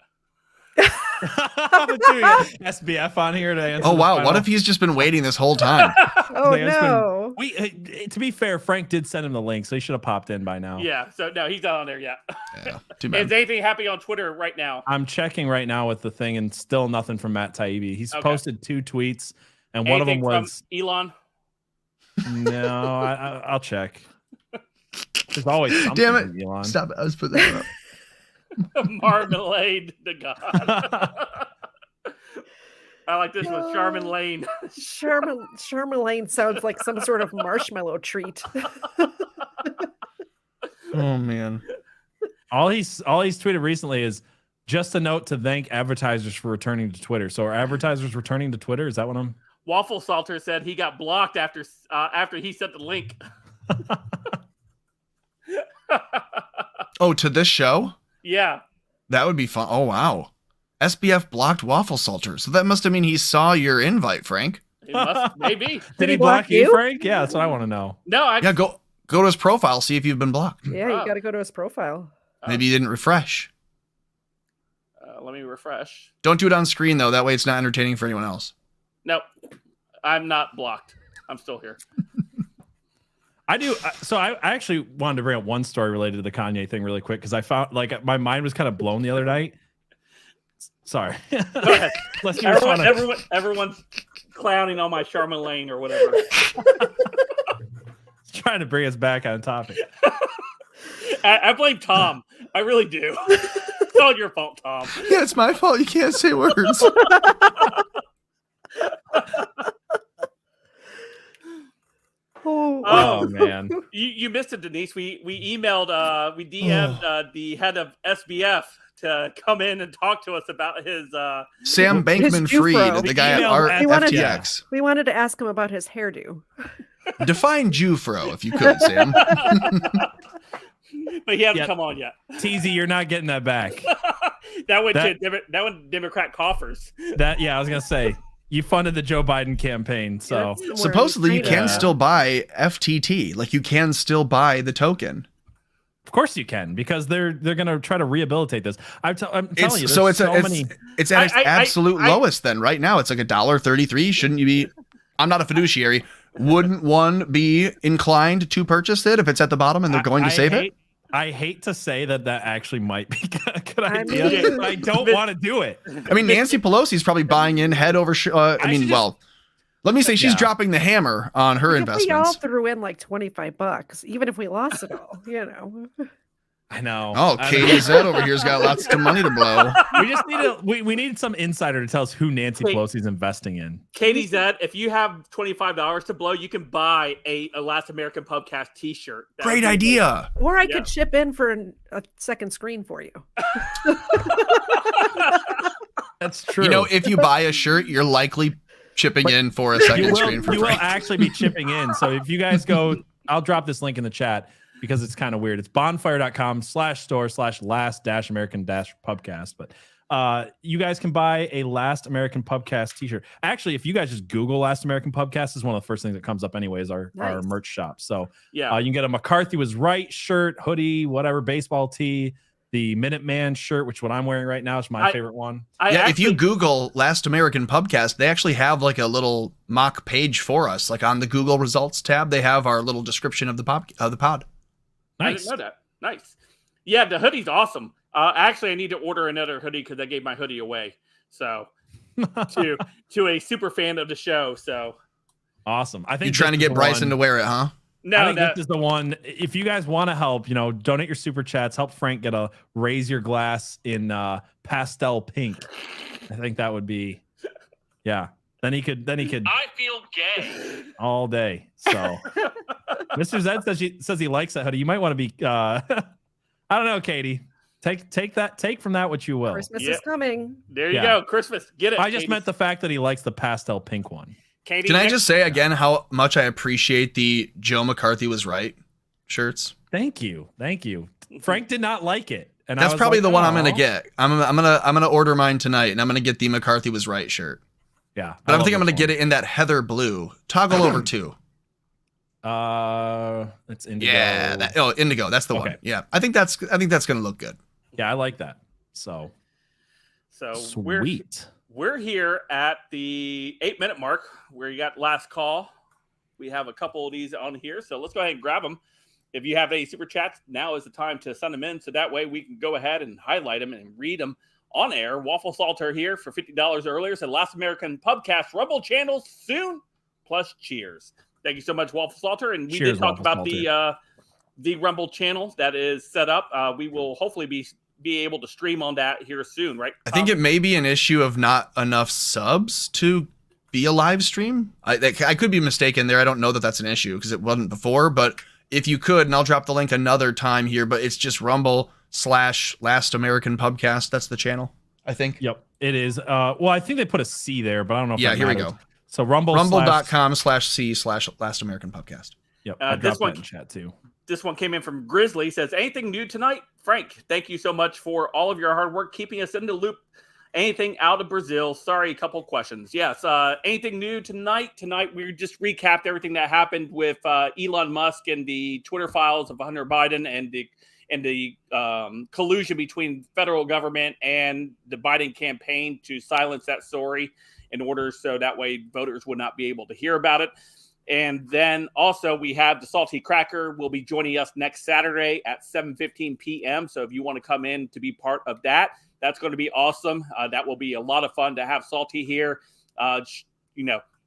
SBF on here to answer. Oh wow! What if he's just been waiting this whole time? Oh no! To be fair, Frank did send him the link, so he should have popped in by now. Yeah. So no, he's not on there yet. Yeah. Too bad. Is anything happening on Twitter right now? I'm checking right now with the thing, and still nothing from Matt Taibbi. He's posted 2 tweets, and one of them was from Elon. No, I'll check. There's always something. Damn it! From Elon. Stop it! I was putting that up. Marmalade to God. I like this one, Charmin Lane. Charmin sounds like some sort of marshmallow treat. Oh man! All he's tweeted recently is just a note to thank advertisers for returning to Twitter. So are advertisers returning to Twitter? Is that what I'm? Waffle Salter said he got blocked after he sent the link. Oh, to this show? Yeah. That would be fun. Oh, wow. SBF blocked Waffle Salter. So that must have mean he saw your invite, Frank. He must, maybe. Did he block you, Frank? Yeah, that's what I want to know. No, yeah, go to his profile, see if you've been blocked. Yeah, you got to go to his profile. Maybe you didn't refresh. Let me refresh. Don't do it on screen, though. That way it's not entertaining for anyone else. Nope. I'm not blocked. I'm still here. I do. So I actually wanted to bring up one story related to the Kanye thing really quick because I found like my mind was kind of blown the other night. Sorry. Everyone's clowning on my Charmin Lane or whatever. Trying to bring us back on topic. I blame Tom. I really do. It's all your fault, Tom. Yeah, it's my fault. You can't say words. Oh man, you missed it, Denise. We emailed, we DM'd the head of SBF to come in and talk to us about his Sam Bankman-Fried, the guy at FTX. We wanted to ask him about his hairdo. Define Jufro, if you could, Sam. But he hasn't come on yet. TZ, you're not getting that back. that went Democrat coffers. I was gonna say. You funded the Joe Biden campaign, so supposedly you can still buy FTT. Like you can still buy the token. Of course you can, because they're gonna try to rehabilitate this. I'm telling you, so it's at its absolute lowest. Then right now it's like $1.33. Shouldn't you be? I'm not a fiduciary. Wouldn't one be inclined to purchase it if it's at the bottom and they're going to save it? I hate to say that actually might be a good idea, but I don't want to do it. I mean, Nancy Pelosi's probably buying in head over. Let me say she's dropping the hammer on her investments. We all threw in like $25, even if we lost it all, I know. Oh, Katie Z over here's got lots of money to blow. We just need we need some insider to tell us who Nancy Pelosi's investing in. Katie Z, if you have $25 to blow, you can buy a Last American Pubcast T-shirt. Great idea. Or I could chip in for a second screen for you. That's true. You know, if you buy a shirt, you're likely chipping in for a second screen for you will Frank. actually be chipping in. So if you guys go, I'll drop this link in the chat because it's kind of weird. It's bonfire.com/store/last-American-pubcast. But you guys can buy a Last American Pubcast t-shirt. Actually, if you guys just Google Last American Pubcast, is one of the first things that comes up anyways, our merch shop. So yeah, you can get a McCarthy Was Right shirt, hoodie, whatever, baseball tee, the Minuteman shirt, which what I'm wearing right now is my favorite one. If you Google Last American Pubcast, they actually have like a little mock page for us. Like on the Google results tab, they have our little description of the pod. Nice. I didn't know that. Nice. Yeah, the hoodie's awesome. Actually, I need to order another hoodie because I gave my hoodie away. So to a super fan of the show. So awesome. I think you're trying to get Bryson to wear it, huh? No, I think this is the one. If you guys want to help, donate your super chats, help Frank get a raise your glass in pastel pink. I think that would be, yeah. Then he could. I feel gay all day. So, Mr. Zed says he likes that hoodie. You might want to be. I don't know, Katie. Take from that what you will. Christmas is coming. There you go. Christmas. Get it. I just meant the fact that he likes the pastel pink one. Katie, can I just say again how much I appreciate the Joe McCarthy Was Right shirts? Thank you. Frank did not like it, and that's probably the one I'm gonna get. I'm gonna order mine tonight, and I'm gonna get the McCarthy Was Right shirt. Yeah, but I'm gonna get it in that heather blue. Toggle over to. It's indigo. Yeah, indigo. That's the one. Yeah, I think that's gonna look good. Yeah, I like that. So sweet. We're here at the 8-minute mark where you got last call. We have a couple of these on here, so let's go ahead and grab them. If you have any super chats, now is the time to send them in, so that way we can go ahead and highlight them and read them on air. Waffle Salter here for $50 earlier. Said Last American Pubcast Rumble channels soon, plus cheers. Thank you so much, Waffle Salter. And we did talk about the Rumble channel that is set up. We will hopefully be able to stream on that here soon, right? I think it may be an issue of not enough subs to be a live stream. I could be mistaken there. I don't know that that's an issue because it wasn't before, but if you could, and I'll drop the link another time here, but it's just Rumble/Last American Pubcast. That's the channel, I think. Yep, it is. Well, I think they put a C there, but I don't know if here we go. So rumble.com/C/Last American Pubcast. Yep, I dropped that in chat too. This one came in from Grizzly. Says, anything new tonight? Frank, thank you so much for all of your hard work, keeping us in the loop. Anything out of Brazil? Sorry, a couple questions. Yes, anything new tonight? Tonight, we just recapped everything that happened with Elon Musk and the Twitter files of Hunter Biden and the collusion between federal government and the Biden campaign to silence that story in order so that way voters would not be able to hear about it. And then also we have the Salty Cracker will be joining us next Saturday at 7:15 p.m. So if you want to come in to be part of that, that's going to be awesome. That will be a lot of fun to have Salty here.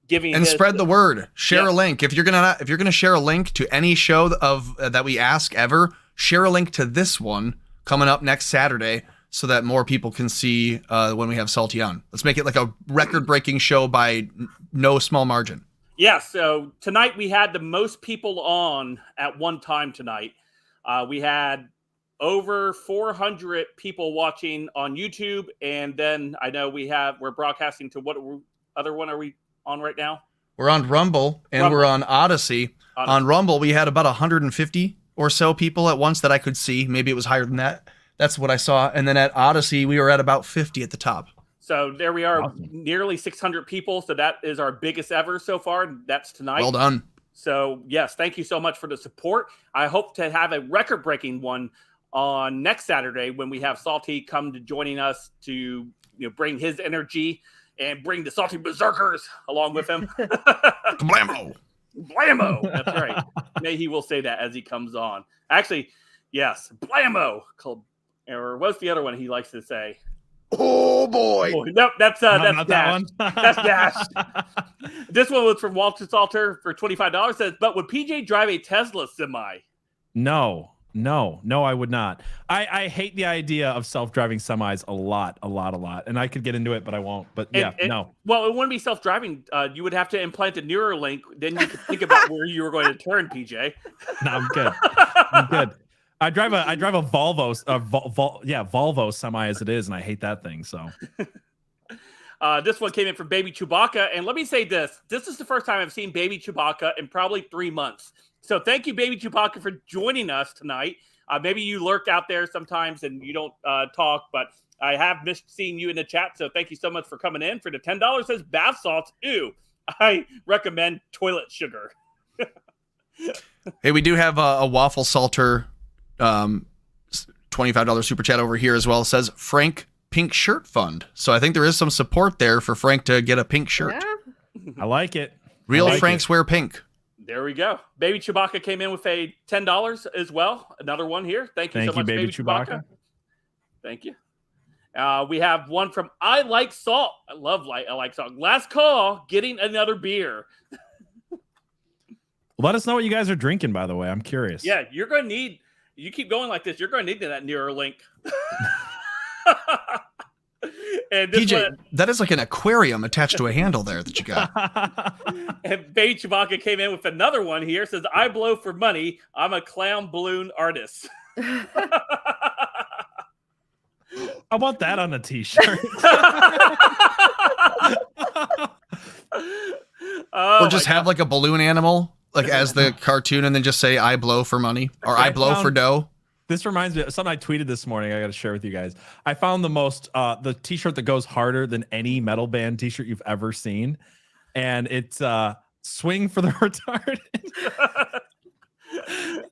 Giving and spread the word. Share a link. If you're gonna share a link to any show of that we ask ever, share a link to this one coming up next Saturday so that more people can see when we have Salty on. Let's make it like a record-breaking show by no small margin. Yeah, so tonight we had the most people on at one time tonight. We had over 400 people watching on YouTube, and then I know we're broadcasting to what other one are we on right now? We're on Rumble, and we're on Odyssey. On Rumble, we had about 150 or so people at once that I could see. Maybe it was higher than that. That's what I saw. And then at Odyssey, we were at about 50 at the top. So there we are, nearly 600 people. So that is our biggest ever so far. That's tonight. Well done. So yes, thank you so much for the support. I hope to have a record-breaking one on next Saturday when we have Salty come to joining us to bring his energy and bring the Salty Berserkers along with him. Blammo. Blammo. That's right. May he will say that as he comes on. Actually, yes, Blammo. Or what's the other one he likes to say? Oh boy! Nope, that's Dash. That one. That's Dash. This one was from Walter Salter for $25. Says, but would PJ drive a Tesla semi? No, No, I would not. I hate the idea of self-driving semis a lot. And I could get into it, but I won't. But no. Well, it wouldn't be self-driving. You would have to implant a Neuralink. Then you could think about where you were going to turn, PJ. No, I'm good. I drive a Volvo, Volvo semi as it is, and I hate that thing. So. This one came in from Baby Chewbacca, and let me say this. This is the first time I've seen Baby Chewbacca in probably 3 months. So thank you, Baby Chewbacca, for joining us tonight. Maybe you lurk out there sometimes and you don't talk, but I have missed seeing you in the chat, so thank you so much for coming in. For the $10, says bath salts. Ew, I recommend toilet sugar. Hey, we do have a Waffle Salter $25 super chat over here as well. It says Frank Pink Shirt Fund. So I think there is some support there for Frank to get a pink shirt. Yeah. I like it. Real Franks wear pink. There we go. Baby Chewbacca came in with a $10 as well. Another one here. Thank you so much, Baby Chewbacca. Thank you. We have one from I Like Salt. I like salt. Last call, getting another beer. Let us know what you guys are drinking, by the way. I'm curious. Yeah, you're going to need, you keep going like this, you're going to need that Neuralink. And PJ, that is like an aquarium attached to a handle there that you got. And Baby Chewbacca came in with another one here. Says, I blow for money. I'm a clown balloon artist. How about that on a t-shirt? Or just have like a balloon animal, like as the cartoon, and then just say, I blow for money, or I blow for dough. This reminds me of something I tweeted this morning. I got to share with you guys. I found the t-shirt that goes harder than any metal band t-shirt you've ever seen. And it's swing for the retarded.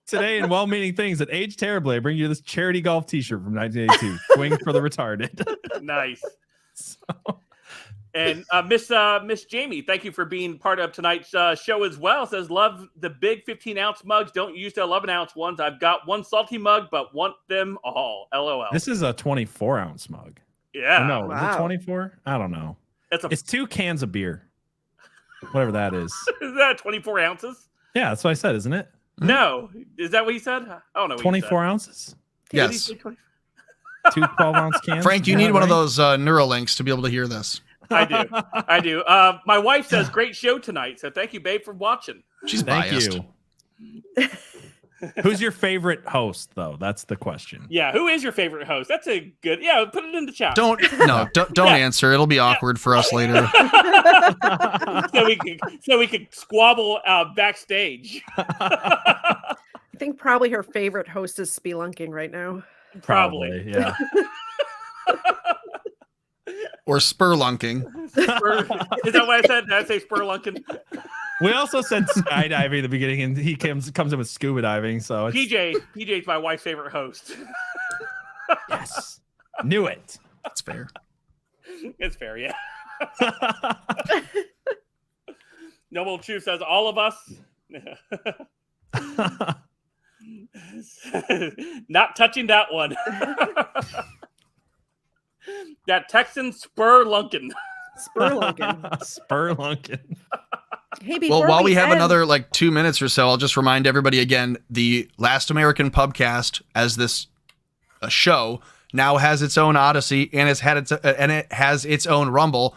Today in well-meaning things at Age Terribly, I bring you this charity golf t-shirt from 1982. Swing for the retarded. Nice. And Miss Jamie, thank you for being part of tonight's show as well. Says, love the big 15-ounce mugs. Don't use the 11-ounce ones. I've got one salty mug, but want them all. LOL. This is a 24-ounce mug. Yeah. No, wow. Is it 24? I don't know. It's 2 cans of beer. Whatever that is. Is that 24 ounces? Yeah, that's what I said, isn't it? No. Is that what he said? I don't know. 24 ounces? Yes. 2 12-ounce cans? Frank, you need one of those Neuralinks to be able to hear this. I do. My wife says, great show tonight. So thank you, babe, for watching. She's biased. Thank you. Who's your favorite host, though? That's the question. Yeah, who is your favorite host? That's a good. Yeah, put it in the chat. Don't answer. It'll be awkward for us later. so we could squabble backstage. I think probably her favorite host is spelunking right now. Probably yeah. Or spurlunking. Is that what I said? Did I say spurlunking? We also said skydiving at the beginning, and he comes in with scuba diving. So it's... PJ's my wife's favorite host. Yes, knew it. That's fair. It's fair, yeah. Noble Truth says all of us. Not touching that one. That Texan Spurlunkin. Spurlunkin. Hey, well, while we have another 2 minutes or so, I'll just remind everybody again, the Last American Pubcast, as this show, now has its own Odyssey, and it has its own Rumble.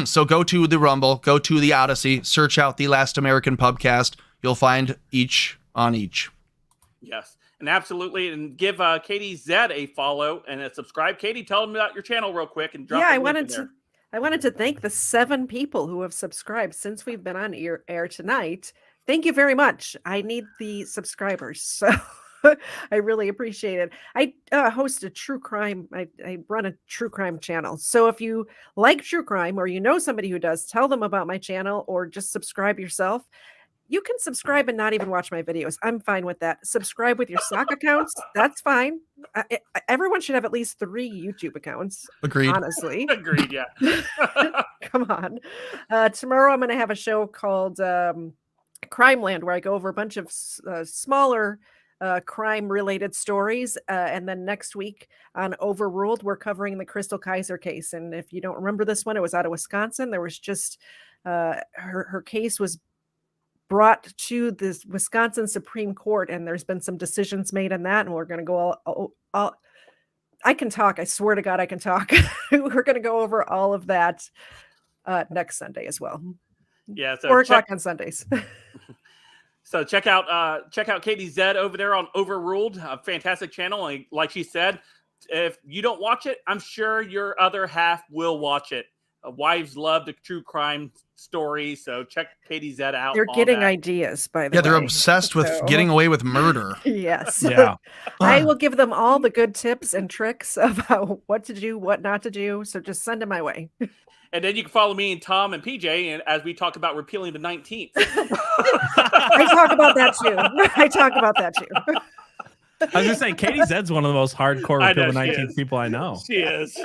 So go to the Rumble, go to the Odyssey, search out the Last American Pubcast. You'll find each on each. Yes. And absolutely, and give Katie Zed a follow and a subscribe. Katie, tell them about your channel real quick and drop. Yeah, I wanted to thank the 7 people who have subscribed since we've been on air tonight. Thank you very much. I need the subscribers, so I really appreciate it. I host a true crime. I run a true crime channel. So if you like true crime or you know somebody who does, tell them about my channel or just subscribe yourself. You can subscribe and not even watch my videos. I'm fine with that. Subscribe with your stock accounts. That's fine. Everyone should have at least 3 YouTube accounts. Agreed. Honestly. Agreed, yeah. Come on. Tomorrow I'm going to have a show called Crime Land where I go over a bunch of smaller crime-related stories. And then next week on Overruled, we're covering the Crystal Kaiser case. And if you don't remember this one, it was out of Wisconsin. There was just her case was brought to this Wisconsin Supreme Court, and there's been some decisions made in that, and we're going to go all I can talk. I swear to God, I can talk. We're going to go over all of that next Sunday as well. Yeah, so 4 o'clock on Sundays. So check out Katie Zed over there on Overruled, a fantastic channel. Like she said, if you don't watch it, I'm sure your other half will watch it. Wives love the true crime stories, so check Katie Zed out. They're getting ideas, by the way. Yeah, they're obsessed with getting away with murder. Yes. Yeah. I will give them all the good tips and tricks about what to do, what not to do. So just send them my way. And then you can follow me and Tom and PJ and as we talk about repealing the 19th. I talk about that too. I was gonna say Katie Zed's one of the most hardcore repeal the 19th people I know. She is.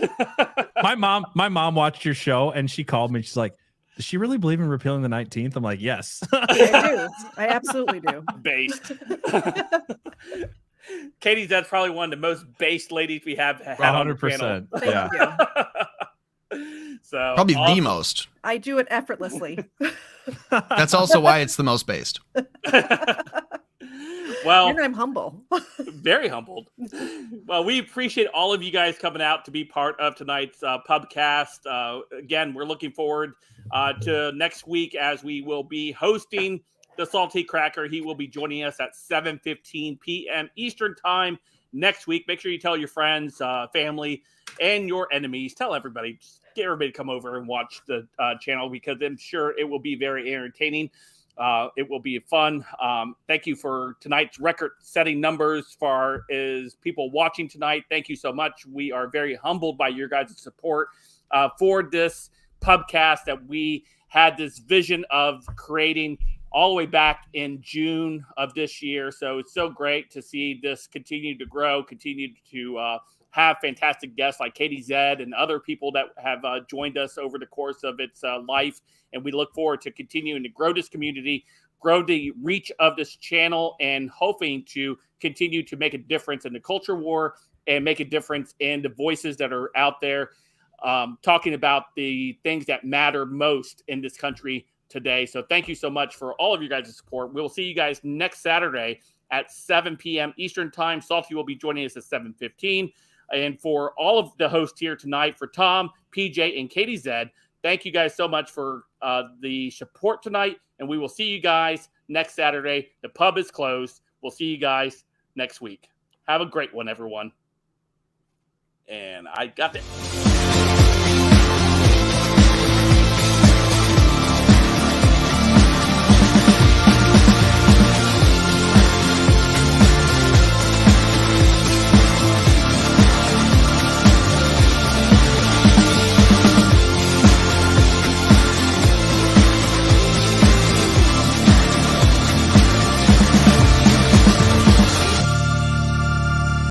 My mom watched your show and she called me. She's like, does she really believe in repealing the 19th? I'm like, yes. I do. I absolutely do. Based. Katie Zed's probably one of the most based ladies we have had 100%. Thank you. So probably the most. I do it effortlessly. That's also why it's the most based. Well, and I'm humble. Very humbled. Well, we appreciate all of you guys coming out to be part of tonight's pubcast. Again, we're looking forward to next week as we will be hosting the Salty Cracker. He will be joining us at 7:15 p.m. Eastern Time next week. Make sure you tell your friends, family, and your enemies. Tell everybody. Just get everybody to come over and watch the channel because I'm sure it will be very entertaining. It will be fun. Thank you for tonight's record-setting numbers as far as people watching tonight. Thank you so much. We are very humbled by your guys' support for this pubcast that we had this vision of creating all the way back in June of this year. So it's so great to see this continue to grow, continue to have fantastic guests like Katie Zed and other people that have joined us over the course of its life. And we look forward to continuing to grow this community, grow the reach of this channel, and hoping to continue to make a difference in the culture war and make a difference in the voices that are out there talking about the things that matter most in this country today. So thank you so much for all of you guys' support. We'll see you guys next Saturday at 7 p.m. Eastern Time. Salty will be joining us at 7:15. And for all of the hosts here tonight, for Tom, PJ, and Katie Zed, thank you guys so much for the support tonight. And we will see you guys next Saturday. The pub is closed. We'll see you guys next week. Have a great one, everyone. And I got it.